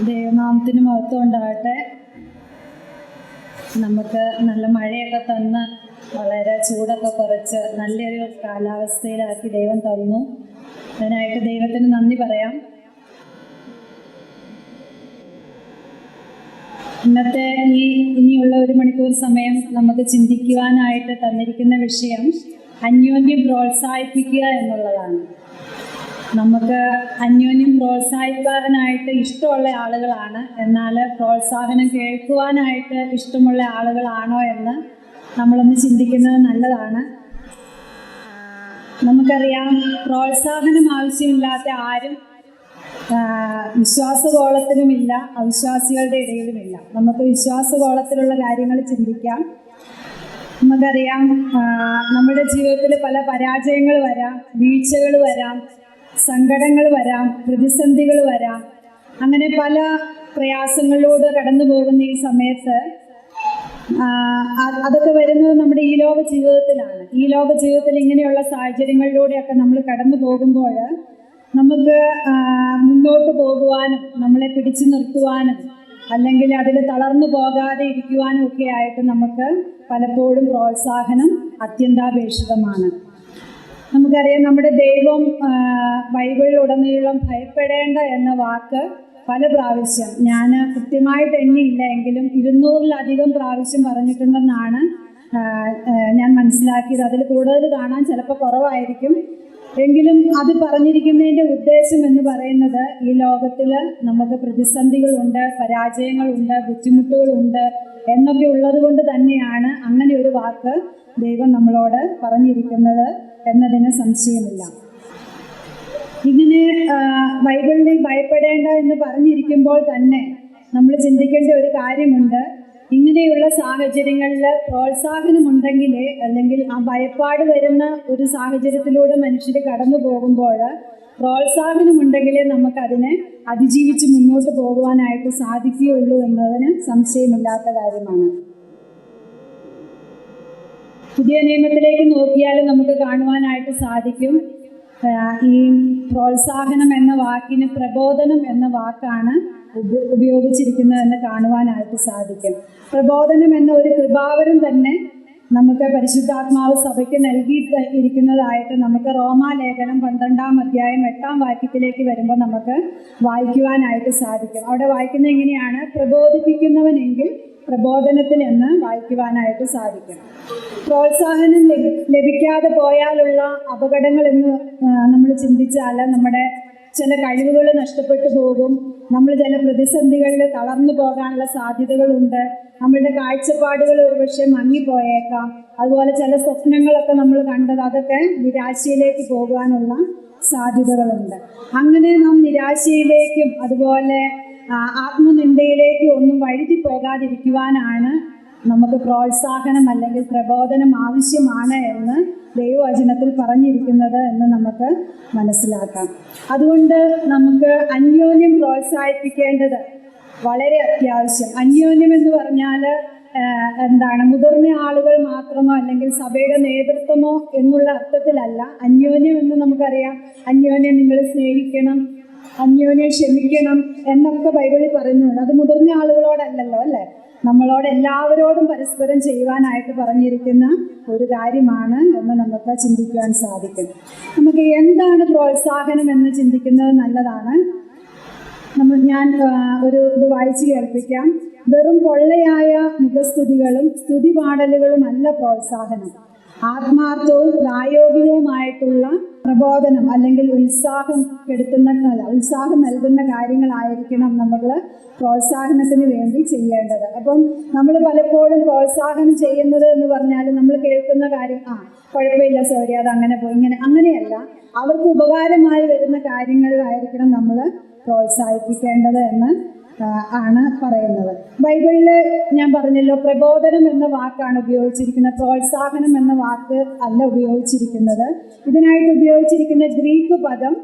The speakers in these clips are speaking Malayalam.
ദൈവനാമത്തിന് മഹത്വം ഉണ്ടാകട്ടെ. നമുക്ക് നല്ല മഴയൊക്കെ തന്ന് വളരെ ചൂടൊക്കെ കുറച്ച് നല്ലൊരു കാലാവസ്ഥയിലാക്കി ദൈവം തന്നു. അതിനായിട്ട് ദൈവത്തിന് നന്ദി പറയാം. ഇന്നത്തെ ഇനിയുള്ള 1 മണിക്കൂർ സമയം നമുക്ക് ചിന്തിക്കുവാനായിട്ട് തന്നിരിക്കുന്ന വിഷയം അന്യോന്യം പ്രോത്സാഹിപ്പിക്കുക എന്നുള്ളതാണ്. നമുക്ക് അന്യോന്യം പ്രോത്സാഹിപ്പിക്കാനായിട്ട് ഇഷ്ടമുള്ള ആളുകളാണ്. എന്നാൽ പ്രോത്സാഹനം കേൾക്കുവാനായിട്ട് ഇഷ്ടമുള്ള ആളുകളാണോ എന്ന് നമ്മളൊന്ന് ചിന്തിക്കുന്നത് നല്ലതാണ്. നമുക്കറിയാം, പ്രോത്സാഹനം ആവശ്യമില്ലാത്ത ആരും വിശ്വാസഗോളത്തിലുമില്ല, അവിശ്വാസികളുടെ ഇടയിലുമില്ല. നമുക്ക് വിശ്വാസഗോളത്തിലുള്ള കാര്യങ്ങൾ ചിന്തിക്കാം. നമുക്കറിയാം, നമ്മുടെ ജീവിതത്തിൽ പല പരാജയങ്ങൾ വരാം, വീഴ്ചകൾ വരാം, സങ്കടങ്ങൾ വരാം, പ്രതിസന്ധികൾ വരാം. അങ്ങനെ പല പ്രയാസങ്ങളിലൂടെ കടന്നു പോകുന്ന ഈ സമയത്ത് അതൊക്കെ വരുന്നത് നമ്മുടെ ഈ ലോക ജീവിതത്തിലാണ്. ഈ ലോക ജീവിതത്തിൽ ഇങ്ങനെയുള്ള സാഹചര്യങ്ങളിലൂടെയൊക്കെ നമ്മൾ കടന്നു പോകുമ്പോൾ നമുക്ക് മുന്നോട്ട് പോകുവാനും നമ്മളെ പിടിച്ചു നിർത്തുവാനും അല്ലെങ്കിൽ അതിൽ തളർന്നു പോകാതെ ഇരിക്കുവാനും ഒക്കെ ആയിട്ട് നമുക്ക് പലപ്പോഴും പ്രോത്സാഹനം അത്യന്താപേക്ഷിതമാണ്. നമുക്കറിയാം, നമ്മുടെ ദൈവം ബൈബിളിലുടനീളം ഭയപ്പെടേണ്ട എന്ന വാക്ക് പല പ്രാവശ്യം, ഞാൻ കൃത്യമായിട്ട് എണ്ണിയില്ല എങ്കിലും 200-ലധികം പ്രാവശ്യം പറഞ്ഞിട്ടുണ്ടെന്നാണ് ഞാൻ മനസ്സിലാക്കിയത്. അതിൽ കൂടുതൽ കാണാൻ ചിലപ്പോൾ കുറവായിരിക്കും. എങ്കിലും അത് പറഞ്ഞിരിക്കുന്നതിൻ്റെ ഉദ്ദേശം എന്ന് പറയുന്നത്, ഈ ലോകത്തിൽ നമുക്ക് പ്രതിസന്ധികളുണ്ട്, പരാജയങ്ങളുണ്ട്, ബുദ്ധിമുട്ടുകളുണ്ട് എന്നൊക്കെ ഉള്ളത് കൊണ്ട് തന്നെയാണ് അങ്ങനെ ഒരു വാക്ക് ദൈവം നമ്മളോട് പറഞ്ഞിരിക്കുന്നത് എന്നതിന് സംശയമില്ല. ഇങ്ങനെ ബൈബിളിൽ ഭയപ്പെടേണ്ട എന്ന് പറഞ്ഞിരിക്കുമ്പോൾ തന്നെ നമ്മൾ ചിന്തിക്കേണ്ട ഒരു കാര്യമുണ്ട്. ഇങ്ങനെയുള്ള സാഹചര്യങ്ങളിൽ പ്രോത്സാഹനമുണ്ടെങ്കിൽ, അല്ലെങ്കിൽ ആ ഭയപ്പാട് വരുന്ന ഒരു സാഹചര്യത്തിലൂടെ മനുഷ്യർ കടന്നു പോകുമ്പോൾ പ്രോത്സാഹനമുണ്ടെങ്കിലേ നമുക്കതിനെ അതിജീവിച്ച് മുന്നോട്ട് പോകുവാനായിട്ട് സാധിക്കുകയുള്ളൂ എന്നതിന് സംശയമില്ലാത്ത കാര്യമാണ്. പുതിയ നിയമത്തിലേക്ക് നോക്കിയാൽ നമുക്ക് കാണുവാനായിട്ട് സാധിക്കും, ഈ പ്രോത്സാഹനം എന്ന വാക്കിന് പ്രബോധനം എന്ന വാക്കാണ് ഉപയോഗിച്ചിരിക്കുന്നതെന്ന് കാണുവാനായിട്ട് സാധിക്കും. പ്രബോധനം എന്ന ഒരു കൃപാവരം തന്നെ നമുക്ക് പരിശുദ്ധാത്മാവ് സഭയ്ക്ക് നൽകിയിരിക്കുന്നതായിട്ട് നമുക്ക് റോമാലേഖനം 12-ാം അധ്യായം 8-ാം വാക്യത്തിലേക്ക് വരുമ്പോൾ നമുക്ക് വായിക്കുവാനായിട്ട് സാധിക്കും. അവിടെ വായിക്കുന്നത് എങ്ങനെയാണ്? പ്രബോധിപ്പിക്കുന്നവനെങ്കിൽ പ്രബോധനത്തിൽ എന്ന് വായിക്കുവാനായിട്ട് സാധിക്കും. പ്രോത്സാഹനം ലഭിക്കാതെ പോയാലുള്ള അപകടങ്ങൾ എന്ന് നമ്മൾ ചിന്തിച്ചാൽ, നമ്മുടെ ചില കഴിവുകൾ നഷ്ടപ്പെട്ടു പോകും, നമ്മൾ ചില പ്രതിസന്ധികളിൽ തളർന്നു പോകാനുള്ള സാധ്യതകളുണ്ട്, നമ്മളുടെ കാഴ്ചപ്പാടുകൾ ഒരുപക്ഷെ മങ്ങിപ്പോയേക്കാം, അതുപോലെ ചില സ്വപ്നങ്ങളൊക്കെ നമ്മൾ കണ്ടത് അതൊക്കെ നിരാശയിലേക്ക് പോകാനുള്ള സാധ്യതകളുണ്ട്. അങ്ങനെ നാം നിരാശയിലേക്കും അതുപോലെ ആത്മനിന്ദയിലേക്കും ഒന്നും വഴുതി പോകാതിരിക്കുവാനാണ് നമുക്ക് പ്രോത്സാഹനം അല്ലെങ്കിൽ പ്രബോധനം ആവശ്യമാണ് എന്ന് ദൈവവചനത്തിൽ പറഞ്ഞിരിക്കുന്നത് എന്ന് നമുക്ക് മനസ്സിലാക്കാം. അതുകൊണ്ട് നമുക്ക് അന്യോന്യം പ്രോത്സാഹിപ്പിക്കേണ്ടത് വളരെ അത്യാവശ്യം. അന്യോന്യം എന്ന് പറഞ്ഞാൽ എന്താണ്? മുതിർന്ന ആളുകൾ മാത്രമോ അല്ലെങ്കിൽ സഭയുടെ നേതൃത്വമോ എന്നുള്ള അർത്ഥത്തിലല്ല. അന്യോന്യം എന്ന് നമുക്കറിയാം, അന്യോന്യം നിങ്ങൾ സ്നേഹിക്കണം, അന്യോന്യം ക്ഷമിക്കണം എന്നൊക്കെ ബൈബിളിൽ പറയുന്നുണ്ട്. അത് മുതിർന്ന ആളുകളോടല്ലല്ലോ, അല്ലേ? നമ്മളോട് എല്ലാവരോടും പരസ്പരം ചെയ്യുവാനായിട്ട് പറഞ്ഞിരിക്കുന്ന ഒരു കാര്യമാണ് എന്ന് നമുക്ക് ചിന്തിക്കുവാൻ സാധിക്കും. നമുക്ക് എന്താണ് പ്രോത്സാഹനം എന്ന് ചിന്തിക്കുന്നത് നല്ലതാണ്. ഞാൻ ഒരു ഇത് വായിച്ചു കേൾപ്പിക്കാം. വെറും പൊള്ളയായ മുഖസ്തുതികളും സ്തുതിപാടലുകളും അല്ല പ്രോത്സാഹനം. ആത്മാർത്ഥവും പ്രായോഗികവുമായിട്ടുള്ള പ്രബോധനം അല്ലെങ്കിൽ ഉത്സാഹം നൽകുന്ന കാര്യങ്ങളായിരിക്കണം നമ്മൾ പ്രോത്സാഹനത്തിന് വേണ്ടി ചെയ്യേണ്ടത്. അപ്പം നമ്മൾ പലപ്പോഴും പ്രോത്സാഹനം ചെയ്യുന്നത് എന്ന് പറഞ്ഞാൽ നമ്മൾ കേൾക്കുന്ന കാര്യം, കുഴപ്പമില്ല സോറി, അത് അങ്ങനെ പോയി, അങ്ങനെയല്ല. അവർക്ക് ഉപകാരമായി വരുന്ന കാര്യങ്ങളിലായിരിക്കണം നമ്മൾ പ്രോത്സാഹിപ്പിക്കേണ്ടത് എന്ന് ആണ് പറയുന്നത്. ബൈബിളിൽ ഞാൻ പറഞ്ഞല്ലോ, പ്രബോധനം എന്ന വാക്കാണ് ഉപയോഗിച്ചിരിക്കുന്നത്, പ്രോത്സാഹനം എന്ന വാക്ക് അല്ല ഉപയോഗിച്ചിരിക്കുന്നത്. ഇതിനായിട്ട് ഉപയോഗിച്ചിരിക്കുന്ന ഗ്രീക്ക് പദം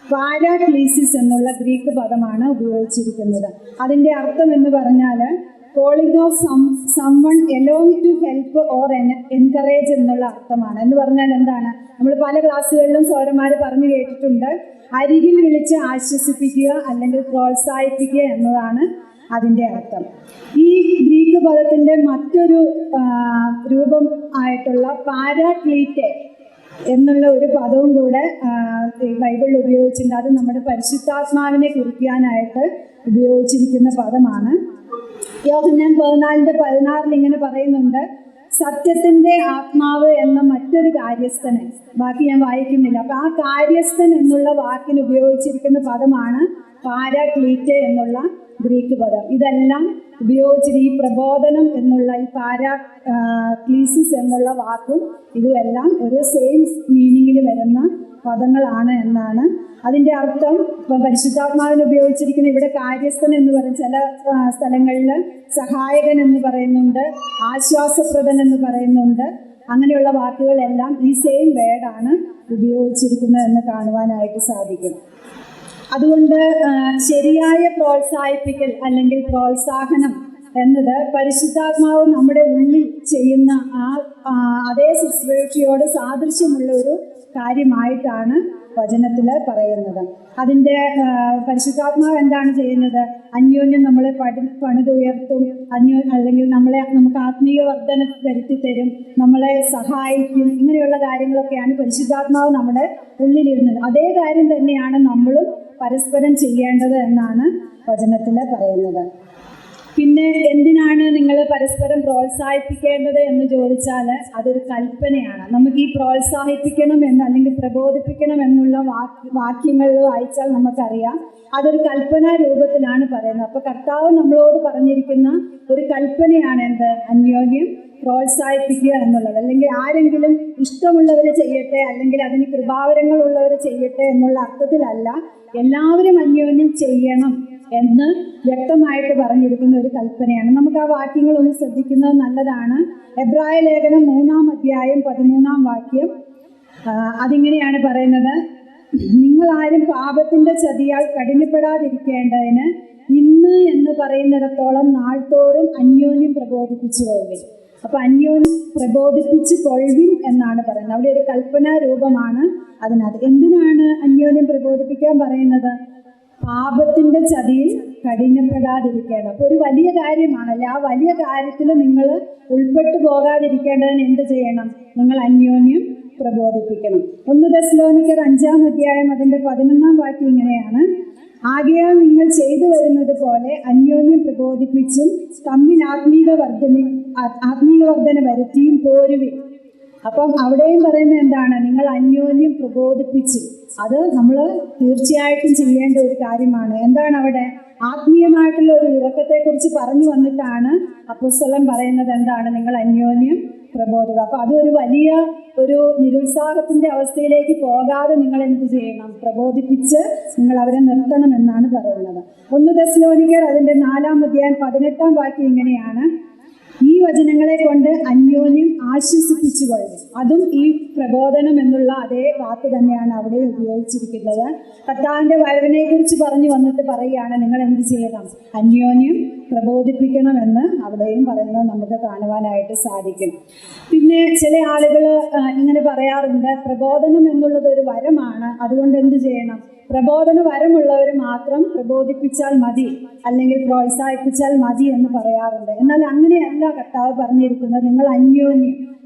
പാരാക്ലീസിസ് എന്നുള്ള ഗ്രീക്ക് പദമാണ് ഉപയോഗിച്ചിരിക്കുന്നത്. അതിൻ്റെ അർത്ഥം എന്ന് പറഞ്ഞാൽ calling of someone along to help or encourage എന്നുള്ള അർത്ഥമാണ്. എന്ന് പറഞ്ഞാൽ എന്താണ്? നമ്മൾ പല ക്ലാസ്സുകളിലും സൗരന്മാർ പറഞ്ഞു കേട്ടിട്ടുണ്ട്, അരികിൽ വിളിച്ച് ആശ്വസിപ്പിക്കുക അല്ലെങ്കിൽ പ്രോത്സാഹിപ്പിക്കുക എന്നതാണ് അതിൻ്റെ അർത്ഥം. ഈ ഗ്രീക്ക് പദത്തിൻ്റെ മറ്റൊരു രൂപം ആയിട്ടുള്ള പാരാക്ലീറ്റെ എന്നുള്ള ഒരു പദവും കൂടെ ബൈബിളിൽ ഉപയോഗിച്ചിട്ടുണ്ട്. അത് നമ്മുടെ പരിശുദ്ധാത്മാവിനെ കുറിക്കാനായിട്ട് ഉപയോഗിച്ചിരിക്കുന്ന പദമാണ്. യോഹന്നാൻ 14:16 ഇങ്ങനെ പറയുന്നുണ്ട്, സത്യത്തിൻ്റെ ആത്മാവ് എന്ന മറ്റൊരു കാര്യസ്ഥന്. ബാക്കി ഞാൻ വായിക്കുന്നില്ല. അപ്പം ആ കാര്യസ്ഥൻ എന്നുള്ള വാക്കിന് ഉപയോഗിച്ചിരിക്കുന്ന പദമാണ് പാരാക്ലീറ്റെ എന്നുള്ള ഗ്രീക്ക് പദം. ഇതെല്ലാം ഉപയോഗിച്ചിട്ട് ഈ പ്രബോധനം എന്നുള്ള ഈ ക്ലീസിസ് എന്നുള്ള വാക്കും ഇതുമെല്ലാം ഒരു സെയിം മീനിങ്ങിൽ വരുന്ന പദങ്ങളാണ് എന്നാണ് അതിൻ്റെ അർത്ഥം. ഇപ്പം പരിശുദ്ധാത്മാവിന് ഉപയോഗിച്ചിരിക്കുന്ന ഇവിടെ കാര്യസ്ഥൻ എന്ന് പറയും, ചില സ്ഥലങ്ങളിൽ സഹായകൻ എന്ന് പറയുന്നുണ്ട്, ആശ്വാസപ്രദൻ എന്ന് പറയുന്നുണ്ട്. അങ്ങനെയുള്ള വാക്കുകളെല്ലാം ഈ സെയിം വേർഡാണ് ഉപയോഗിച്ചിരിക്കുന്നത് എന്ന് കാണുവാനായിട്ട് സാധിക്കും. അതുകൊണ്ട് ശരിയായ പ്രോത്സാഹിപ്പിക്കൽ അല്ലെങ്കിൽ പ്രോത്സാഹനം എന്നത് പരിശുദ്ധാത്മാവ് നമ്മുടെ ഉള്ളിൽ ചെയ്യുന്ന അതേ ശുശ്രൂഷയോട് സാദൃശ്യമുള്ള ഒരു കാര്യമായിട്ടാണ് വചനത്തിൽ പറയുന്നത്. അതിൻ്റെ പരിശുദ്ധാത്മാവ് എന്താണ് ചെയ്യുന്നത്? അന്യോന്യം നമ്മളെ പണിതുയർത്തും, അല്ലെങ്കിൽ നമുക്ക് ആത്മീയ വർധന വരുത്തി തരും, നമ്മളെ സഹായിക്കും. ഇങ്ങനെയുള്ള കാര്യങ്ങളൊക്കെയാണ് പരിശുദ്ധാത്മാവ് നമ്മുടെ ഉള്ളിലിരുന്നത്. അതേ കാര്യം തന്നെയാണ് നമ്മളും പരസ്പരം ചെയ്യേണ്ടത് എന്നാണ് വചനത്തിൽ പറയുന്നത്. പിന്നെ എന്തിനാണ് നിങ്ങൾ പരസ്പരം പ്രോത്സാഹിപ്പിക്കേണ്ടത് എന്ന് ചോദിച്ചാൽ അതൊരു കൽപ്പനയാണ്. നമുക്ക് ഈ പ്രോത്സാഹിപ്പിക്കണം എന്ന് അല്ലെങ്കിൽ പ്രബോധിപ്പിക്കണം എന്നുള്ള വാക്യങ്ങൾ വായിച്ചാൽ നമുക്കറിയാം അതൊരു കൽപ്പനാ രൂപത്തിലാണ് പറയുന്നത്. അപ്പോൾ കർത്താവ് നമ്മളോട് പറഞ്ഞിരിക്കുന്ന ഒരു കൽപ്പനയാണ് എന്ത്? അന്യോന്യം പ്രോത്സാഹിപ്പിക്കുക എന്നുള്ളത്. അല്ലെങ്കിൽ ആരെങ്കിലും ഇഷ്ടമുള്ളവർ ചെയ്യട്ടെ അല്ലെങ്കിൽ അതിന് കൃപാവരങ്ങളുള്ളവർ ചെയ്യട്ടെ എന്നുള്ള അർത്ഥത്തിലല്ല, എല്ലാവരും അന്യോന്യം ചെയ്യണം എന്ന് വ്യക്തമായിട്ട് പറഞ്ഞിരിക്കുന്ന ഒരു കൽപ്പനയാണ്. നമുക്ക് ആ വാക്യങ്ങളൊന്ന് ശ്രദ്ധിക്കുന്നത് നല്ലതാണ്. എബ്രായ ലേഖനം 3:13 അതിങ്ങനെയാണ് പറയുന്നത്, നിങ്ങളാരും പാപത്തിൻ്റെ ചതിയാൽ കഠിനപ്പെടാതിരിക്കേണ്ടതിന് ഇന്ന് എന്ന് പറയുന്നിടത്തോളം നാൾതോറും അന്യോന്യം പ്രബോധിപ്പിച്ചു കൊള്ളുവിൻ. അപ്പം അന്യോന്യം പ്രബോധിപ്പിച്ച് കൊള്ളുവിൻ എന്നാണ് പറയുന്നത്. അവിടെ ഒരു കൽപ്പനാ രൂപമാണ് അതിനകത്ത്. എന്തിനാണ് അന്യോന്യം പ്രബോധിപ്പിക്കാൻ പറയുന്നത്? പാപത്തിൻ്റെ ചതിയിൽ കഠിനപ്പെടാതിരിക്കേണ്ട. അപ്പോൾ ഒരു വലിയ കാര്യമാണല്ലേ, ആ വലിയ കാര്യത്തിൽ നിങ്ങൾ ഉൾപ്പെട്ടു പോകാതിരിക്കേണ്ടതിന് എന്ത് ചെയ്യണം? നിങ്ങൾ അന്യോന്യം പ്രബോധിപ്പിക്കണം. 1 തെസ്സലോനിക്കർ 5 അതിൻ്റെ 11 ഇങ്ങനെയാണ്, ആകയാൽ നിങ്ങൾ ചെയ്തു വരുന്നത് പോലെ അന്യോന്യം പ്രബോധിപ്പിച്ചും തമ്മിൽ ആത്മീയ വർധന വരുത്തിയും പോരുവിൻ. അപ്പം അവിടെയും പറയുന്നത് എന്താണ്? നിങ്ങൾ അന്യോന്യം പ്രബോധിപ്പിച്ച്. അത് നമ്മൾ തീർച്ചയായിട്ടും ചെയ്യേണ്ട ഒരു കാര്യമാണ്. എന്താണ് അവിടെ? ആത്മീയമായിട്ടുള്ള ഒരു ഉറക്കത്തെക്കുറിച്ച് പറഞ്ഞു വന്നിട്ടാണ് അപ്പോസ്തലൻ പറയുന്നത് എന്താണ്? നിങ്ങൾ അന്യോന്യം പ്രബോധിക്കുക. അപ്പോൾ അതൊരു വലിയ ഒരു നിരുത്സാഹത്തിൻ്റെ അവസ്ഥയിലേക്ക് പോകാതെ നിങ്ങൾ എന്ത് ചെയ്യണം? പ്രബോധിപ്പിച്ച് നിങ്ങൾ അവരെ നിർത്തണം എന്നാണ് പറയുന്നത്. 1 തെസ്സലോനിക്കർ അതിൻ്റെ 4:18 ഇങ്ങനെയാണ്, ഈ വചനങ്ങളെ കൊണ്ട് അന്യോന്യം ആശ്വസിപ്പിച്ചുകൊള്ളും. അതും ഈ പ്രബോധനം എന്നുള്ള അതേ വാക്ക് തന്നെയാണ് അവിടെ ഉപയോഗിച്ചിരിക്കുന്നത്. കർത്താവിൻ്റെ വരവിനെ കുറിച്ച് പറഞ്ഞു വന്നിട്ട് പറയുകയാണ് നിങ്ങൾ എന്ത് ചെയ്യണം? അന്യോന്യം പ്രബോധിപ്പിക്കണമെന്ന് അവിടെയും പറയുന്നത് നമുക്ക് കാണുവാനായിട്ട് സാധിക്കും. പിന്നെ ചില ആളുകൾ ഇങ്ങനെ പറയാറുണ്ട്, പ്രബോധനം എന്നുള്ളത് ഒരു വരമാണ്, അതുകൊണ്ട് എന്ത് ചെയ്യണം? പ്രബോധന വരമുള്ളവർ മാത്രം പ്രബോധിപ്പിച്ചാൽ മതി അല്ലെങ്കിൽ പ്രോത്സാഹിപ്പിച്ചാൽ മതി എന്ന് പറയാറുണ്ട്. എന്നാൽ അങ്ങനെയല്ല കർത്താവ് പറഞ്ഞിരിക്കുന്നത്. നിങ്ങൾ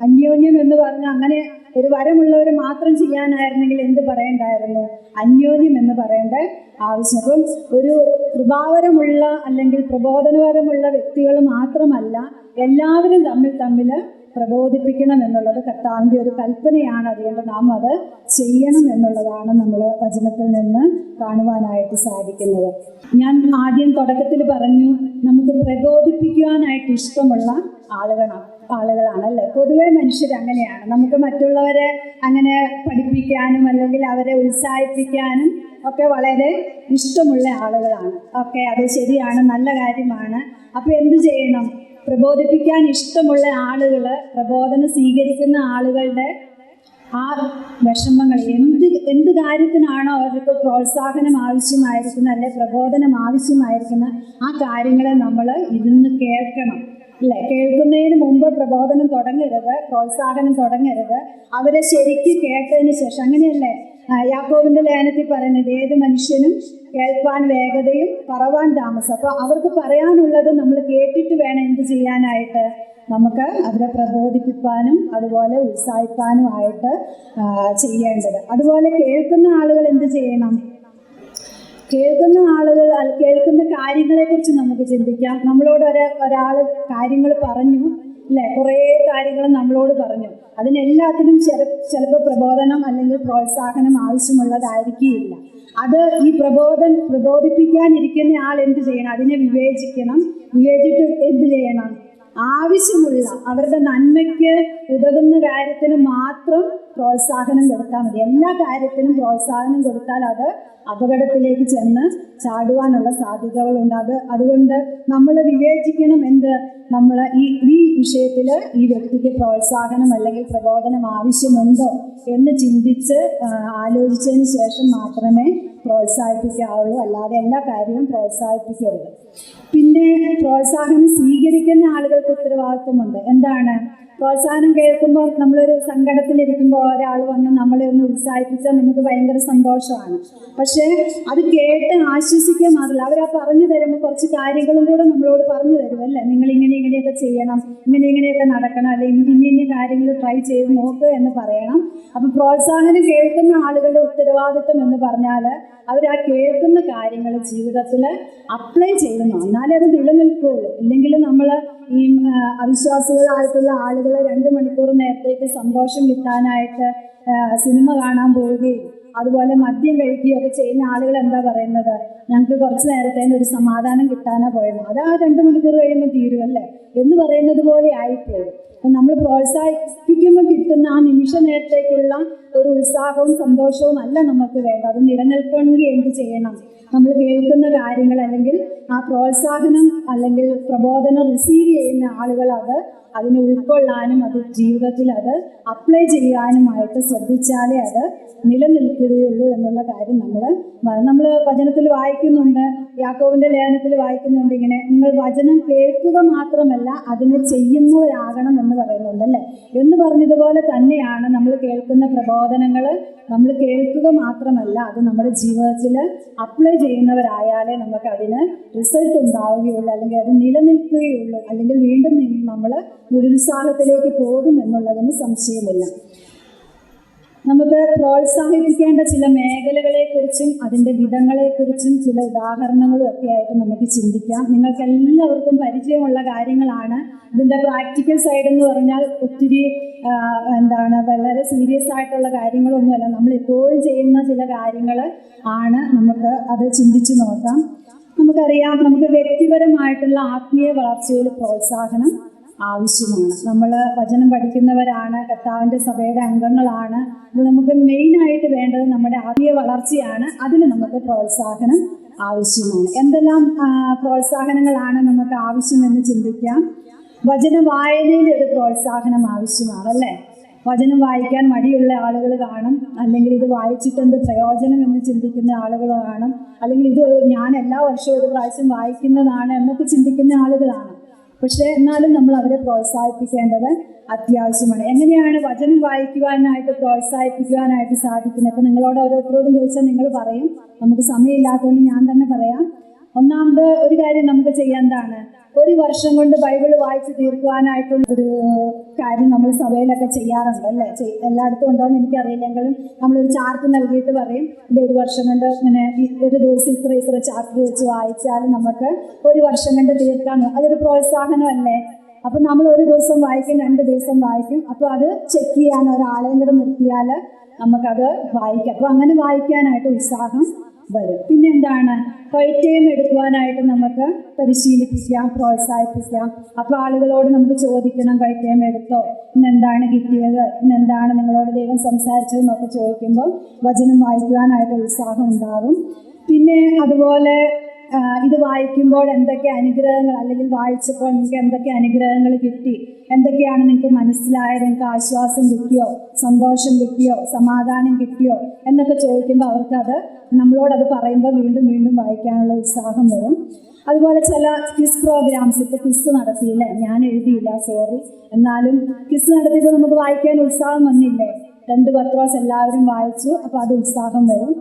അന്യോന്യം എന്ന് പറഞ്ഞാൽ അങ്ങനെ ഒരു വരമുള്ളവർ മാത്രം ചെയ്യാനായിരുന്നെങ്കിൽ എന്ത് പറയണ്ടായിരുന്നു? അന്യോന്യം എന്ന് പറയേണ്ട ആവശ്യം. അപ്പം ഒരു കൃപാവരമുള്ള അല്ലെങ്കിൽ പ്രബോധനപരമുള്ള വ്യക്തികൾ മാത്രമല്ല, എല്ലാവരും തമ്മിൽ പ്രബോധിപ്പിക്കണം എന്നുള്ളത് കർത്താവിൻ്റെ ഒരു കൽപ്പനയാണ്. അതുകൊണ്ട് നാം അത് ചെയ്യണം എന്നുള്ളതാണ് നമ്മൾ വചനത്തിൽ നിന്ന് കാണുവാനായിട്ട് സാധിക്കുന്നത്. ഞാൻ ആദ്യം തുടക്കത്തിൽ പറഞ്ഞു, നമുക്ക് പ്രബോധിപ്പിക്കുവാനായിട്ട് ഇഷ്ടമുള്ള ആളുകളാണല്ലേ. പൊതുവെ മനുഷ്യർ അങ്ങനെയാണ്. നമുക്ക് മറ്റുള്ളവരെ അങ്ങനെ പഠിപ്പിക്കാനും അല്ലെങ്കിൽ അവരെ ഉത്സാഹിപ്പിക്കാനും ഒക്കെ വളരെ ഇഷ്ടമുള്ള ആളുകളാണ്. ഓക്കെ, അത് ശരിയാണ്, നല്ല കാര്യമാണ്. അപ്പോൾ എന്ത് ചെയ്യണം? പ്രബോധിപ്പിക്കാൻ ഇഷ്ടമുള്ള ആളുകൾ, പ്രബോധനം സ്വീകരിക്കുന്ന ആളുകളുടെ ആ വിഷമങ്ങൾ എന്ത് കാര്യത്തിനാണോ അവർക്ക് പ്രോത്സാഹനം ആവശ്യമായിരിക്കുന്നത്, അല്ലെ പ്രബോധനം ആവശ്യമായിരിക്കുന്നത്, ആ കാര്യങ്ങളെ നമ്മൾ ഇരുന്ന് കേൾക്കണം അല്ലേ. കേൾക്കുന്നതിന് മുമ്പ് പ്രബോധനം തുടങ്ങരുത്, പ്രോത്സാഹനം തുടങ്ങരുത്. അവരെ ശരിക്കും കേട്ടതിന് ശേഷം, അങ്ങനെയല്ലേ യാക്കോബിന്റെ ലേഖനത്തിൽ പറയുന്നത്, ഏത് മനുഷ്യനും കേൾപ്പാൻ വേഗതയും പറവാൻ താമസം. അപ്പോൾ അവർക്ക് പറയാനുള്ളത് നമ്മൾ കേട്ടിട്ട് വേണം എന്ത് ചെയ്യാനായിട്ട്, നമുക്ക് അവരെ പ്രബോധിപ്പിക്കാനും അതുപോലെ ഉത്സാഹിപ്പാനും ആയിട്ട് ചെയ്യേണ്ടത്. അതുപോലെ കേൾക്കുന്ന ആളുകൾ എന്ത് ചെയ്യണം? കേൾക്കുന്ന കാര്യങ്ങളെക്കുറിച്ച് നമുക്ക് ചിന്തിക്കാം. നമ്മളോട് ഒരാൾ കാര്യങ്ങൾ പറഞ്ഞു അല്ലേ, കുറേ കാര്യങ്ങൾ നമ്മളോട് പറഞ്ഞു. അതിനെല്ലാത്തിനും ചിലപ്പോൾ പ്രബോധനം അല്ലെങ്കിൽ പ്രോത്സാഹനം ആവശ്യമുള്ളതായിരിക്കില്ല. അത് ഈ പ്രബോധിപ്പിക്കാനിരിക്കുന്ന ആൾ എന്ത് ചെയ്യണം? അതിനെ വിവേചിക്കണം. വിവേചിച്ചിട്ട് എന്ത് ചെയ്യണം? ആവശ്യമുള്ള അവരുടെ നന്മയ്ക്ക് ഉതകുന്ന കാര്യത്തിന് മാത്രം പ്രോത്സാഹനം കൊടുത്താൽ മതി. എല്ലാ കാര്യത്തിനും പ്രോത്സാഹനം കൊടുത്താൽ അത് അപകടത്തിലേക്ക് ചെന്ന് ചാടുവാനുള്ള സാധ്യതകളുണ്ട്. അതുകൊണ്ട് നമ്മൾ വിവേചിക്കണം. നമ്മൾ ഈ വിഷയത്തിൽ ഈ വ്യക്തിക്ക് പ്രോത്സാഹനം അല്ലെങ്കിൽ പ്രബോധനം ആവശ്യമുണ്ടോ എന്ന് ചിന്തിച്ച് ആലോചിച്ചതിന് ശേഷം മാത്രമേ പ്രോത്സാഹിപ്പിക്കാവുള്ളൂ. അല്ലാതെ എല്ലാ കാര്യവും പ്രോത്സാഹിപ്പിക്കരുത്. പിന്നെ പ്രോത്സാഹനം സ്വീകരിക്കുന്ന ആളുകൾക്ക് ഉത്തരവാദിത്വമുണ്ട്. എന്താണ്? പ്രോത്സാഹനം കേൾക്കുമ്പോൾ നമ്മളൊരു സങ്കടത്തിലിരിക്കുമ്പോൾ ഒരാൾ വന്ന് നമ്മളെ ഒന്ന് ഉത്സാഹിപ്പിച്ചാൽ നമുക്ക് ഭയങ്കര സന്തോഷമാണ്. പക്ഷേ അത് കേട്ട് ആശ്വസിക്കുക മാത്രമല്ല, അവരാ പറഞ്ഞു തരുമ്പോൾ കുറച്ച് കാര്യങ്ങളും കൂടെ നമ്മളോട് പറഞ്ഞു തരും അല്ലേ. നിങ്ങൾ ഇങ്ങനെയൊക്കെ ചെയ്യണം, ഇങ്ങനെയൊക്കെ നടക്കണം, അല്ലെങ്കിൽ ഇന്ന കാര്യങ്ങൾ ട്രൈ ചെയ്ത് നോക്കുക എന്ന് പറയണം. അപ്പം പ്രോത്സാഹനം കേൾക്കുന്ന ആളുകളുടെ ഉത്തരവാദിത്വം എന്ന് പറഞ്ഞാൽ അവർ ആ കേൾക്കുന്ന കാര്യങ്ങൾ ജീവിതത്തിൽ അപ്ലൈ ചെയ്യുന്നു, എന്നാലേ അത് നിലനിൽക്കുകയുള്ളൂ. ഇല്ലെങ്കിൽ നമ്മൾ ഈ അവിശ്വാസികളായിട്ടുള്ള ആളുകൾ 2 മണിക്കൂർ നേരത്തേക്ക് സന്തോഷം കിട്ടാനായിട്ട് സിനിമ കാണാൻ പോവുകയും അതുപോലെ മദ്യം കഴിക്കുകയൊക്കെ ചെയ്യുന്ന ആളുകൾ എന്താ പറയുന്നത്? ഞങ്ങൾക്ക് കുറച്ച് നേരത്തേന് ഒരു സമാധാനം കിട്ടാനാ പോയത്, അത് ആ 2 മണിക്കൂർ കഴിയുമ്പോൾ തീരുമല്ലേ എന്ന് പറയുന്നത് പോലെ ആയിപ്പോകും. അപ്പം നമ്മൾ പ്രോത്സാഹിപ്പിക്കുമ്പോൾ കിട്ടുന്ന ആ നിമിഷ നേരത്തേക്കുള്ള ഒരു ഉത്സാഹവും സന്തോഷവും അല്ല നമുക്ക് വേണ്ട. അത് നിലനിൽക്കണമെങ്കിൽ എന്ത് ചെയ്യണം? നമ്മൾ കേൾക്കുന്ന കാര്യങ്ങൾ അല്ലെങ്കിൽ ആ പ്രോത്സാഹനം അല്ലെങ്കിൽ പ്രബോധനം റിസീവ് ചെയ്യുന്ന ആളുകൾ അതിനെ ഉൾക്കൊള്ളാനും അത് ജീവിതത്തിൽ അത് അപ്ലൈ ചെയ്യാനുമായിട്ട് ശ്രദ്ധിച്ചാലേ അത് നിലനിൽക്കുകയുള്ളൂ എന്നുള്ള കാര്യം നമ്മൾ വചനത്തിൽ വായിക്കുന്നുണ്ട്. യാക്കോബിന്റെ ലേഖനത്തിൽ വായിക്കുന്നുണ്ട് ഇങ്ങനെ, നിങ്ങൾ വചനം കേൾക്കുക മാത്രമല്ല അതിനെ ചെയ്യുന്നവരാകണം എന്ന് പറയുന്നുണ്ടല്ലേ. എന്ന് പറഞ്ഞതുപോലെ തന്നെയാണ് നമ്മൾ കേൾക്കുന്ന പ്രബോധനങ്ങൾ നമ്മൾ കേൾക്കുക മാത്രമല്ല അത് നമ്മുടെ ജീവിതത്തിൽ അപ്ലൈ ചെയ്യുന്നവരായാലേ നമുക്ക് അതിന് റിസൾട്ട് ഉണ്ടാവുകയുള്ളൂ, അല്ലെങ്കിൽ അത് നിലനിൽക്കുകയുള്ളൂ, അല്ലെങ്കിൽ വീണ്ടും നമ്മൾ നിരുത്സാഹത്തിലേക്ക് പോകും എന്നുള്ളതിന് സംശയമില്ല. നമുക്ക് പ്രോത്സാഹിപ്പിക്കേണ്ട ചില മേഖലകളെക്കുറിച്ചും അതിൻ്റെ വിധങ്ങളെക്കുറിച്ചും ചില ഉദാഹരണങ്ങളും ഒക്കെ ആയിട്ട് നമുക്ക് ചിന്തിക്കാം. നിങ്ങൾക്ക് എല്ലാവർക്കും പരിചയമുള്ള കാര്യങ്ങളാണ്. ഇതിൻ്റെ പ്രാക്ടിക്കൽ സൈഡ് എന്ന് പറഞ്ഞാൽ ഒത്തിരി വളരെ സീരിയസ് ആയിട്ടുള്ള കാര്യങ്ങളൊന്നുമല്ല. നമ്മൾ എപ്പോഴും ചെയ്യുന്ന ചില കാര്യങ്ങൾ ആണ്. നമുക്ക് അത് ചിന്തിച്ചു നോക്കാം. നമുക്കറിയാം, നമുക്ക് വ്യക്തിപരമായിട്ടുള്ള ആത്മീയ വളർച്ചയിൽ പ്രോത്സാഹനം ആവശ്യമാണ്. നമ്മൾ വചനം പഠിക്കുന്നവരാണ്, കർത്താവിൻ്റെ സഭയുടെ അംഗങ്ങളാണ്. അപ്പോൾ നമുക്ക് മെയിനായിട്ട് വേണ്ടത് നമ്മുടെ ആത്മീയ വളർച്ചയാണ്. അതിൽ നമുക്ക് പ്രോത്സാഹനം ആവശ്യമാണ്. എന്തെല്ലാം പ്രോത്സാഹനങ്ങളാണ് നമുക്ക് ആവശ്യമെന്ന് ചിന്തിക്കാം. വചന വായനയിൽ ഒരു പ്രോത്സാഹനം ആവശ്യമാണ് അല്ലേ. വചനം വായിക്കാൻ മടിയുള്ള ആളുകൾ കാണും, അല്ലെങ്കിൽ ഇത് വായിച്ചിട്ട് എന്ത് പ്രയോജനം എന്ന് ചിന്തിക്കുന്ന ആളുകൾ കാണും, അല്ലെങ്കിൽ ഇത് ഞാൻ എല്ലാ വർഷവും ഒരു പ്രാവശ്യം വായിക്കുന്നതാണ് എന്നൊക്കെ ചിന്തിക്കുന്ന ആളുകളാണ്. പക്ഷേ എന്നാലും നമ്മൾ അവരെ പ്രോത്സാഹിപ്പിക്കേണ്ടത് അത്യാവശ്യമാണ്. എങ്ങനെയാണ് വചനം വായിക്കുവാനായിട്ട് പ്രോത്സാഹിപ്പിക്കുവാനായിട്ട് സാധിക്കുന്നത്? അപ്പോൾ നിങ്ങളോട് ഓരോരുത്തരോടും ചോദിച്ചാൽ നിങ്ങൾ പറയും. നമുക്ക് സമയമില്ലാത്തതുകൊണ്ട് ഞാൻ തന്നെ പറയാം. ഒന്നാമത് ഒരു കാര്യം നമുക്ക് ചെയ്യാവുന്നതാണ്, ഒരു വർഷം കൊണ്ട് ബൈബിൾ വായിച്ച് തീർക്കുവാനായിട്ടുള്ള ഒരു കാര്യം നമ്മൾ സഭയിലൊക്കെ ചെയ്യാറുണ്ട് അല്ലേ. എല്ലായിടത്തും ഉണ്ടോയെന്ന് എനിക്കറിയില്ലെങ്കിലും നമ്മളൊരു ചാർട്ട് നൽകിയിട്ട് പറയും, ഇത് ഒരു വർഷം കൊണ്ട് ഇങ്ങനെ ഒരു ദിവസം ഇത്ര ചാപ്റ്റർ വെച്ച് വായിച്ചാൽ നമുക്ക് ഒരു വർഷം കൊണ്ട് തീർക്കാമെന്ന്. അതൊരു പ്രോത്സാഹനമല്ലേ. അപ്പം നമ്മൾ ഒരു ദിവസം വായിക്കും, 2 ദിവസം വായിക്കും. അപ്പോൾ അത് ചെക്ക് ചെയ്യാൻ ഒരാളെയും കൂടെ നിർത്തിയാൽ നമുക്കത് വായിക്കാം. അപ്പോൾ അങ്ങനെ വായിക്കാനായിട്ട് ഉത്സാഹം വരും. പിന്നെ എന്താണ്, ക്വൈറ്റ് ടൈം എടുക്കുവാനായിട്ട് നമുക്ക് പരിശീലിപ്പിക്കാം, പ്രോത്സാഹിപ്പിക്കാം. അപ്പോൾ ആളുകളോട് നമുക്ക് ചോദിക്കണം, ക്വൈറ്റ് ടൈം എടുത്തോ, ഇന്നെന്താണ് കിട്ടിയത്, ഇന്നെന്താണ് നിങ്ങളോട് ദൈവം സംസാരിച്ചതെന്നൊക്കെ ചോദിക്കുമ്പോൾ വചനം വായിക്കുവാനായിട്ട് ഉത്സാഹം ഉണ്ടാകും. പിന്നെ അതുപോലെ ഇത് വായിക്കുമ്പോൾ എന്തൊക്കെ അനുഗ്രഹങ്ങൾ, അല്ലെങ്കിൽ വായിച്ചപ്പോൾ നിങ്ങൾക്ക് എന്തൊക്കെ അനുഗ്രഹങ്ങൾ കിട്ടി, എന്തൊക്കെയാണ് നിങ്ങൾക്ക് മനസ്സിലായത്, നിങ്ങൾക്ക് ആശ്വാസം കിട്ടിയോ, സന്തോഷം കിട്ടിയോ, സമാധാനം കിട്ടിയോ എന്നൊക്കെ ചോദിക്കുമ്പോൾ അവർക്കത് നമ്മളോടത് പറയുമ്പോൾ വീണ്ടും വീണ്ടും വായിക്കാനുള്ള ഉത്സാഹം വരും. അതുപോലെ ചില ക്വിസ് പ്രോഗ്രാംസ്, ഇപ്പോൾ ക്വിസ് നടത്തിയില്ലേ, ഞാൻ എഴുതിയില്ല സോറി, എന്നാലും ക്വിസ് നടത്തിയപ്പോൾ നമുക്ക് വായിക്കാൻ ഉത്സാഹം വന്നില്ലേ, 2 പത്രോസ് എല്ലാവരും വായിച്ചു, അപ്പോൾ അത് ഉത്സാഹം വരും.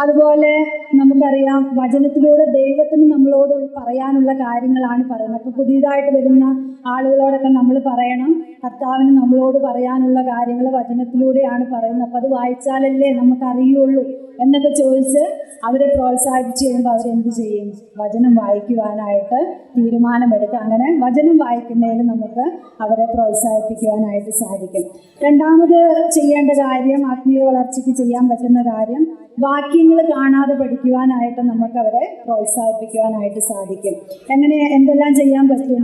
അതുപോലെ നമുക്കറിയാം വചനത്തിലൂടെ ദൈവത്തിന് നമ്മളോട് പറയാനുള്ള കാര്യങ്ങളാണ് പറയുന്നത്. അപ്പോൾ പുതിയതായിട്ട് വരുന്ന ആളുകളോടൊക്കെ നമ്മൾ പറയണം, കർത്താവിന് നമ്മളോട് പറയാനുള്ള കാര്യങ്ങൾ വചനത്തിലൂടെയാണ് പറയുന്നത്, അപ്പോൾ അത് വായിച്ചാലല്ലേ നമുക്കറിയുള്ളൂ എന്നൊക്കെ ചോദിച്ച് അവരെ പ്രോത്സാഹിപ്പിച്ച് കഴിയുമ്പോൾ അവരെന്ത് ചെയ്യും, വചനം വായിക്കുവാനായിട്ട് തീരുമാനമെടുക്കുക. അങ്ങനെ വചനം വായിക്കുന്നതിൽ നമുക്ക് അവരെ പ്രോത്സാഹിപ്പിക്കുവാനായിട്ട് സാധിക്കും. രണ്ടാമത് ചെയ്യേണ്ട കാര്യം, ആത്മീയ വളർച്ചയ്ക്ക് ചെയ്യാൻ പറ്റുന്ന കാര്യം, വാക്യങ്ങൾ കാണാതെ പഠിക്കുവാനായിട്ട് നമുക്ക് അവരെ പ്രോത്സാഹിപ്പിക്കുവാനായിട്ട് സാധിക്കും. എന്തെല്ലാം ചെയ്യാൻ പറ്റും?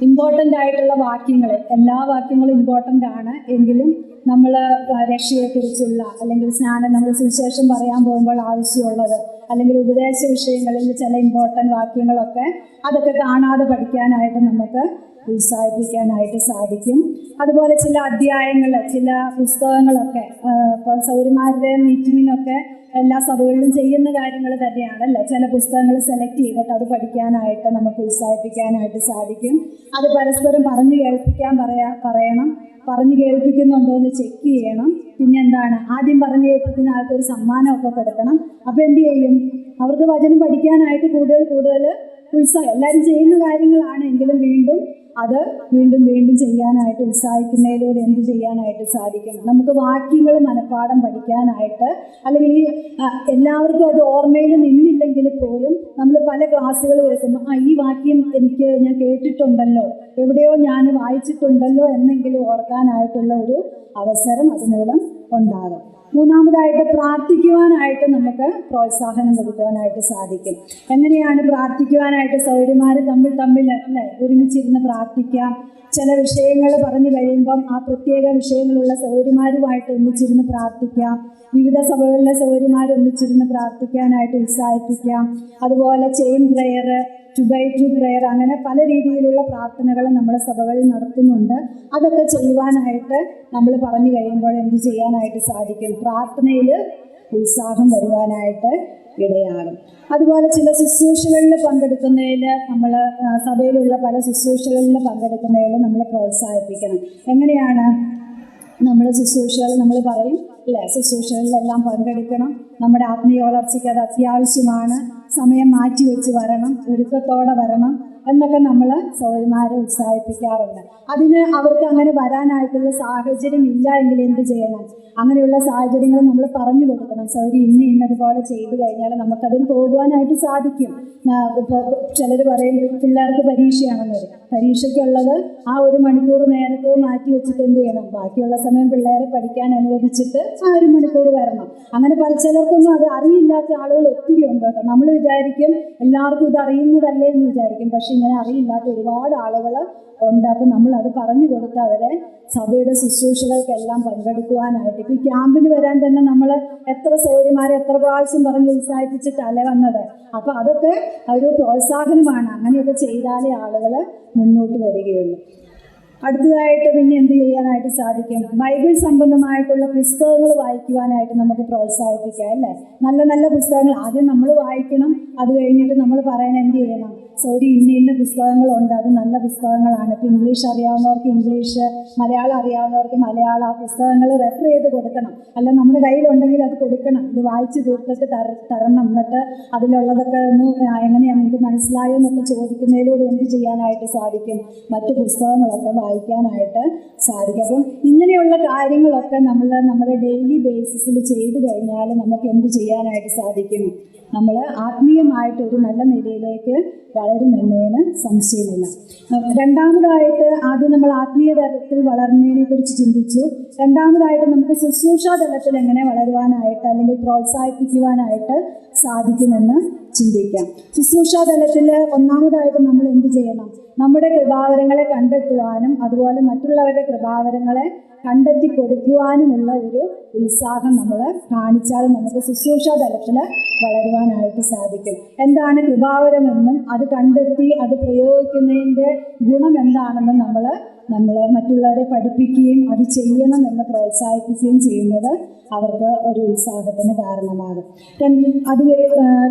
ഇമ്പോർട്ടൻ്റ് ആയിട്ടുള്ള വാക്യങ്ങൾ, എല്ലാ വാക്യങ്ങളും ഇമ്പോർട്ടൻ്റ് ആണ്, എങ്കിലും നമ്മൾ രക്ഷയെക്കുറിച്ചുള്ള അല്ലെങ്കിൽ സ്നാനം, നമ്മൾ സുവിശേഷം പറയാൻ പോകുമ്പോൾ ആവശ്യമുള്ളത്, അല്ലെങ്കിൽ ഉപദേശ വിഷയങ്ങളിൽ ചില ഇമ്പോർട്ടൻ്റ് വാക്യങ്ങളൊക്കെ അതൊക്കെ കാണാതെ പഠിക്കാനായിട്ട് നമുക്ക് ഉത്സാഹിപ്പിക്കാനായിട്ട് സാധിക്കും. അതുപോലെ ചില അധ്യായങ്ങൾ, ചില പുസ്തകങ്ങളൊക്കെ ഇപ്പം സൗര്യമാരുടെ മീറ്റിങ്ങിനൊക്കെ എല്ലാ സഭകളിലും ചെയ്യുന്ന കാര്യങ്ങൾ തന്നെയാണല്ലോ. ചില പുസ്തകങ്ങൾ സെലക്ട് ചെയ്തിട്ട് അത് പഠിക്കാനായിട്ട് നമുക്ക് ഉത്സാഹിപ്പിക്കാനായിട്ട് സാധിക്കും. അത് പരസ്പരം പറഞ്ഞു കേൾപ്പിക്കാൻ പറയണം, പറഞ്ഞു കേൾപ്പിക്കുന്നുണ്ടോ എന്ന് ചെക്ക് ചെയ്യണം. പിന്നെ എന്താണ്, ആദ്യം പറഞ്ഞു കേൾപ്പിക്കുന്ന ആൾക്കൊരു സമ്മാനമൊക്കെ കൊടുക്കണം. അപ്പോൾ എന്ത് ചെയ്യും, അവർക്ക് വചനം പഠിക്കാനായിട്ട് കൂടുതൽ ഉത്സാഹം. എല്ലാവരും ചെയ്യുന്ന കാര്യങ്ങളാണ്, എങ്കിലും വീണ്ടും ചെയ്യാനായിട്ട് ഉത്സാഹിക്കുന്നതിലൂടെ എന്ത് ചെയ്യാനായിട്ട് സാധിക്കും, നമുക്ക് വാക്യങ്ങൾ മനഃപ്പാഠം പഠിക്കാനായിട്ട്, അല്ലെങ്കിൽ എല്ലാവർക്കും അത് ഓർമ്മയിൽ നിന്നില്ലെങ്കിൽ പോലും നമ്മൾ പല ക്ലാസ്സുകൾ കേൾക്കുമ്പോൾ ഈ വാക്യം ഞാൻ കേട്ടിട്ടുണ്ടല്ലോ, എവിടെയോ ഞാൻ വായിച്ചിട്ടുണ്ടല്ലോ എന്നെങ്കിലും ഓർക്കാനായിട്ടുള്ള ഒരു അവസരം അതുമൂലം ഉണ്ടാകും. മൂന്നാമതായിട്ട് പ്രാർത്ഥിക്കുവാനായിട്ട് നമുക്ക് പ്രോത്സാഹനം കൊടുക്കുവാനായിട്ട് സാധിക്കും. എങ്ങനെയാണ് പ്രാർത്ഥിക്കുവാനായിട്ട്? സൗര്യമാർ തമ്മിൽ അല്ലേ ഒരുമിച്ചിരുന്ന് പ്രാർത്ഥിക്കാം. ചില വിഷയങ്ങൾ പറഞ്ഞു കഴിയുമ്പം ആ പ്രത്യേക വിഷയങ്ങളുള്ള സൗര്യമാരുമായിട്ട് ഒന്നിച്ചിരുന്ന് പ്രാർത്ഥിക്കാം. വിവിധ സഭകളിലെ സൗര്യമാർ ഒന്നിച്ചിരുന്ന് പ്രാർത്ഥിക്കാനായിട്ട് ഉത്സാഹിപ്പിക്കാം. അതുപോലെ ചെയിൻ പ്രെയർ, 2x2 പ്രെയർ, അങ്ങനെ പല രീതിയിലുള്ള പ്രാർത്ഥനകൾ നമ്മുടെ സഭകളിൽ നടത്തുന്നുണ്ട്. അതൊക്കെ ചെയ്യുവാനായിട്ട് നമ്മൾ പറഞ്ഞു കഴിയുമ്പോൾ എന്ത് ചെയ്യാനായിട്ട് സാധിക്കും, പ്രാർത്ഥനയിൽ ഉത്സാഹം വരുവാനായിട്ട് ഇടയാകും. അതുപോലെ ചില ശുശ്രൂഷകളിൽ പങ്കെടുക്കുന്നതിൽ, നമ്മൾ സഭയിലുള്ള പല ശുശ്രൂഷകളിൽ പങ്കെടുക്കുന്നതിൽ നമ്മൾ പ്രോത്സാഹിപ്പിക്കണം. എങ്ങനെയാണ് നമ്മൾ ശുശ്രൂഷകൾ, നമ്മൾ പറയും അല്ലേ, ശുശ്രൂഷകളിലെല്ലാം പങ്കെടുക്കണം, നമ്മുടെ ആത്മീയ വളർച്ചയ്ക്ക് അത് അത്യാവശ്യമാണ്, സമയം മാറ്റിവെച്ച് വരണം, ഒരുക്കത്തോടെ വരണം എന്നൊക്കെ നമ്മൾ സഹോദരിമാരെ ഉത്സാഹിപ്പിക്കാറുണ്ട്. അതിന് അവർക്ക് അങ്ങനെ വരാനായിട്ടുള്ള സാഹചര്യം ഇല്ല എങ്കിൽ എന്ത് ചെയ്യണം, അങ്ങനെയുള്ള സാഹചര്യങ്ങൾ നമ്മൾ പറഞ്ഞു കൊടുക്കണം. സൗരി ഇന്നതുപോലെ ചെയ്തു കഴിഞ്ഞാൽ നമുക്കതിന് പോകുവാനായിട്ട് സാധിക്കും. ഇപ്പോൾ ചിലർ പറയും പിള്ളേർക്ക് പരീക്ഷയാണെന്ന് പറയും, പരീക്ഷയ്ക്കുള്ളത് ആ 1 മണിക്കൂർ നേരത്തെ മാറ്റി വെച്ചിട്ട് എന്ത് ചെയ്യണം, ബാക്കിയുള്ള സമയം പിള്ളേരെ പഠിക്കാൻ അനുവദിച്ചിട്ട് ആ 1 മണിക്കൂർ വരണം. അങ്ങനെ ചിലർക്കൊന്നും അത് അറിയില്ലാത്ത ആളുകൾ ഒത്തിരി ഉണ്ട് കേട്ടോ. നമ്മൾ വിചാരിക്കും എല്ലാവർക്കും ഇത് അറിയുന്നതല്ലേ എന്ന് വിചാരിക്കും, പക്ഷെ ഇങ്ങനെ അറിയില്ലാത്ത ഒരുപാട് ആളുകൾ ഉണ്ട്. അപ്പം നമ്മളത് പറഞ്ഞു കൊടുത്ത് അവരെ സഭയുടെ ശുശ്രൂഷകൾക്കെല്ലാം പങ്കെടുക്കുവാനായിട്ട്, ഇപ്പോൾ ഈ ക്യാമ്പിന് വരാൻ തന്നെ നമ്മൾ എത്ര സൗകര്യമാരെ എത്ര പ്രാവശ്യം പറഞ്ഞ് ഉത്സാഹിപ്പിച്ചിട്ടല്ലേ വന്നത്. അപ്പോൾ അതൊക്കെ ഒരു പ്രോത്സാഹനമാണ്. അങ്ങനെയൊക്കെ ചെയ്താലേ ആളുകൾ മുന്നോട്ട് വരികയുള്ളൂ. അടുത്തതായിട്ട് പിന്നെ എന്ത് ചെയ്യാനായിട്ട് സാധിക്കും, ബൈബിൾ സംബന്ധമായിട്ടുള്ള പുസ്തകങ്ങൾ വായിക്കുവാനായിട്ട് നമുക്ക് പ്രോത്സാഹിപ്പിക്കാം അല്ലേ. നല്ല നല്ല പുസ്തകങ്ങൾ ആദ്യം നമ്മൾ വായിക്കണം, അത് കഴിഞ്ഞിട്ട് നമ്മൾ പറയണം എന്ത് ചെയ്യണം, സോറി ഇന്ന പുസ്തകങ്ങളുണ്ട്, അത് നല്ല പുസ്തകങ്ങളാണ്. ഇപ്പോൾ ഇംഗ്ലീഷ് അറിയാവുന്നവർക്ക് ഇംഗ്ലീഷ്, മലയാളം അറിയാവുന്നവർക്ക് മലയാളം, ആ പുസ്തകങ്ങൾ റെഫർ ചെയ്ത് കൊടുക്കണം. അല്ല നമ്മുടെ കയ്യിലുണ്ടെങ്കിൽ അത് കൊടുക്കണം, ഇത് വായിച്ച് തീർത്തിട്ട് തരണം. എന്നിട്ട് അതിലുള്ളതൊക്കെ ഒന്ന് എങ്ങനെയാണ് നിങ്ങൾക്ക് മനസ്സിലായോ എന്നൊക്കെ ചോദിക്കുന്നതിലൂടെ എന്ത് ചെയ്യാനായിട്ട് സാധിക്കും, മറ്റ് പുസ്തകങ്ങളൊക്കെ വായിക്കാനായിട്ട് സാധിക്കും. അപ്പം ഇങ്ങനെയുള്ള കാര്യങ്ങളൊക്കെ നമ്മൾ നമ്മുടെ ഡെയിലി ബേസിസിൽ ചെയ്തു കഴിഞ്ഞാൽ നമുക്ക് എന്ത് ചെയ്യാനായിട്ട് സാധിക്കും, നമ്മൾ ആത്മീയമായിട്ടൊരു നല്ല നിലയിലേക്ക് വളരുമെന്നതിന് സംശയമില്ല. രണ്ടാമതായിട്ട്, ആദ്യം നമ്മൾ ആത്മീയ തലത്തിൽ വളർന്നതിനെ കുറിച്ച് ചിന്തിച്ചു. രണ്ടാമതായിട്ട് നമുക്ക് ശുശ്രൂഷാ തലത്തിൽ എങ്ങനെ വളരുവാനായിട്ട് അല്ലെങ്കിൽ പ്രോത്സാഹിപ്പിക്കുവാനായിട്ട് സാധിക്കുമെന്ന് ചിന്തിക്കാം. ശുശ്രൂഷാ തലത്തിൽ ഒന്നാമതായിട്ട് നമ്മൾ എന്ത് ചെയ്യണം, നമ്മുടെ കൃപാവരങ്ങളെ കണ്ടെത്തുവാനും അതുപോലെ മറ്റുള്ളവരുടെ കൃപാവരങ്ങളെ കണ്ടെത്തി കൊടുക്കുവാനുമുള്ള ഒരു ഉത്സാഹം നമ്മൾ കാണിച്ചാൽ നമുക്ക് ശുശ്രൂഷ തലത്തിൽ വളരുവാനായിട്ട് സാധിക്കും. എന്താണ് കൃപാവരമെന്നും അത് കണ്ടെത്തി അത് പ്രയോഗിക്കുന്നതിൻ്റെ ഗുണം എന്താണെന്നും നമ്മൾ മറ്റുള്ളവരെ പഠിപ്പിക്കുകയും അത് ചെയ്യണമെന്ന് പ്രോത്സാഹിപ്പിക്കുകയും ചെയ്യുന്നത് അവർക്ക് ഒരു ഉത്സാഹത്തിന് കാരണമാകും. അത്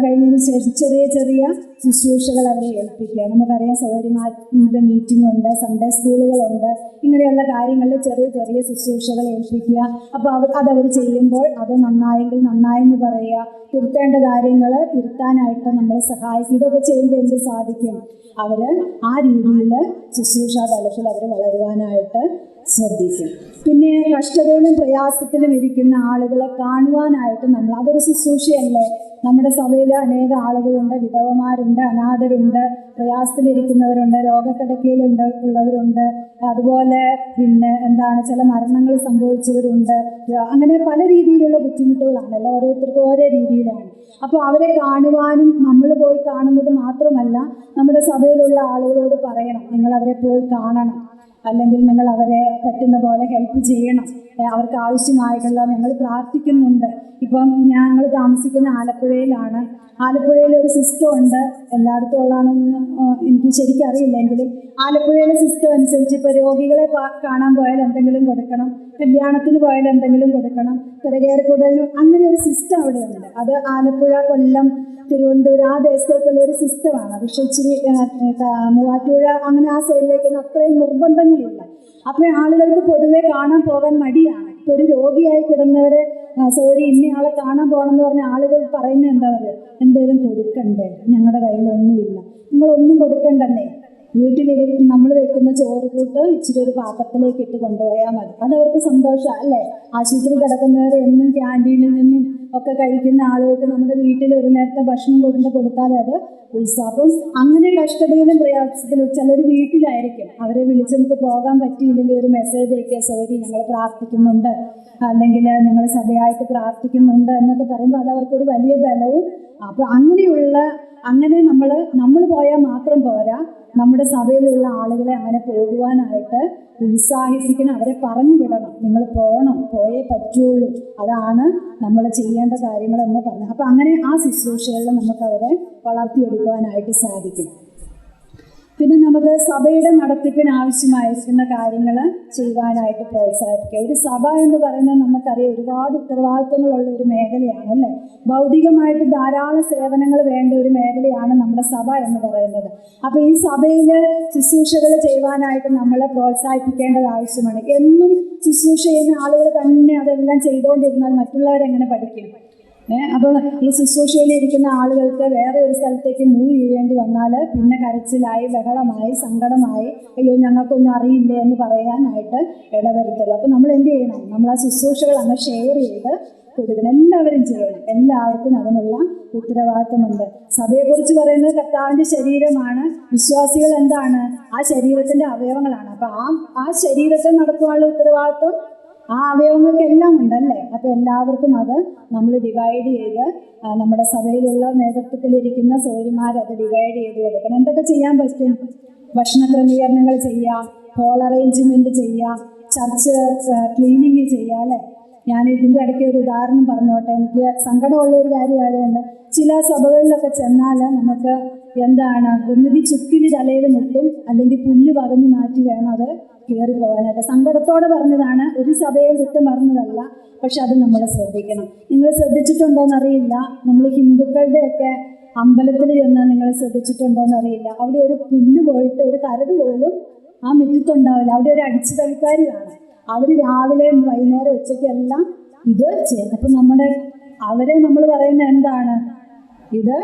കഴിഞ്ഞതിന് ശേഷം ചെറിയ ചെറിയ ശുശ്രൂഷകൾ അവരെ ഏൽപ്പിക്കുക. നമുക്കറിയാം സഹോദരിമാരുടെ മീറ്റിംഗ് ഉണ്ട്, സൺഡേ സ്കൂളുകളുണ്ട്, ഇങ്ങനെയുള്ള കാര്യങ്ങളിൽ ചെറിയ ചെറിയ ശുശ്രൂഷകൾ ഏൽപ്പിക്കുക. അപ്പോൾ അതവർ ചെയ്യുമ്പോൾ അത് നന്നായെങ്കിൽ നന്നായെന്ന് പറയുക, തിരുത്തേണ്ട കാര്യങ്ങൾ തിരുത്താനായിട്ട് നമ്മളെ സഹായിക്കും. ഇതൊക്കെ ചെയ്യുമ്പോൾ എന്ത് സാധിക്കും? അവർ ആ രീതിയിൽ ശുശ്രൂഷാ തലത്തിൽ അവർ വളരുവാനായിട്ട് ശ്രദ്ധിക്കും. പിന്നെ കഷ്ടതയിലും പ്രയാസത്തിലും ഇരിക്കുന്ന ആളുകളെ കാണുവാനായിട്ട് അതൊരു ശുശ്രൂഷയല്ലേ. നമ്മുടെ സഭയിൽ അനേക ആളുകളുണ്ട്, വിധവമാരുണ്ട്, അനാഥരുണ്ട്, പ്രയാസത്തിലിരിക്കുന്നവരുണ്ട്, ഉള്ളവരുണ്ട്, അതുപോലെ പിന്നെ ചില മരണങ്ങൾ സംഭവിച്ചവരുണ്ട്. അങ്ങനെ പല രീതിയിലുള്ള ബുദ്ധിമുട്ടുകളാണല്ലോ, ഓരോരുത്തർക്കും ഓരോ രീതിയിലാണ്. അപ്പോൾ അവരെ കാണുവാനും നമ്മൾ പോയി കാണുന്നത് മാത്രമല്ല, നമ്മുടെ സഭയിലുള്ള ആളുകളോട് പറയണം, നിങ്ങൾ അവരെ പോയി കാണണം, അല്ലെങ്കിൽ നിങ്ങൾ അവരെ പറ്റുന്ന പോലെ ഹെൽപ്പ് ചെയ്യണം, അവർക്ക് ആവശ്യമായിട്ടുള്ള ഞങ്ങൾ പ്രാർത്ഥിക്കുന്നുണ്ട്. ഇപ്പം ഞങ്ങൾ താമസിക്കുന്ന ആലപ്പുഴയിലാണ്. ആലപ്പുഴയിൽ ഒരു സിസ്റ്റം ഉണ്ട്, എല്ലായിടത്തും ഉള്ളതാണെന്ന് എനിക്ക് ശരിക്കും അറിയില്ലെങ്കിലും ആലപ്പുഴയിലെ സിസ്റ്റം അനുസരിച്ച് ഇപ്പോൾ രോഗികളെ കാണാൻ പോയാൽ എന്തെങ്കിലും കൊടുക്കണം, കല്യാണത്തിന് പോയാൽ എന്തെങ്കിലും കൊടുക്കണം, പിറകേറിക്കൂടലും അങ്ങനെ ഒരു സിസ്റ്റം അവിടെയുണ്ട്. അത് ആലപ്പുഴ, കൊല്ലം, തിരുവനന്തപുരം ആ ദേശത്തേക്കുള്ള ഒരു സിസ്റ്റമാണ്. പക്ഷെ ഇച്ചിരി മൂവാറ്റുപുഴ അങ്ങനെ ആ സൈഡിലേക്കൊന്നും അത്രയും നിർബന്ധങ്ങളില്ല. അപ്പോൾ ആളുകൾക്ക് പൊതുവെ കാണാൻ പോകാൻ മടിയാണ്. ഇപ്പോൾ ഒരു രോഗിയായി കിടന്നവരെ ഇന്നയാളെ കാണാൻ പോകണമെന്ന് പറഞ്ഞ ആളുകൾ പറയുന്നത് എന്താണെന്നറിയോ? എന്തേലും കൊടുക്കണ്ടേ, ഞങ്ങളുടെ കയ്യിലൊന്നുമില്ല. നിങ്ങളൊന്നും കൊടുക്കണ്ടെന്നേ, വീട്ടിലിരിക്കും നമ്മൾ വെക്കുന്ന ചോറ് കൂട്ട് ഇച്ചിരി ഒരു പാത്രത്തിലേക്ക് ഇട്ട് കൊണ്ടുപോയാൽ മതി. അതവർക്ക് സന്തോഷമാണ് അല്ലേ? ആശുപത്രി കിടക്കുന്നവർ എന്നും ക്യാൻറ്റീനിൽ നിന്നും ഒക്കെ കഴിക്കുന്ന ആളുകൾക്ക് നമ്മുടെ വീട്ടിൽ ഒരു നേരത്തെ ഭക്ഷണം കൊടുത്താൽ അത് ഉത്സാഹം. അങ്ങനെ കഷ്ടതയിലും പ്രയാസത്തിലും ചിലർ വീട്ടിലായിരിക്കും, അവരെ വിളിച്ച് നമുക്ക് പോകാൻ പറ്റിയില്ലെങ്കിൽ ഒരു മെസ്സേജ് അയക്കുക, സോറി ഞങ്ങൾ പ്രാർത്ഥിക്കുന്നുണ്ട്, അല്ലെങ്കിൽ ഞങ്ങൾ സഭയായിട്ട് പ്രാർത്ഥിക്കുന്നുണ്ട് എന്നൊക്കെ പറയുമ്പോൾ അത് അവർക്കൊരു വലിയ ബലവും. അപ്പോൾ അങ്ങനെ നമ്മൾ പോയാൽ മാത്രം പോരാ, നമ്മുടെ സഭയിലുള്ള ആളുകളെ അങ്ങനെ പോകുവാനായിട്ട് ഉത്സാഹിപ്പിക്കണം, അവരെ പറഞ്ഞു വിടണം, നിങ്ങൾ പോകണം, പോയേ പറ്റുള്ളൂ, അതാണ് നമ്മൾ ചെയ്യേണ്ട കാര്യങ്ങളെന്ന് പറഞ്ഞു. അപ്പം അങ്ങനെ ആ ശുശ്രൂഷകളിൽ നമുക്ക് അവരെ വളർത്തിയെടുക്കുവാനായിട്ട് സാധിക്കും. പിന്നെ നമുക്ക് സഭയുടെ നടത്തിപ്പിന് ആവശ്യമായിരിക്കുന്ന കാര്യങ്ങൾ ചെയ്യുവാനായിട്ട് പ്രോത്സാഹിപ്പിക്കുക. ഒരു സഭ എന്ന് പറയുന്നത് നമുക്കറിയാം ഒരുപാട് ഉത്തരവാദിത്തങ്ങളുള്ള ഒരു മേഖലയാണ് അല്ലേ. ഭൗതികമായിട്ട് ധാരാളം സേവനങ്ങൾ വേണ്ട ഒരു മേഖലയാണ് നമ്മുടെ സഭ എന്ന് പറയുന്നത്. അപ്പോൾ ഈ സഭയിൽ ശുശ്രൂഷകൾ ചെയ്യുവാനായിട്ട് നമ്മളെ പ്രോത്സാഹിപ്പിക്കേണ്ടത് ആവശ്യമാണ്. എന്നും ശുശ്രൂഷ ചെയ്യുന്ന ആളുകൾ തന്നെ അതെല്ലാം ചെയ്തുകൊണ്ടിരുന്നാൽ മറ്റുള്ളവരെങ്ങനെ പഠിക്കും? അപ്പോൾ ഈ ശുശ്രൂഷയിലിരിക്കുന്ന ആളുകൾക്ക് വേറെ ഒരു സ്ഥലത്തേക്ക് മൂവ് ചെയ്യേണ്ടി വന്നാൽ പിന്നെ കരച്ചിലായി, ബഹളമായി, സങ്കടമായി, അയ്യോ ഞങ്ങൾക്കൊന്നും അറിയില്ലേ എന്ന് പറയാനായിട്ട് ഇടവരുത്തരുത്. അപ്പോൾ നമ്മൾ എന്ത് ചെയ്യണം? നമ്മൾ ആ ശുശ്രൂഷകൾ അങ്ങ് ഷെയർ ചെയ്ത് കൊടുക്കണം. എല്ലാവരും ചെയ്യണം, എല്ലാവർക്കും അതിനുള്ള ഉത്തരവാദിത്വമുണ്ട്. സഭയെക്കുറിച്ച് പറയുന്നത് കർത്താവിൻ്റെ ശരീരമാണ്. വിശ്വാസികൾ എന്താണ്? ആ ശരീരത്തിൻ്റെ അവയവങ്ങളാണ്. അപ്പോൾ ആ ശരീരത്തെ നടത്തുവാനുള്ള ഉത്തരവാദിത്വം ആ അവയവങ്ങൾക്കെല്ലാം ഉണ്ടല്ലേ. അപ്പോൾ എല്ലാവർക്കും അത് നമ്മൾ ഡിവൈഡ് ചെയ്ത് നമ്മുടെ സഭയിലുള്ള നേതൃത്വത്തിലിരിക്കുന്ന സഹോദരിമാരത് ഡിവൈഡ് ചെയ്ത് കൊടുക്കണം. എന്തൊക്കെ ചെയ്യാൻ പറ്റും? ഭക്ഷണ ക്രമീകരണങ്ങൾ ചെയ്യാം, ഹോൾ അറേഞ്ച്മെൻറ്റ് ചെയ്യാം, ചർച്ച് ക്ലീനിങ് ചെയ്യാം അല്ലേ. ഞാൻ ഇതിൻ്റെ ഇടയ്ക്ക് ഒരു ഉദാഹരണം പറഞ്ഞോട്ടെ. എനിക്ക് സങ്കടമുള്ള ഒരു കാര്യമായതുകൊണ്ട് ചില സഭകളിലൊക്കെ ചെന്നാൽ നമുക്ക് ഒന്നുകിൽ ചുക്കിലി തലയിൽ മുട്ടും, അല്ലെങ്കിൽ പുല്ല് പകഞ്ഞു മാറ്റി വേണം അത് കയറി പോകാനായിട്ട്. സങ്കടത്തോടെ പറഞ്ഞതാണ്, ഒരു സഭയെ കുറ്റം പറഞ്ഞതല്ല, പക്ഷെ അത് നമ്മൾ ശ്രദ്ധിക്കണം. നിങ്ങൾ ശ്രദ്ധിച്ചിട്ടുണ്ടോയെന്നറിയില്ല, നമ്മൾ ഹിന്ദുക്കളുടെയൊക്കെ അമ്പലത്തിൽ ചെന്നാൽ നിങ്ങൾ ശ്രദ്ധിച്ചിട്ടുണ്ടോയെന്നറിയില്ല, അവിടെ ഒരു പുല്ല് പോയിട്ട് ഒരു കരട് പോലും ആ മുറ്റത്തുണ്ടാവില്ല. അവിടെ ഒരു അടിച്ചു തളിക്കാരി കാണാം. അവർ രാവിലെയും വൈകുന്നേരം ഉച്ചയ്ക്കെല്ലാം ഇത് ചെയ്യും. അപ്പം അവരെ നമ്മൾ പറയുന്നത് എന്താണ്? ഇത്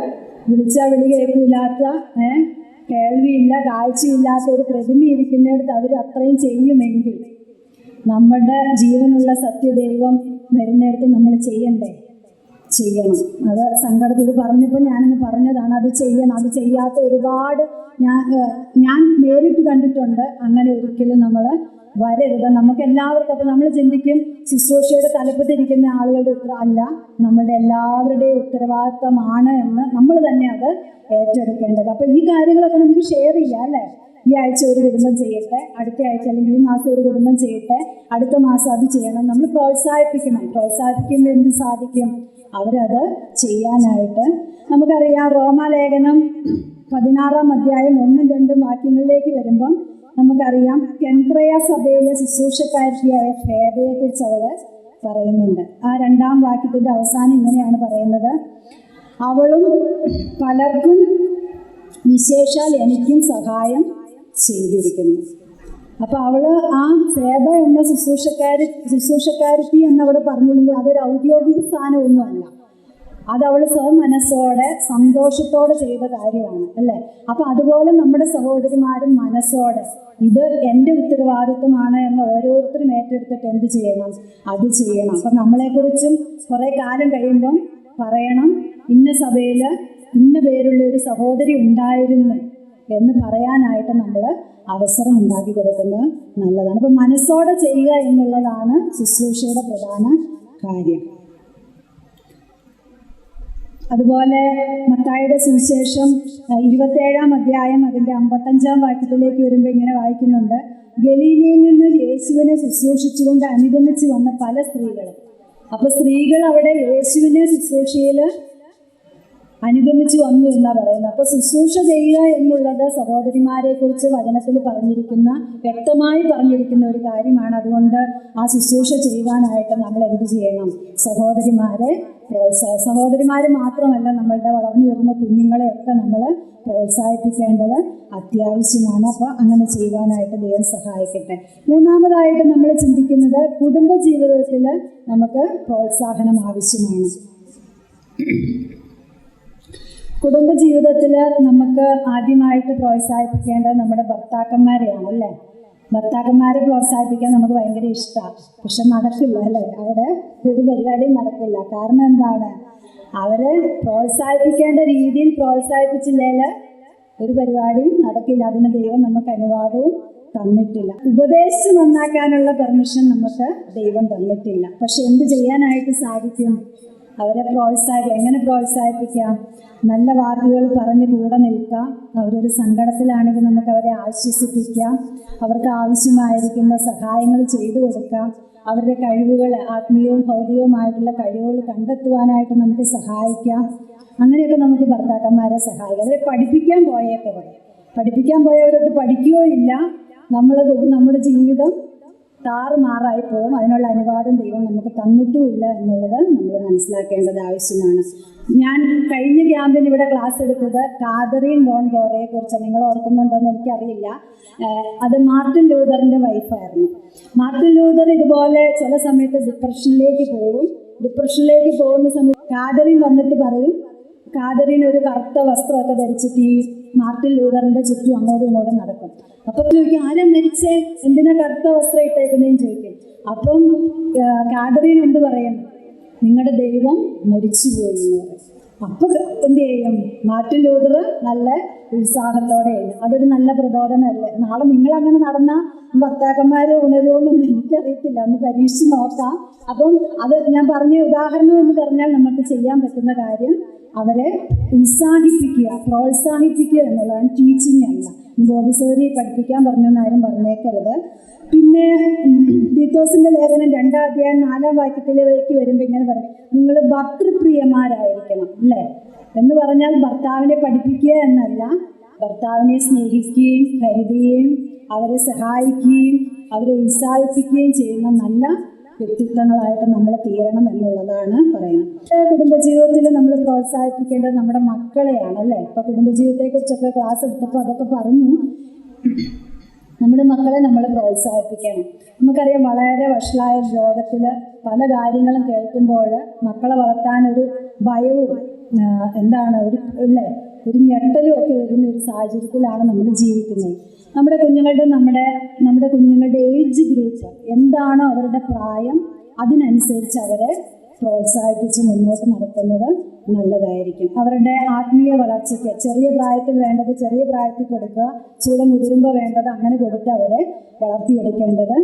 വിളിച്ചാൽ വിളി കേൾക്കില്ലാത്ത, കേൾവിയില്ല, കാഴ്ചയില്ലാത്ത ഒരു പ്രതിമ ഇരിക്കുന്നിടത്ത് അവർ അത്രയും ചെയ്യുമെങ്കിൽ നമ്മുടെ ജീവനുള്ള സത്യദൈവം വരുന്നിടത്ത് നമ്മൾ ചെയ്യണം. അത് സങ്കടത്തിൽ പറഞ്ഞപ്പോൾ ഞാനങ്ങ് പറഞ്ഞതാണ്, അത് ചെയ്യണം. അത് ചെയ്യാത്ത ഒരുപാട് ഞാൻ നേരിട്ട് കണ്ടിട്ടുണ്ട്. അങ്ങനെ ഒരിക്കലും നമ്മൾ വരരുത്. നമുക്ക് എല്ലാവർക്കും. അപ്പോൾ നമ്മൾ ചിന്തിക്കും ശുശ്രൂഷയുടെ തലപ്പത്തിരിക്കുന്ന ആളുകളുടെ അല്ല, നമ്മളുടെ എല്ലാവരുടെയും ഉത്തരവാദിത്തമാണ് എന്ന് നമ്മൾ തന്നെ അത് ഏറ്റെടുക്കേണ്ടത്. അപ്പോൾ ഈ കാര്യങ്ങളൊക്കെ നമുക്ക് ഷെയർ ചെയ്യാം അല്ലേ. ഈ ആഴ്ച ഒരു കുടുംബം ചെയ്യട്ടെ, അടുത്ത ആഴ്ച അല്ലെങ്കിൽ ഈ മാസം ഒരു കുടുംബം ചെയ്യട്ടെ, അടുത്ത മാസം അത് ചെയ്യണം. നമ്മൾ പ്രോത്സാഹിപ്പിക്കണം. പ്രോത്സാഹിപ്പിക്കുമ്പോൾ എന്ത് സാധിക്കും? അവരത് ചെയ്യാനായിട്ട്. നമുക്കറിയാം, റോമാലേഖനം 16-ാം അധ്യായം 1-2 വാക്യങ്ങളിലേക്ക് വരുമ്പം നമുക്കറിയാം, കെൻക്രയ സഭയിലെ ശുശ്രൂഷക്കാരിയായ ഫേബയെക്കുറിച്ച് അവൾ പറയുന്നുണ്ട്. ആ 2-ാം വാക്യത്തിൻ്റെ അവസാനം ഇങ്ങനെയാണ് പറയുന്നത്: അവളും പലർക്കും വിശേഷാൽ എനിക്കും സഹായം ചെയ്തിരിക്കുന്നു. അപ്പോൾ അവൾ ആ ഫേബ എന്ന ശുശ്രൂഷക്കാരത്തി എന്നവിടെ പറഞ്ഞില്ലെങ്കിൽ അതൊരു ഔദ്യോഗിക സ്ഥാനമൊന്നുമല്ല. അതവൾ സ്വമനസ്സോടെ സന്തോഷത്തോടെ ചെയ്ത കാര്യമാണ്, അല്ലേ? അപ്പം അതുപോലെ നമ്മുടെ സഹോദരിമാരും മനസ്സോടെ ഇത് എൻ്റെ ഉത്തരവാദിത്വമാണ് എന്ന് ഓരോരുത്തരും ഏറ്റെടുത്തിട്ട് എന്ത് ചെയ്യണം? അത് ചെയ്യണം. അപ്പം നമ്മളെക്കുറിച്ചും കുറേ കാലം കഴിയുമ്പം പറയണം, ഇന്ന സഭയിൽ ഇന്ന പേരുള്ള ഒരു സഹോദരി ഉണ്ടായിരുന്നു എന്ന് പറയാനായിട്ട് നമ്മൾ അവസരം ഉണ്ടാക്കി കൊടുക്കുന്നത് നല്ലതാണ്. അപ്പം മനസ്സോടെ ചെയ്യുക എന്നുള്ളതാണ് ശുശ്രൂഷയുടെ പ്രധാന കാര്യം. അതുപോലെ മത്തായിയുടെ സുവിശേഷം 27-ാം അധ്യായം അതിൻ്റെ 55-ാം വാക്യത്തിലേക്ക് വരുമ്പോൾ ഇങ്ങനെ വായിക്കുന്നുണ്ട്: ഗലീലയിൽ നിന്ന് യേശുവിനെ ശുശ്രൂഷിച്ചുകൊണ്ട് അനുഗമിച്ച് വന്ന പല സ്ത്രീകളും. അപ്പോൾ സ്ത്രീകൾ അവിടെ യേശുവിനെ ശുശ്രൂഷയിൽ അനുഗമിച്ച് വന്നു എന്നാണ് പറയുന്നത്. അപ്പോൾ ശുശ്രൂഷ ചെയ്യുക എന്നുള്ളത് സഹോദരിമാരെക്കുറിച്ച് വചനത്തിൽ വ്യക്തമായി പറഞ്ഞിരിക്കുന്ന ഒരു കാര്യമാണ്. അതുകൊണ്ട് ആ ശുശ്രൂഷ ചെയ്യുവാനായിട്ട് നമ്മൾ എന്ത് ചെയ്യണം? സഹോദരിമാരെ സഹോദരിമാർ മാത്രമല്ല, നമ്മളുടെ വളർന്നു വരുന്ന കുഞ്ഞുങ്ങളെയൊക്കെ നമ്മൾ പ്രോത്സാഹിപ്പിക്കേണ്ടത് അത്യാവശ്യമാണ്. അപ്പോൾ അങ്ങനെ ചെയ്യുവാനായിട്ട് ദൈവം സഹായിക്കട്ടെ. മൂന്നാമതായിട്ട് നമ്മൾ ചിന്തിക്കുന്നത്, കുടുംബ ജീവിതത്തിൽ നമുക്ക് പ്രോത്സാഹനം ആവശ്യമാണ്. കുടുംബജീവിതത്തിൽ നമുക്ക് ആദ്യമായിട്ട് പ്രോത്സാഹിപ്പിക്കേണ്ടത് നമ്മുടെ ഭർത്താക്കന്മാരെയാണ്, അല്ലേ? ഭർത്താക്കന്മാരെ പ്രോത്സാഹിപ്പിക്കാൻ നമുക്ക് ഭയങ്കര ഇഷ്ടമാണ്, പക്ഷെ നടക്കില്ല, അല്ലേ? അവിടെ ഒരു പരിപാടിയും നടക്കില്ല. കാരണം എന്താണ്? അവരെ പ്രോത്സാഹിപ്പിക്കേണ്ട രീതിയിൽ പ്രോത്സാഹിപ്പിച്ചില്ലെങ്കിൽ ഒരു പരിപാടിയും നടക്കില്ല. അതിന് ദൈവം നമുക്ക് അനുവാദവും തന്നിട്ടില്ല. ഉപദേശിച്ച് നന്നാക്കാനുള്ള പെർമിഷൻ നമുക്ക് ദൈവം തന്നിട്ടില്ല. പക്ഷെ എന്ത് ചെയ്യാനായിട്ട് സാധിക്കും? അവരെ എങ്ങനെ പ്രോത്സാഹിപ്പിക്കാം? നല്ല വാക്കുകൾ പറഞ്ഞ് കൂടെ നിൽക്കാം. അവരൊരു സങ്കടത്തിലാണെങ്കിൽ നമുക്ക് അവരെ ആശ്വസിപ്പിക്കാം. അവർക്ക് ആവശ്യമായിരിക്കുന്ന സഹായങ്ങൾ ചെയ്തു കൊടുക്കാം. അവരുടെ കഴിവുകൾ, ആത്മീയവും ഭൗതികവുമായിട്ടുള്ള കഴിവുകൾ കണ്ടെത്തുവാനായിട്ട് നമുക്ക് സഹായിക്കാം. അങ്ങനെയൊക്കെ നമുക്ക് ഭർത്താക്കന്മാരെ സഹായിക്കാം. അവരെ പഠിപ്പിക്കാൻ പോയേക്കരുത്. പഠിപ്പിക്കാൻ പോയവരോട്ട് പഠിക്കുകയോ ഇല്ല. നമ്മുടെ ജീവിതം താറുമാറായി പോകും. അതിനുള്ള അനുവാദം ദൈവം നമുക്ക് തന്നിട്ടുമില്ല എന്നുള്ളത് നമ്മൾ മനസ്സിലാക്കേണ്ടത് ആവശ്യമാണ്. ഞാൻ കഴിഞ്ഞ ക്യാമ്പിന് ഇവിടെ ക്ലാസ് എടുത്തത് കാതറീൻ ബോൺ ബോറയെ കുറിച്ചാണ്. നിങ്ങൾ ഓർക്കുന്നുണ്ടോയെന്ന് എനിക്കറിയില്ല. അത് മാർട്ടിൻ ലൂതറിൻ്റെ വൈഫായിരുന്നു. മാർട്ടിൻ ലൂതർ ഇതുപോലെ ചില സമയത്ത് ഡിപ്രഷനിലേക്ക് പോകുന്ന സമയത്ത് കാതറീൻ വന്നിട്ട് പറയും, കാതറീൻ ഒരു കറുത്ത വസ്ത്രമൊക്കെ ധരിച്ചിട്ട് ഈ മാർട്ടിൻ ലൂതറിൻ്റെ ചുറ്റും അങ്ങോട്ടും ഇങ്ങോട്ടും നടക്കും. അപ്പം ചോദിക്കും, ആരാ മരിച്ചേ? എന്തിനാ കറുത്ത വസ്ത്രം ഇട്ടേക്കുന്നതെന്ന് ചോദിക്കും. അപ്പം കാതറീൻ എന്ത് പറയും? നിങ്ങളുടെ ദൈവം മരിച്ചുപോയി എന്ന് പറയും. അപ്പം എന്ത് ചെയ്യും? മാർട്ടിൻ ലൂതർ നല്ല ഉത്സാഹത്തോടെയാണ്. അതൊരു നല്ല പ്രബോധനമല്ലേ? നാളെ നിങ്ങളങ്ങനെ നടന്നാൽ ഭർത്താക്കന്മാർ ഉണരുമോന്നൊന്നും എനിക്കറിയത്തില്ല, ഒന്ന് പരീക്ഷിച്ച് നോക്കാം. അപ്പം അത് ഞാൻ പറഞ്ഞ ഉദാഹരണം എന്ന് പറഞ്ഞാൽ നമുക്ക് ചെയ്യാൻ പറ്റുന്ന കാര്യം അവരെ ഉത്സാഹിപ്പിക്കുക, പ്രോത്സാഹിപ്പിക്കുക എന്നുള്ളതാണ്. ടീച്ചിങ് അല്ല. ബോബിസോരി പഠിപ്പിക്കാൻ പറഞ്ഞൊന്നും ആരും പറഞ്ഞേക്കരുത്. പിന്നെ തീത്തോസിൻ്റെ ലേഖനം 2-ാം അധ്യായം 4-ാം വാക്യത്തിലേക്ക് വരുമ്പോൾ ഇങ്ങനെ പറയും, നിങ്ങൾ ഭർതൃപ്രിയമാരായിരിക്കണം, അല്ലേ? എന്ന് പറഞ്ഞാൽ ഭർത്താവിനെ പഠിപ്പിക്കുക എന്നല്ല, ഭർത്താവിനെ സ്നേഹിക്കുകയും കരുതുകയും അവരെ സഹായിക്കുകയും അവരെ ഉത്സാഹിപ്പിക്കുകയും ചെയ്യുന്ന നല്ല വ്യക്തിത്വങ്ങളായിട്ട് നമ്മൾ തീരണം എന്നുള്ളതാണ് പറയുന്നത്. കുടുംബജീവിതത്തിൽ നമ്മൾ പ്രോത്സാഹിപ്പിക്കേണ്ടത് നമ്മുടെ മക്കളെയാണ്, അല്ലേ? ഇപ്പോൾ കുടുംബജീവിതത്തെക്കുറിച്ചൊക്കെ ക്ലാസ് എടുത്തപ്പോൾ അതൊക്കെ പറഞ്ഞു. നമ്മുടെ മക്കളെ നമ്മൾ പ്രോത്സാഹിപ്പിക്കണം. നമുക്കറിയാം, വളരെ വഷളായ ലോകത്തിൽ പല കാര്യങ്ങളും കേൾക്കുമ്പോൾ മക്കളെ വളർത്താനൊരു ഭയവും ഒരു ഞെട്ടലും ഒക്കെ വരുന്ന ഒരു സാഹചര്യത്തിലാണ് നമ്മൾ ജീവിക്കുന്നത്. നമ്മുടെ കുഞ്ഞുങ്ങളുടെ ഏജ് ഗ്രൂപ്പ് എന്താണോ അവരുടെ പ്രായം, അതിനനുസരിച്ച് അവരെ പ്രോത്സാഹിപ്പിച്ച് മുന്നോട്ട് നടത്തുന്നത് നല്ലതായിരിക്കും. അവരുടെ ആത്മീയ വളർച്ചയ്ക്ക് ചെറിയ പ്രായത്തിൽ വേണ്ടത് ചെറിയ പ്രായത്തിൽ കൊടുക്കുക, ചൂട് മുതിരുമ്പോൾ വേണ്ടത് അങ്ങനെ കൊടുത്ത് അവരെ വളർത്തിയെടുക്കേണ്ടത്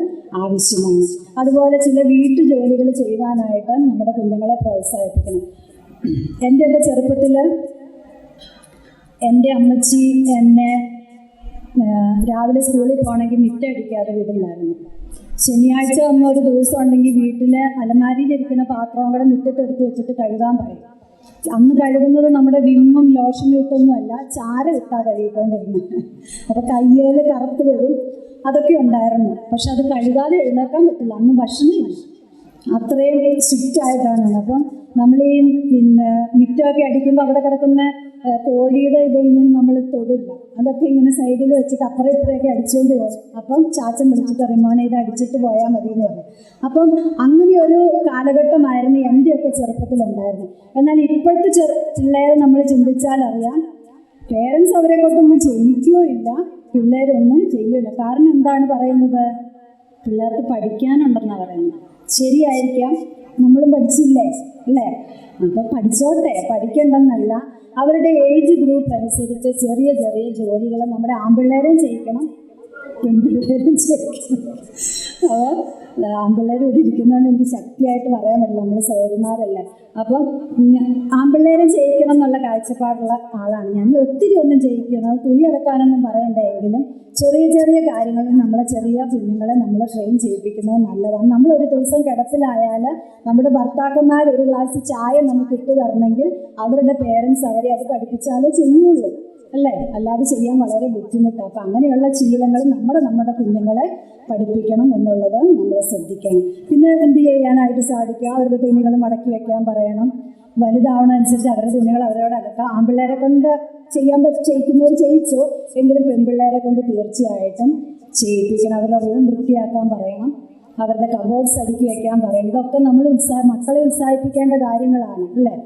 ആവശ്യമാണ്. അതുപോലെ ചില വീട്ടുജോലികൾ ചെയ്യുവാനായിട്ട് നമ്മുടെ കുഞ്ഞുങ്ങളെ പ്രോത്സാഹിപ്പിക്കണം. എൻ്റെയൊക്കെ ചെറുപ്പത്തിൽ എൻ്റെ അമ്മച്ചി എന്നെ രാവിലെ സ്കൂളിൽ പോകണമെങ്കിൽ മിറ്റടിക്കാതെ വിടില്ലായിരുന്നു. ശനിയാഴ്ച ഒരു ദിവസം ഉണ്ടെങ്കിൽ വീട്ടിൽ അലമാരിയിലിരിക്കുന്ന പാത്രവും കൂടെ മുറ്റത്തെടുത്ത് വെച്ചിട്ട് കഴുകാൻ പറയും. അന്ന് കഴുകുന്നത് നമ്മുടെ വിമ്മും ലോഷനും ഇട്ടൊന്നുമല്ല, ചാരം ഇട്ടാ കഴുകിക്കൊണ്ടിരുന്നത്. അപ്പോൾ കയ്യേൽ കറുത്ത് വരും, അതൊക്കെ ഉണ്ടായിരുന്നു. പക്ഷെ അത് കഴുകാതെ എഴുന്നേക്കാൻ പറ്റില്ല, അന്ന് ഭക്ഷണമില്ല, അത്രയും സ്ട്രിക്റ്റ് ആയിട്ടാണ്. അപ്പം നമ്മൾ ഈ മിറ്റമൊക്കെ അടിക്കുമ്പോൾ അവിടെ കിടക്കുന്ന കോഴിയുടെ ഇതൊന്നും നമ്മൾ തൊടില്ല, അതൊക്കെ ഇങ്ങനെ സൈഡിൽ വെച്ചിട്ട് അപ്പുറം ഇപ്പുറമൊക്കെ അടിച്ചുകൊണ്ട് പോകും. അപ്പം ചാച്ചൻ വിളിച്ചിട്ട് പറയും, മോനെ ഇത് അടിച്ചിട്ട് പോയാൽ മതി എന്ന് പറയും. അപ്പം അങ്ങനെ ഒരു കാലഘട്ടമായിരുന്നു എൻ്റെയൊക്കെ ചെറുപ്പത്തിലുണ്ടായിരുന്നു. എന്നാൽ ഇപ്പോഴത്തെ പിള്ളേരെ നമ്മൾ ചിന്തിച്ചാൽ അറിയാം, പേരൻസ് അവരെ കൊണ്ടൊന്നും ചെയ്യിക്കുകയോ ഇല്ല, പിള്ളേരൊന്നും ചെയ്യില്ല. കാരണം എന്താണ് പറയുന്നത്? പിള്ളേർക്ക് പഠിക്കാനുണ്ടെന്നാണ് പറയുന്നത്. ശരിയായിരിക്കാം, നമ്മളും പഠിച്ചില്ലേ അല്ലേ? അപ്പം പഠിച്ചോട്ടെ, പഠിക്കണ്ടെന്നല്ല. അവരുടെ ഏജ് ഗ്രൂപ്പ് അനുസരിച്ച് ചെറിയ ചെറിയ ജോലികൾ നമ്മുടെ ആൺപിള്ളേരും ചെയ്യിക്കണം, പെൺപിള്ളേരും ചെയ്യിക്കണം. അപ്പോൾ ആൺപിള്ളേർ ഇവിടെ ഇരിക്കുന്നതുകൊണ്ട് എനിക്ക് ശക്തിയായിട്ട് പറയാൻ പറ്റില്ല, നമ്മൾ സൗകര്യമാരല്ലേ. അപ്പം ആൺപിള്ളേരും ചെയ്യിക്കണം എന്നുള്ള കാഴ്ചപ്പാടുള്ള ആളാണ് ഞാൻ. ഒത്തിരി ഒന്നും ചെയ്യിക്കണം, തുണി ഇറക്കാനൊന്നും പറയണ്ടെങ്കിലും ചെറിയ ചെറിയ കാര്യങ്ങളിൽ നമ്മളെ ചെറിയ കുഞ്ഞുങ്ങളെ നമ്മൾ ട്രെയിൻ ചെയ്യിപ്പിക്കുന്നത് നല്ലതാണ്. നമ്മളൊരു ദിവസം കിടപ്പിലായാൽ നമ്മുടെ ഭർത്താക്കന്മാർ ഒരു ഗ്ലാസ് ചായ നമുക്ക് ഇട്ട് തരണമെങ്കിൽ അവരുടെ പേരൻസ് അവരെ അത് പഠിപ്പിച്ചാലേ ചെയ്യുള്ളൂ അല്ലേ? അല്ലാതെ ചെയ്യാൻ വളരെ ബുദ്ധിമുട്ടാണ്. അപ്പം അങ്ങനെയുള്ള ശീലങ്ങൾ നമ്മുടെ കുഞ്ഞുങ്ങളെ പഠിപ്പിക്കണം എന്നുള്ളത് നമ്മൾ ശ്രദ്ധിക്കണം. പിന്നെ എന്ത് ചെയ്യാനായിട്ട് സാധിക്കുക? അവരുടെ തുണികൾ മടക്കി വെക്കാൻ പറയണം. വലുതാവണമനുസരിച്ച് അവരുടെ തുണികൾ അവരോട് അലക്കാം. ആൺപിള്ളേരെ കൊണ്ട് ചെയ്യിക്കുന്നവർ ചെയ്യിച്ചോ, എങ്കിലും പെൺപിള്ളേരെ കൊണ്ട് തീർച്ചയായിട്ടും ചെയ്യിപ്പിക്കണം. അവരുടെ റൂം വൃത്തിയാക്കാൻ പറയണം, അവരുടെ കബോർഡ്സ് അടുക്കി വെക്കാൻ പറയണം. ഇതൊക്കെ നമ്മൾ മക്കളെ ഉത്സാഹിപ്പിക്കേണ്ട കാര്യങ്ങളാണ് അല്ലേ?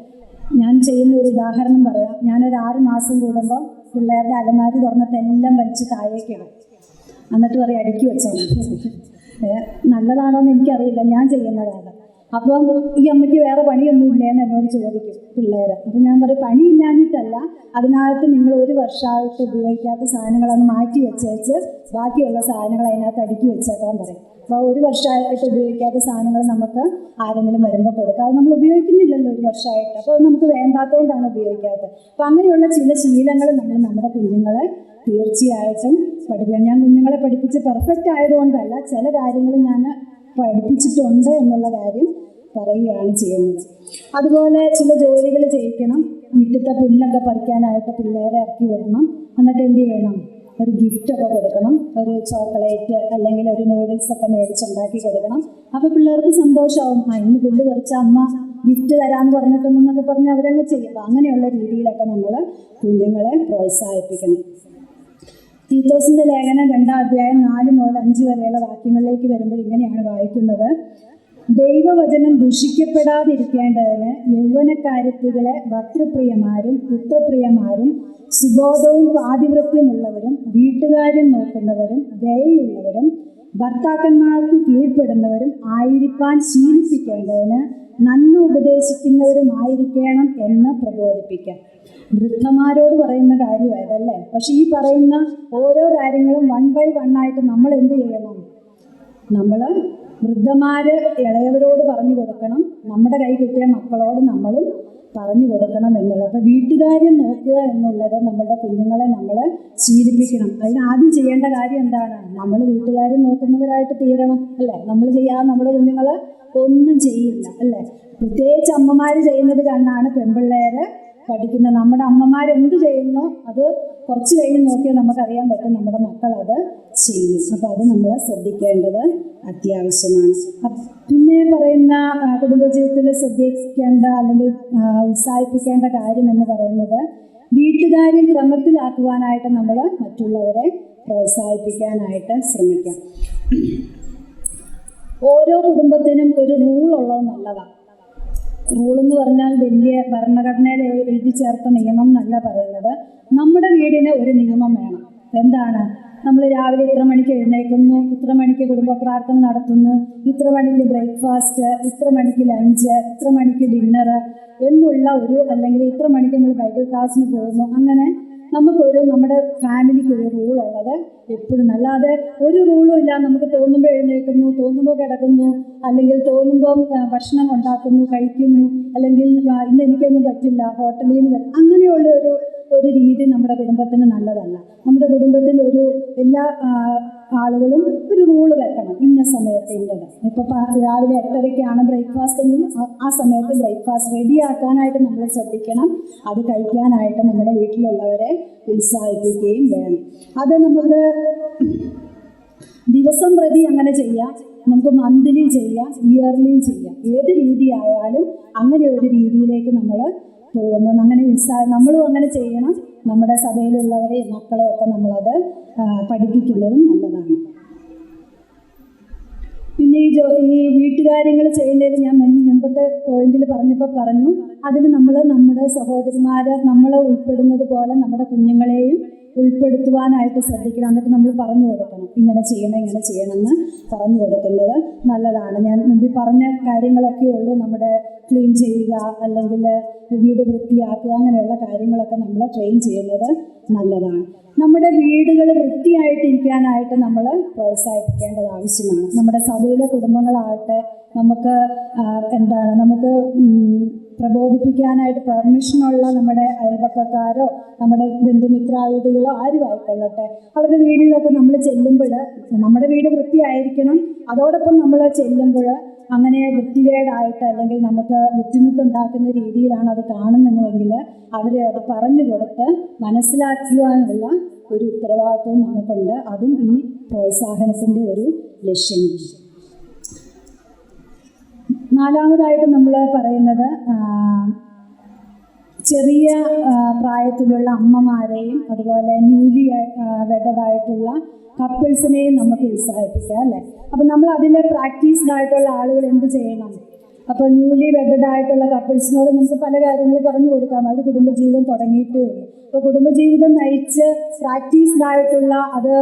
ഞാൻ ചെയ്യുന്ന ഒരു ഉദാഹരണം പറയാം. ഞാനൊരു 6 മാസം കൂടുമ്പോൾ പിള്ളേരുടെ അലമാരി തുറന്നിട്ട് എല്ലാം വലിച്ച് താഴേക്കിടും. എന്നിട്ട് പറയും അടുക്കി വെച്ചോ. നല്ലതാണോ എന്ന് എനിക്കറിയില്ല, ഞാൻ ചെയ്യുന്നതാണ്. അപ്പം ഈ അമ്മയ്ക്ക് വേറെ പണിയൊന്നുമില്ലേ എന്ന് എന്നോട് ചോദിക്കും പിള്ളേർ. അപ്പം ഞാൻ പറയും പണിയില്ലാഞ്ഞിട്ടല്ല, അതിനകത്ത് നിങ്ങൾ 1 വർഷമായിട്ട് ഉപയോഗിക്കാത്ത സാധനങ്ങളൊന്ന് മാറ്റി വെച്ചേച്ച് ബാക്കിയുള്ള സാധനങ്ങൾ അതിനകത്ത് അടുക്കി വെച്ചേക്കാൻ പറയും. അപ്പോൾ 1 വർഷമായിട്ട് ഉപയോഗിക്കാത്ത സാധനങ്ങൾ നമുക്ക് ആരെങ്കിലും വരുമ്പോൾ കൊടുക്കാം. അത് നമ്മൾ ഉപയോഗിക്കുന്നില്ലല്ലോ 1 വർഷമായിട്ട്, അപ്പോൾ അത് നമുക്ക് വേണ്ടാത്തതുകൊണ്ടാണ് ഉപയോഗിക്കാത്തത്. അപ്പോൾ അങ്ങനെയുള്ള ചില ശീലങ്ങൾ നമ്മൾ നമ്മുടെ കുഞ്ഞുങ്ങളെ തീർച്ചയായിട്ടും പഠിപ്പിക്കണം. ഞാൻ കുഞ്ഞുങ്ങളെ പഠിപ്പിച്ച് പെർഫെക്റ്റ് ആയതുകൊണ്ടല്ല, ചില കാര്യങ്ങൾ ഞാൻ പഠിപ്പിച്ചിട്ടുണ്ട് എന്നുള്ള കാര്യം പറയുകയാണ് ചെയ്യുന്നത്. അതുപോലെ ചില ജോലികൾ ചെയ്യിക്കണം. മുറ്റത്തെ പുല്ലൊക്കെ പറിക്കാനായിട്ട് പിള്ളേരെ ഇറക്കി വിടണം. എന്നിട്ട് എന്ത് ചെയ്യണം? ഒരു ഗിഫ്റ്റൊക്കെ കൊടുക്കണം, ഒരു ചോക്ലേറ്റ് അല്ലെങ്കിൽ ഒരു നൂഡിൽസൊക്കെ മേടിച്ചുണ്ടാക്കി കൊടുക്കണം. അപ്പോൾ പിള്ളേർക്ക് സന്തോഷമാവും, ഇന്ന് പുല്ല് പറിച്ച അമ്മ ഗിഫ്റ്റ് തരാമെന്ന് പറഞ്ഞിട്ടുണ്ടെന്നൊക്കെ പറഞ്ഞ് അവരങ്ങ് ചെയ്യും. അപ്പോൾ അങ്ങനെയുള്ള രീതിയിലൊക്കെ നമ്മൾ കുഞ്ഞുങ്ങളെ പ്രോത്സാഹിപ്പിക്കണം. തീത്തോസിൻ്റെ ലേഖനം 2-ാം അധ്യായം 4 മുതൽ 5 വരെയുള്ള വാക്യങ്ങളിലേക്ക് വരുമ്പോൾ ഇങ്ങനെയാണ് വായിക്കുന്നത്: ദൈവവചനം ദുഷിക്കപ്പെടാതിരിക്കേണ്ടതിന് യൗവനക്കാരത്തികളെ ഭർത്തൃപ്രിയമാരും പുത്രപ്രിയമാരും സുബോധവും പാതിവൃത്യമുള്ളവരും വീട്ടുകാര്യം നോക്കുന്നവരും ദയയുള്ളവരും ഭർത്താക്കന്മാർക്ക് കീഴ്പ്പെടുന്നവരും ആയിരിക്കാൻ ശീലിപ്പിക്കേണ്ടതിന് നന്മ ഉപദേശിക്കുന്നവരുമായിരിക്കണം എന്ന് പ്രബോധിപ്പിക്കാം. വൃദ്ധന്മാരോട് പറയുന്ന കാര്യമായതല്ലേ. പക്ഷെ ഈ പറയുന്ന ഓരോ കാര്യങ്ങളും 1 by 1 ആയിട്ട് നമ്മൾ എന്ത് ചെയ്യണം? നമ്മൾ വൃദ്ധന്മാര് ഇളയവരോട് പറഞ്ഞു കൊടുക്കണം, നമ്മുടെ കൈ കിട്ടിയ മക്കളോട് നമ്മളും പറഞ്ഞു കൊടുക്കണം എന്നുള്ളത്. അപ്പോൾ വീട്ടുകാര്യം നോക്കുക എന്നുള്ളത് നമ്മളുടെ കുഞ്ഞുങ്ങളെ നമ്മൾ ശീലിപ്പിക്കണം. അതിന് ആദ്യം ചെയ്യേണ്ട കാര്യം എന്താണ്? നമ്മൾ വീട്ടുകാര്യം നോക്കുന്നവരായിട്ട് തീരണം അല്ലേ? നമ്മൾ ചെയ്യാതെ നമ്മുടെ കുഞ്ഞുങ്ങൾ ഒന്നും ചെയ്യില്ല അല്ലേ? പ്രത്യേകിച്ച് അമ്മമാർ ചെയ്യുന്നത് കണ്ടാണ് പെൺപിള്ളേര് പഠിക്കുന്നത്. നമ്മുടെ അമ്മമാരെന്ത് ചെയ്യുന്നോ അത് കുറച്ച് കഴിഞ്ഞ് നോക്കിയാൽ നമുക്കറിയാൻ പറ്റും നമ്മുടെ മക്കൾ അത് ചെയ്യും. അപ്പോൾ അത് നമ്മൾ ശ്രദ്ധിക്കേണ്ടത് അത്യാവശ്യമാണ്. പിന്നെ പറയുന്ന കുടുംബജീവിതത്തിൽ ശ്രദ്ധിക്കേണ്ട അല്ലെങ്കിൽ ഉത്സാഹിപ്പിക്കേണ്ട കാര്യം എന്ന് പറയുന്നത്, വീട്ടുകാര്യം ക്രമത്തിലാക്കുവാനായിട്ട് നമ്മൾ മറ്റുള്ളവരെ പ്രോത്സാഹിപ്പിക്കാനായിട്ട് ശ്രമിക്കാം. ഓരോ കുടുംബത്തിനും ഒരു റൂൾ ഉള്ളത് നല്ലതാണ്. റൂളെന്ന് പറഞ്ഞാൽ വലിയ ഭരണഘടനയിൽ എഴുതി ചേർത്ത നിയമം എന്നല്ല പറയുന്നത്. നമ്മുടെ വീടിന് ഒരു നിയമം വേണം. എന്താണ്? നമ്മൾ രാവിലെ ഇത്ര മണിക്ക് എഴുന്നേൽക്കുന്നു, ഇത്ര മണിക്ക് കുടുംബ പ്രാർത്ഥന നടത്തുന്നു, ഇത്ര മണിക്ക് ബ്രേക്ക്ഫാസ്റ്റ്, ഇത്ര മണിക്ക് ലഞ്ച്, ഇത്ര മണിക്ക് ഡിന്നർ എന്നുള്ള ഒരു, അല്ലെങ്കിൽ ഇത്ര മണിക്ക് നമ്മൾ ബൈബിൾ ക്ലാസ്സിന് പോകുന്നു. അങ്ങനെ നമ്മുടെ ഫാമിലിക്ക് ഒരു റൂളുള്ളത് എപ്പോഴും. അല്ലാതെ ഒരു റൂളും ഇല്ല, നമുക്ക് തോന്നുമ്പോൾ എഴുന്നേൽക്കുന്നു, തോന്നുമ്പോൾ കിടക്കുന്നു, അല്ലെങ്കിൽ തോന്നുമ്പം ഭക്ഷണം ഉണ്ടാക്കുന്നു കഴിക്കുന്നു, അല്ലെങ്കിൽ ഇന്ന് എനിക്കൊന്നും പറ്റില്ല ഹോട്ടലിൽ നിന്ന് അങ്ങനെയുള്ള ഒരു ഒരു രീതി നമ്മുടെ കുടുംബത്തിന് നല്ലതല്ല. നമ്മുടെ കുടുംബത്തിൽ എല്ലാ ആളുകളും ഒരു റൂള് വെക്കണം, ഇന്ന സമയത്ത് ഇന്നത്. ഇപ്പോൾ രാവിലെ 8:30ക്കാണ് ബ്രേക്ക്ഫാസ്റ്റ് എങ്കിൽ ആ സമയത്ത് ബ്രേക്ക്ഫാസ്റ്റ് റെഡിയാക്കാനായിട്ട് നമ്മൾ ശ്രദ്ധിക്കണം. അത് കഴിക്കാനായിട്ട് നമ്മുടെ വീട്ടിലുള്ളവരെ ഉത്സാഹിപ്പിക്കുകയും വേണം. അത് നമുക്ക് ദിവസം പ്രതി അങ്ങനെ ചെയ്യാം, നമുക്ക് മന്ത്ലി ചെയ്യാം, ഇയർലി ചെയ്യാം. ഏത് രീതിയായാലും അങ്ങനെ ഒരു രീതിയിലേക്ക് നമ്മൾ പോകുന്നു. അങ്ങനെ നമ്മളും അങ്ങനെ ചെയ്യണം. നമ്മുടെ സഭയിലുള്ളവരെയും മക്കളെയൊക്കെ നമ്മളത് പഠിപ്പിക്കുന്നതും നല്ലതാണ്. പിന്നെ ഈ വീട്ടുകാര്യങ്ങൾ ചെയ്യുന്നതിൽ ഞാൻ മുമ്പത്തെ പോയിന്റിൽ പറഞ്ഞു അതിൽ നമ്മൾ നമ്മുടെ സഹോദരിമാരെ നമ്മൾ ഉൾപ്പെടുന്നത് പോലെ നമ്മുടെ കുഞ്ഞുങ്ങളെയും ഉൾപ്പെടുത്തുവാനായിട്ട് ശ്രദ്ധിക്കണം. എന്നിട്ട് നമ്മൾ പറഞ്ഞു കൊടുക്കണം, ഇങ്ങനെ ചെയ്യണമെന്ന് പറഞ്ഞു കൊടുക്കുന്നത് നല്ലതാണ്. ഞാൻ മുമ്പിൽ പറഞ്ഞ കാര്യങ്ങളൊക്കെ ഉള്ളൂ. നമ്മുടെ ക്ലീൻ ചെയ്യുക, അല്ലെങ്കിൽ വീട് വൃത്തിയാക്കുക, അങ്ങനെയുള്ള കാര്യങ്ങളൊക്കെ നമ്മൾ ട്രെയിൻ ചെയ്യുന്നത് നല്ലതാണ്. നമ്മുടെ വീടുകൾ വൃത്തിയായിട്ടിരിക്കാനായിട്ട് നമ്മൾ പ്രോത്സാഹിപ്പിക്കേണ്ടത് ആവശ്യമാണ്. നമ്മുടെ സഭയിലെ കുടുംബങ്ങളാകട്ടെ നമുക്ക് നമുക്ക് പ്രബോധിപ്പിക്കാനായിട്ട് പെർമിഷനുള്ള നമ്മുടെ അയൽപക്കക്കാരോ നമ്മുടെ ബന്ധുമിത്രാദികളോ ആരും ആയിക്കൊള്ളട്ടെ, അവരുടെ വീടുകളിലൊക്കെ നമ്മൾ ചെല്ലുമ്പോൾ നമ്മുടെ വീട് വൃത്തിയായിരിക്കണം. അതോടൊപ്പം നമ്മൾ ചെല്ലുമ്പോൾ അങ്ങനെ വൃത്തികേടായിട്ട് അല്ലെങ്കിൽ നമുക്ക് ബുദ്ധിമുട്ടുണ്ടാക്കുന്ന രീതിയിലാണ് അത് കാണുന്നതെങ്കിൽ അവരെ അത് പറഞ്ഞു കൊടുത്ത് മനസ്സിലാക്കുവാനുള്ള ഒരു ഉത്തരവാദിത്വം നമുക്കുണ്ട്. അതും ഈ പ്രോത്സാഹനത്തിൻ്റെ ഒരു ലക്ഷ്യമാണ്. നാലാമതായിട്ട് നമ്മൾ പറയുന്നത് ചെറിയ പ്രായത്തിലുള്ള അമ്മമാരെയും അതുപോലെ ന്യൂലി വെഡഡായിട്ടുള്ള കപ്പിൾസിനെയും നമുക്ക് ഉത്സാഹിപ്പിക്കാം, അല്ലേ? അപ്പം നമ്മൾ അതിൽ പ്രാക്ടീസ്ഡ് ആയിട്ടുള്ള ആളുകൾ എന്ത് ചെയ്യണം? അപ്പോൾ ന്യൂലി വെഡഡായിട്ടുള്ള കപ്പിൾസിനോട് നമുക്ക് പല കാര്യങ്ങൾ പറഞ്ഞു കൊടുക്കാം. അവർ കുടുംബജീവിതം തുടങ്ങിയിട്ടേ ഉള്ളൂ. അപ്പോൾ കുടുംബജീവിതം നയിച്ച് പ്രാക്ടീസ്ഡ് ആയിട്ടുള്ള അത്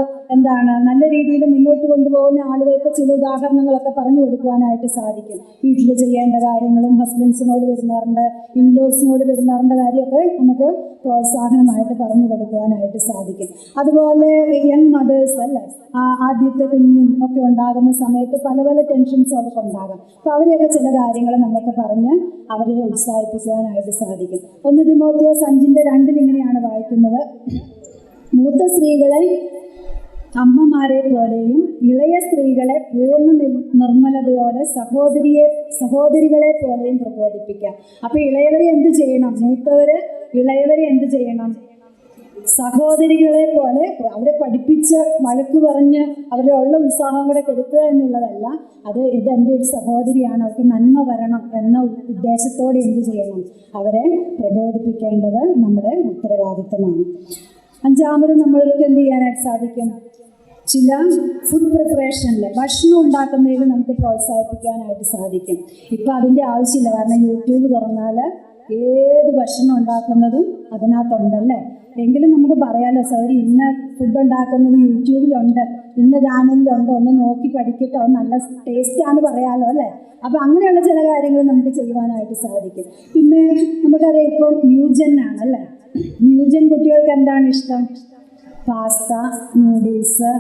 നല്ല രീതിയിൽ മുന്നോട്ട് കൊണ്ടുപോകുന്ന ആളുകൾക്ക് ചില ഉദാഹരണങ്ങളൊക്കെ പറഞ്ഞു കൊടുക്കുവാനായിട്ട് സാധിക്കും. വീട്ടിൽ ചെയ്യേണ്ട കാര്യങ്ങളും ഹസ്ബൻഡ്സിനോട് പെരുമാറേണ്ട, ഇൻലോസിനോട് പെരുമാറേണ്ട കാര്യമൊക്കെ നമുക്ക് പ്രോത്സാഹനമായിട്ട് പറഞ്ഞു കൊടുക്കുവാനായിട്ട് സാധിക്കും. അതുപോലെ യങ് മദേഴ്സ്, അല്ലേ, ആദ്യത്തെ കുഞ്ഞും ഒക്കെ ഉണ്ടാകുന്ന സമയത്ത് പല പല ടെൻഷൻസ് അവർക്ക് ഉണ്ടാകാം. അപ്പോൾ അവരെയൊക്കെ ചില കാര്യങ്ങൾ നമുക്ക് പറഞ്ഞ് അവരെ ഉത്സാഹിപ്പിക്കുവാനായിട്ട് സാധിക്കും. 1 തിമോത്തിയോസ് 5:2 ഇങ്ങനെയാണ് വായിക്കുന്നത്: മൂത്ത സ്ത്രീകളെ അമ്മമാരെ പോലെയും ഇളയ സ്ത്രീകളെ പൂർണ്ണ നിർമ്മലതയോടെ സഹോദരികളെ പോലെയും പ്രബോധിപ്പിക്കാം. അപ്പോൾ ഇളയവരെ എന്ത് ചെയ്യണം? ഇളയവരെ എന്ത് ചെയ്യണം? സഹോദരികളെ പോലെ അവരെ പഠിപ്പിച്ച് വഴക്ക് പറഞ്ഞ് അവരുടെ ഉള്ള ഉത്സാഹം കൂടെ കെടുത്തുക എന്നുള്ളതല്ല. ഇതെൻ്റെ ഒരു സഹോദരിയാണ്, അവർക്ക് നന്മ വരണം എന്ന ഉദ്ദേശത്തോടെ എന്ത് ചെയ്യണം? അവരെ പ്രബോധിപ്പിക്കേണ്ടത് നമ്മുടെ ഉത്തരവാദിത്തമാണ്. 5ാമത് നമ്മൾക്ക് എന്ത് ചെയ്യാനായിട്ട് സാധിക്കും? ചില ഫുഡ് പ്രിപ്പറേഷനിൽ, ഭക്ഷണം ഉണ്ടാക്കുന്നതിൽ നമുക്ക് പ്രോത്സാഹിപ്പിക്കാനായിട്ട് സാധിക്കും. ഇപ്പം അതിൻ്റെ ആവശ്യമില്ല, കാരണം യൂട്യൂബ് തുറന്നാൽ ഏത് ഭക്ഷണം ഉണ്ടാക്കുന്നതും അതിനകത്തുണ്ടല്ലേ. എങ്കിലും നമുക്ക് പറയാമല്ലോ, സൗരി ഇന്ന ഫുഡ് ഉണ്ടാക്കുന്നത് യൂട്യൂബിലുണ്ട്, ഇന്ന ചാനലിലുണ്ട്, ഒന്ന് നോക്കി പഠിക്കട്ടോ, നല്ല ടേസ്റ്റാന്ന് പറയാമല്ലോ, അല്ലേ? അപ്പം അങ്ങനെയുള്ള ചില കാര്യങ്ങൾ നമുക്ക് ചെയ്യുവാനായിട്ട് സാധിക്കും. പിന്നെ നമുക്കറിയാം, ഇപ്പം ന്യൂജൻ ആണല്ലേ. ന്യൂജൻ കുട്ടികൾക്ക് എന്താണ് ഇഷ്ടം? പാസ്ത, നൂഡിൽസ്,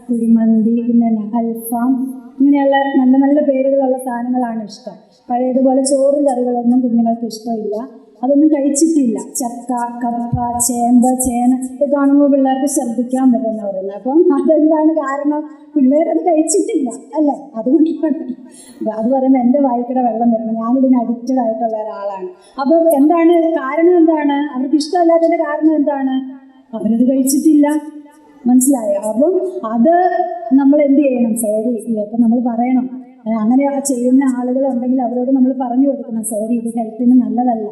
കുഴിമന്തി, പിന്നെ അൽഫാം, ഇങ്ങനെയുള്ള നല്ല നല്ല പേരുകളുള്ള സാധനങ്ങളാണ് ഇഷ്ടം. പഴയതുപോലെ ചോറും കറികളൊന്നും കുഞ്ഞുങ്ങൾക്ക് ഇഷ്ടമില്ല, അതൊന്നും കഴിച്ചിട്ടില്ല. ചക്ക, കപ്പ, ചേമ്പ്, ചേന ഇത് കാണുമ്പോൾ പിള്ളേർക്ക് ശ്രദ്ധിക്കാൻ പറ്റുമെന്ന് പറയുന്നത്. അപ്പം അതെന്താണ് കാരണം? പിള്ളേരത് കഴിച്ചിട്ടില്ല, അല്ലേ? അതുകൊണ്ടാണ് അത് പറയുമ്പോൾ എൻ്റെ വായിക്കടെ വെള്ളം വരുന്നത്. ഞാനിതിന് അഡിക്റ്റഡ് ആയിട്ടുള്ള ഒരാളാണ്. അപ്പോൾ എന്താണ് കാരണം? എന്താണ് അവർക്ക് ഇഷ്ടമല്ലാത്തതിൻ്റെ കാരണം? എന്താണ്? അവരത് കഴിച്ചിട്ടില്ല. മനസ്സിലായോ? അപ്പം അത് നമ്മൾ എന്ത് ചെയ്യണം? സോറി, അപ്പം നമ്മൾ പറയണം, അങ്ങനെ ചെയ്യുന്ന ആളുകളുണ്ടെങ്കിൽ അവരോട് നമ്മൾ പറഞ്ഞു കൊടുക്കണം, സോറി, ഇത് ഹെൽത്തിന് നല്ലതല്ല,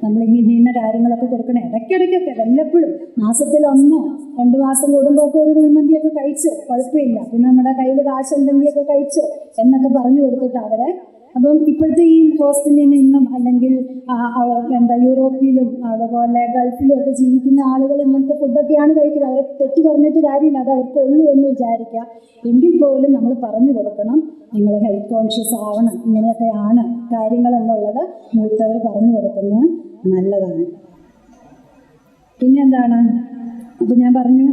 നമ്മളിങ്ങനെ കാര്യങ്ങളൊക്കെ കൊടുക്കണം. ഇടയ്ക്കിടയ്ക്കൊക്കെ, വല്ലപ്പോഴും, മാസത്തിൽ 1-2 മാസം കൂടുമ്പോൾ ഒക്കെ ഒരു കുഴിമന്തിയൊക്കെ കഴിച്ചോ, കുഴപ്പമില്ല, പിന്നെ നമ്മുടെ കയ്യിൽ കാശുണ്ടെങ്കിലൊക്കെ കഴിച്ചോ എന്നൊക്കെ പറഞ്ഞു കൊടുത്തിട്ട് അവരെ. അപ്പം ഇപ്പോഴത്തെ ഈ ഹോസ്റ്റലിൽ നിന്നും അല്ലെങ്കിൽ യൂറോപ്പിലും അതുപോലെ ഗൾഫിലും ഒക്കെ ജീവിക്കുന്ന ആളുകൾ ഇങ്ങനത്തെ ഫുഡൊക്കെയാണ് കഴിക്കുന്നത്. അവരെ തെറ്റ് പറഞ്ഞിട്ട് കാര്യമില്ല, അത് അവർക്ക് ഉള്ളൂ എന്ന് വിചാരിക്കുക. എങ്കിൽ പോലും നമ്മൾ പറഞ്ഞു കൊടുക്കണം, നിങ്ങൾ ഹെൽത്ത് കോൺഷ്യസ് ആവണം, ഇങ്ങനെയൊക്കെയാണ് കാര്യങ്ങൾ എന്നുള്ളത് മൂത്തവർ പറഞ്ഞു കൊടുക്കുന്നത് നല്ലതാണ്. പിന്നെ എന്താണ്? അപ്പോൾ ഞാൻ പറഞ്ഞു,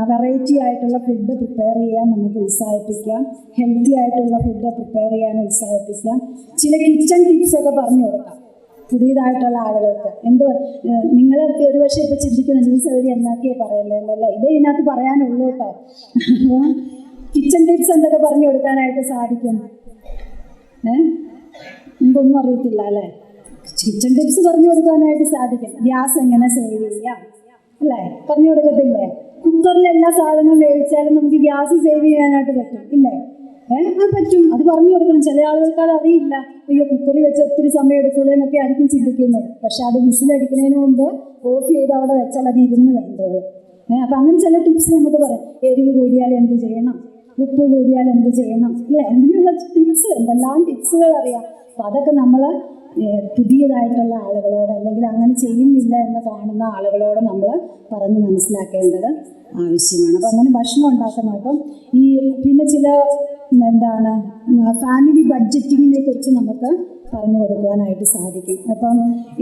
വെറൈറ്റി ആയിട്ടുള്ള ഫുഡ് പ്രിപ്പയർ ചെയ്യാൻ നമുക്ക് ഉത്സാഹിപ്പിക്കാം, ഹെൽത്തി ആയിട്ടുള്ള ഫുഡ് പ്രിപ്പയർ ചെയ്യാൻ ഉത്സാഹിപ്പിക്കാം. ചില കിച്ചൺ ടിപ്സൊക്കെ പറഞ്ഞു കൊടുക്കാം. പുതിയതായിട്ടുള്ള ആളുകൾക്ക് എന്ത് നിങ്ങൾ ഒരുപക്ഷെ ഇപ്പൊ ചിന്തിക്കുന്നുണ്ട് ഈ സൗകരി എന്നാക്കിയേ പറയല്ലേ എന്നല്ല, ഇതേ ഇതിനകത്ത് പറയാനുള്ളൂ കേട്ടോ. കിച്ചൺ ടിപ്സ് എന്തൊക്കെ പറഞ്ഞു കൊടുക്കാനായിട്ട് സാധിക്കും? നിങ്ങൾക്കൊന്നും അറിയത്തില്ല അല്ലേ? കിച്ചൺ ടിപ്സ് പറഞ്ഞു കൊടുക്കാനായിട്ട് സാധിക്കും. ഗ്യാസ് എങ്ങനെ സേവ് ചെയ്യാം അല്ലേ, പറഞ്ഞു കൊടുക്കത്തില്ലേ? കുക്കറിൽ എല്ലാ സാധനവും വേവിച്ചാലും നമുക്ക് ഗ്യാസ് സേവ് ചെയ്യാനായിട്ട് പറ്റും ഇല്ലേ? അത് പറ്റും, അത് പറഞ്ഞു കൊടുക്കണം. ചില ആളുകൾക്ക് അത് അറിയില്ല. അയ്യോ കുക്കറിൽ വെച്ച് ഒത്തിരി സമയം എടുക്കൂലേ എന്നൊക്കെ ആയിരിക്കും ചിന്തിക്കുന്നത്. പക്ഷെ അത് വിസിലടിക്കുന്നതിന് മുമ്പ് ഓഫ് ചെയ്ത് അവിടെ വെച്ചാൽ അത് ഇരുന്ന് വെന്തോളും. അപ്പം അങ്ങനെ ചില ടിപ്സ് നമുക്ക് പറയാം. എരിവ് കൂടിയാൽ എന്ത് ചെയ്യണം, ഉപ്പ് കൂടിയാൽ എന്ത് ചെയ്യണം ഇല്ലേ, അങ്ങനെയുള്ള ടിപ്സ്, എന്തെല്ലാം ടിപ്സുകൾ അറിയാം. അപ്പം അതൊക്കെ നമ്മൾ പുതിയതായിട്ടുള്ള ആളുകളോട് അല്ലെങ്കിൽ അങ്ങനെ ചെയ്യുന്നില്ല എന്ന് കാണുന്ന ആളുകളോട് നമ്മൾ പറഞ്ഞ് മനസ്സിലാക്കേണ്ടത് ആവശ്യമാണ്. അപ്പം അങ്ങനെ ഭക്ഷണം ഉണ്ടാക്കുന്നത്. അപ്പം ഈ പിന്നെ ചില എന്താണ് ഫാമിലി ബഡ്ജറ്റിങ്ങിനെ കുറിച്ച് നമുക്ക് പറഞ്ഞു കൊടുക്കുവാനായിട്ട് സാധിക്കും. അപ്പം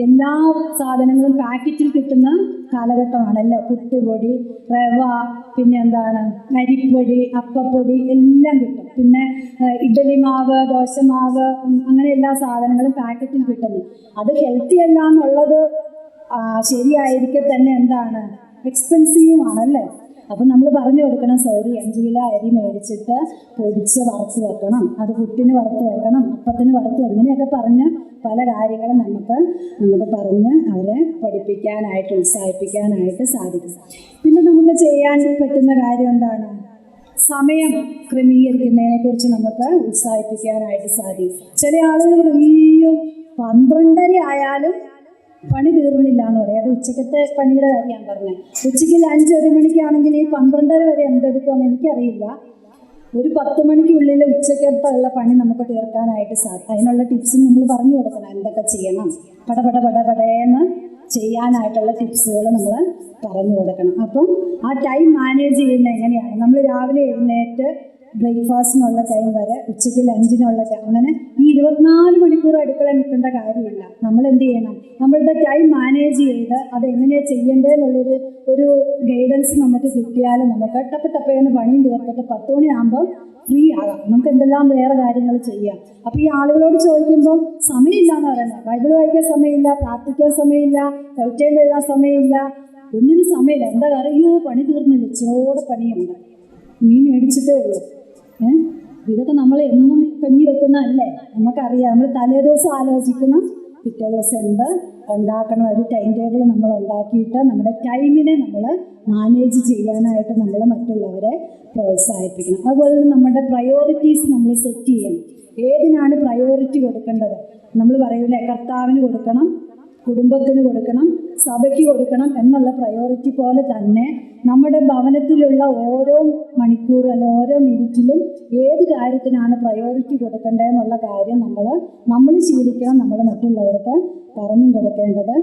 എല്ലാ സാധനങ്ങളും പാക്കറ്റിൽ കിട്ടുന്ന കാലഘട്ടമാണല്ലേ. പുട്ടുപൊടി, റവ, പിന്നെ എന്താണ് അരിപ്പൊടി, അപ്പപ്പൊടി എല്ലാം കിട്ടും. പിന്നെ ഇഡ്ഡലി മാവ്, ദോശമാവ്, അങ്ങനെ എല്ലാ സാധനങ്ങളും പാക്കറ്റിൽ കിട്ടുന്നു. അത് ഹെൽത്തി അല്ല എന്നുള്ളത് ശരിയായിരിക്കെ തന്നെ എന്താണ് എക്സ്പെൻസീവുമാണല്ലേ. അപ്പം നമ്മൾ പറഞ്ഞു കൊടുക്കണം, സോറി 5 കിലോ അരി മേടിച്ചിട്ട് പൊടിച്ച് വറുത്ത് വെക്കണം, അത് പുട്ടിന് വറുത്ത് വെക്കണം, അപ്പത്തിന് വറുത്ത് വെക്കണം, ഇങ്ങനെയൊക്കെ പറഞ്ഞ് പല കാര്യങ്ങളും നമുക്ക് പറഞ്ഞ് അവരെ പഠിപ്പിക്കാനായിട്ട് ഉത്സാഹിപ്പിക്കാനായിട്ട് സാധിക്കും. പിന്നെ നമുക്ക് ചെയ്യാൻ പറ്റുന്ന കാര്യം എന്താണ്? സമയം ക്രമീകരിക്കുന്നതിനെ കുറിച്ച് നമുക്ക് ഉത്സാഹിപ്പിക്കാനായിട്ട് സാധിക്കും. ചില ആളുകൾ അയ്യോ 12:30 ആയാലും പണി തീർന്നില്ല എന്ന് പറയും. അത് ഉച്ചക്കത്തെ പണിയുടെ കാര്യം ഞാൻ പറഞ്ഞത്. ഉച്ചയ്ക്ക് ലഞ്ച് 1 മണിക്കാണെങ്കിൽ ഈ 12:30 വരെ എന്തെടുക്കുമെന്ന് എനിക്കറിയില്ല. ഒരു 10 മണിക്കുള്ളിൽ ഉച്ചക്കത്തുള്ള പണി നമുക്ക് തീർക്കാനായിട്ട് സാധിക്കും. അതിനുള്ള ടിപ്സും നമ്മൾ പറഞ്ഞു കൊടുക്കണം. എന്തൊക്കെ ചെയ്യണം, പടപടേന്ന് ചെയ്യാനായിട്ടുള്ള ടിപ്സുകൾ നമ്മൾ പറഞ്ഞു കൊടുക്കണം. അപ്പം ആ ടൈം മാനേജ് ചെയ്യുന്നത് എങ്ങനെയാണ്? നമ്മൾ രാവിലെ എഴുന്നേറ്റ് ബ്രേക്ക്ഫാസ്റ്റിനുള്ള ടൈം വരെ, ഉച്ചയ്ക്ക് ലഞ്ചിനുള്ള ടൈം, അങ്ങനെ ഈ 24 മണിക്കൂർ അടുക്കള നിൽക്കേണ്ട കാര്യമില്ല. നമ്മൾ എന്ത് ചെയ്യണം? നമ്മളുടെ ടൈം മാനേജ് ചെയ്ത് അതെങ്ങനെയാണ് ചെയ്യേണ്ടതെന്നുള്ളൊരു ഗൈഡൻസ് നമുക്ക് കിട്ടിയാൽ നമുക്ക് ടപ്പേന്ന് പണിയും തീർത്തിട്ട് 10 മണിയാകുമ്പോൾ ഫ്രീ ആകാം. നമുക്ക് എന്തെല്ലാം വേറെ കാര്യങ്ങൾ ചെയ്യാം. അപ്പോൾ ഈ ആളുകളോട് ചോദിക്കുമ്പോൾ സമയമില്ല എന്ന് പറയുന്നത്, ബൈബിൾ വായിക്കാൻ സമയമില്ല, പ്രാർത്ഥിക്കാൻ സമയമില്ല, കൈറ്റൈം എഴുതാൻ സമയമില്ല, ഒന്നിനും സമയമില്ല. എന്താ കാര്യം? അയ്യോ പണി തീർന്നില്ല, ഇച്ചിരോടെ പണിയുണ്ട്, മീൻ മേടിച്ചിട്ടേ ഉള്ളൂ. ഇതൊക്കെ നമ്മൾ എന്നും കഞ്ഞി വെക്കുന്നതല്ലേ, നമുക്കറിയാം. നമ്മൾ തലേ ദിവസം ആലോചിക്കണം, പിറ്റേ ദിവസം എന്ത് ഉണ്ടാക്കണം, ഒരു ടൈം ടേബിൾ നമ്മൾ ഉണ്ടാക്കിയിട്ട് നമ്മുടെ ടൈമിനെ നമ്മൾ മാനേജ് ചെയ്യാനായിട്ട് നമ്മൾ മറ്റുള്ളവരെ പ്രോത്സാഹിപ്പിക്കണം. അതുപോലെ നമ്മുടെ പ്രയോറിറ്റീസ് നമ്മൾ സെറ്റ് ചെയ്യണം. ഏതിനാണ് പ്രയോറിറ്റി കൊടുക്കേണ്ടത്? നമ്മൾ പറയൂലേ, കർത്താവിന് കൊടുക്കണം, കുടുംബത്തിന് കൊടുക്കണം, സഭയ്ക്ക് കൊടുക്കണം എന്നുള്ള പ്രയോറിറ്റി പോലെ തന്നെ നമ്മുടെ ഭവനത്തിലുള്ള ഓരോ മണിക്കൂർ അല്ല ഓരോ മിനിറ്റിലും ഏത് കാര്യത്തിനാണ് പ്രയോറിറ്റി കൊടുക്കേണ്ടതെന്നുള്ള കാര്യം നമ്മൾ ശീലിക്കണം. നമ്മൾ മറ്റുള്ളവർക്ക് പറഞ്ഞും കൊടുക്കേണ്ടത്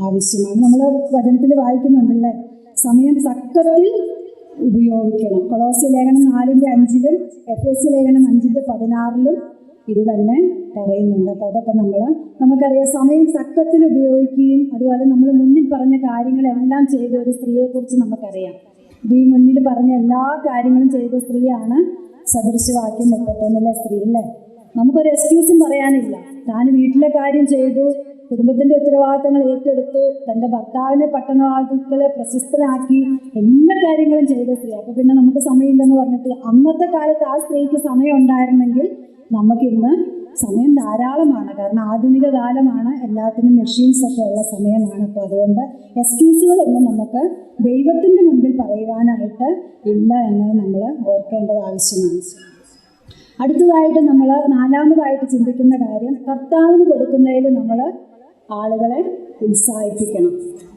ആവശ്യമാണ്. നമ്മൾ വചനത്തിൽ വായിക്കുന്നുണ്ടല്ലേ, സമയം തക്കത്തിൽ ഉപയോഗിക്കണം. കൊളോസ്യ ലേഖനം 4:5 എഫേസ്യ ലേഖനം 5:16 ഇത് തന്നെ പറയുന്നുണ്ട്. അപ്പോൾ അതൊക്കെ നമുക്കറിയാം. സമയം തക്കത്തിൽ ഉപയോഗിക്കുകയും അതുപോലെ നമ്മൾ മുന്നിൽ പറഞ്ഞ കാര്യങ്ങളെല്ലാം ചെയ്ത ഒരു സ്ത്രീയെക്കുറിച്ച് നമുക്കറിയാം. ഈ മുന്നിൽ പറഞ്ഞ എല്ലാ കാര്യങ്ങളും ചെയ്ത സ്ത്രീയാണ് സദൃശവാക്യം 31 സ്ത്രീ അല്ലേ. നമുക്കൊരു എക്സ്ക്യൂസും പറയാനില്ല. താൻ വീട്ടിലെ കാര്യം ചെയ്തു, കുടുംബത്തിൻ്റെ ഉത്തരവാദിത്തങ്ങൾ ഏറ്റെടുത്തു, തൻ്റെ ഭർത്താവിനെ പട്ടണവാതിൽക്കൽ പ്രശസ്തനാക്കി, എല്ലാ കാര്യങ്ങളും ചെയ്ത സ്ത്രീ. അപ്പോൾ പിന്നെ നമുക്ക് സമയമില്ലെന്ന് പറഞ്ഞിട്ട്, അന്നത്തെ കാലത്ത് ആ സ്ത്രീക്ക് സമയം ഉണ്ടായിരുന്നെങ്കിൽ നമുക്കിന്ന് സമയം ധാരാളമാണ്. കാരണം ആധുനിക കാലമാണ്, എല്ലാത്തിനും മെഷീൻസ് ഒക്കെ ഉള്ള സമയമാണ്. അപ്പോൾ അതുകൊണ്ട് എക്സ്ക്യൂസുകളൊന്നും നമുക്ക് ദൈവത്തിൻ്റെ മുമ്പിൽ പറയുവാനായിട്ട് ഇല്ല എന്നത് നമ്മൾ ഓർക്കേണ്ടത് ആവശ്യമാണ്. അടുത്തതായിട്ട് നമ്മൾ 4-മതായിട്ട് ചിന്തിക്കുന്ന കാര്യം, കർത്താവിന് കൊടുക്കുന്നതിൽ നമ്മൾ ആളുകളെ ഉത്സാഹിപ്പിക്കണം.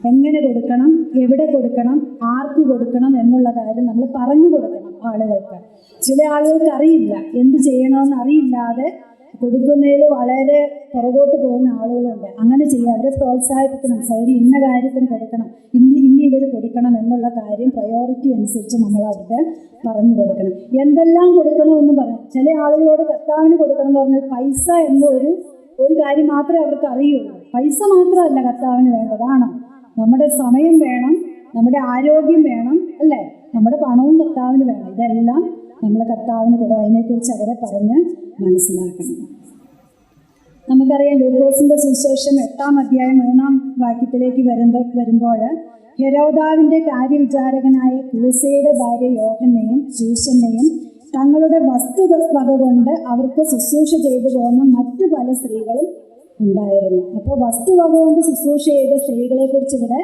എങ്ങനെ കൊടുക്കണം, എവിടെ കൊടുക്കണം, ആർക്ക് കൊടുക്കണം എന്നുള്ള കാര്യം നമ്മൾ പറഞ്ഞു കൊടുക്കണം ആളുകൾക്ക്. ചില ആളുകൾക്ക് അറിയില്ല, എന്ത് ചെയ്യണമെന്ന് അറിയില്ലാതെ കൊടുക്കുന്നതിൽ വളരെ പുറകോട്ട് പോകുന്ന ആളുകളുണ്ട്. അങ്ങനെ ചെയ്യുക, അവരെ പ്രോത്സാഹിപ്പിക്കണം. സൗരി ഇന്ന കാര്യത്തിന് കൊടുക്കണം, ഇന്ന ഇതിൽ കൊടുക്കണം എന്നുള്ള കാര്യം പ്രയോറിറ്റി അനുസരിച്ച് നമ്മൾ അവർക്ക് പറഞ്ഞു കൊടുക്കണം. എന്തെല്ലാം കൊടുക്കണമെന്ന് പറയാം. ചില ആളുകളോട് കർത്താവിന് കൊടുക്കണം എന്ന് പറഞ്ഞാൽ പൈസ എന്ന ഒരു കാര്യം മാത്രമേ അവർക്ക് അറിയുള്ളൂ. പൈസ മാത്രമല്ല കർത്താവിന് വേണ്ടതാണോ, നമ്മുടെ സമയം വേണം, നമ്മുടെ ആരോഗ്യം വേണം അല്ലേ, നമ്മുടെ പണവും കർത്താവിന് വേണം. ഇതെല്ലാം നമ്മൾ കർത്താവിന് കൊടുക്കുക. അതിനെക്കുറിച്ച് അവരെ പറഞ്ഞ് മനസ്സിലാക്കണം. നമുക്കറിയാം ലൂക്കോസിന്റെ സുവിശേഷം 8-ാം അധ്യായം 3-ാം വാക്യത്തിലേക്ക് വരുമ്പോൾ ഹെരോദാവിന്റെ കാര്യവിചാരകനായ കൂസയുടെ ഭാര്യ യോഹന്നെയും ശൂശന്നെയും തങ്ങളുടെ വസ്തുവക കൊണ്ട് അവർക്ക് ശുശ്രൂഷ ചെയ്തു പോകുന്ന മറ്റു പല സ്ത്രീകളും ഉണ്ടായിരുന്നു. അപ്പോൾ വസ്തുവക കൊണ്ട് ശുശ്രൂഷ ചെയ്ത സ്ത്രീകളെ കുറിച്ച് ഇവിടെ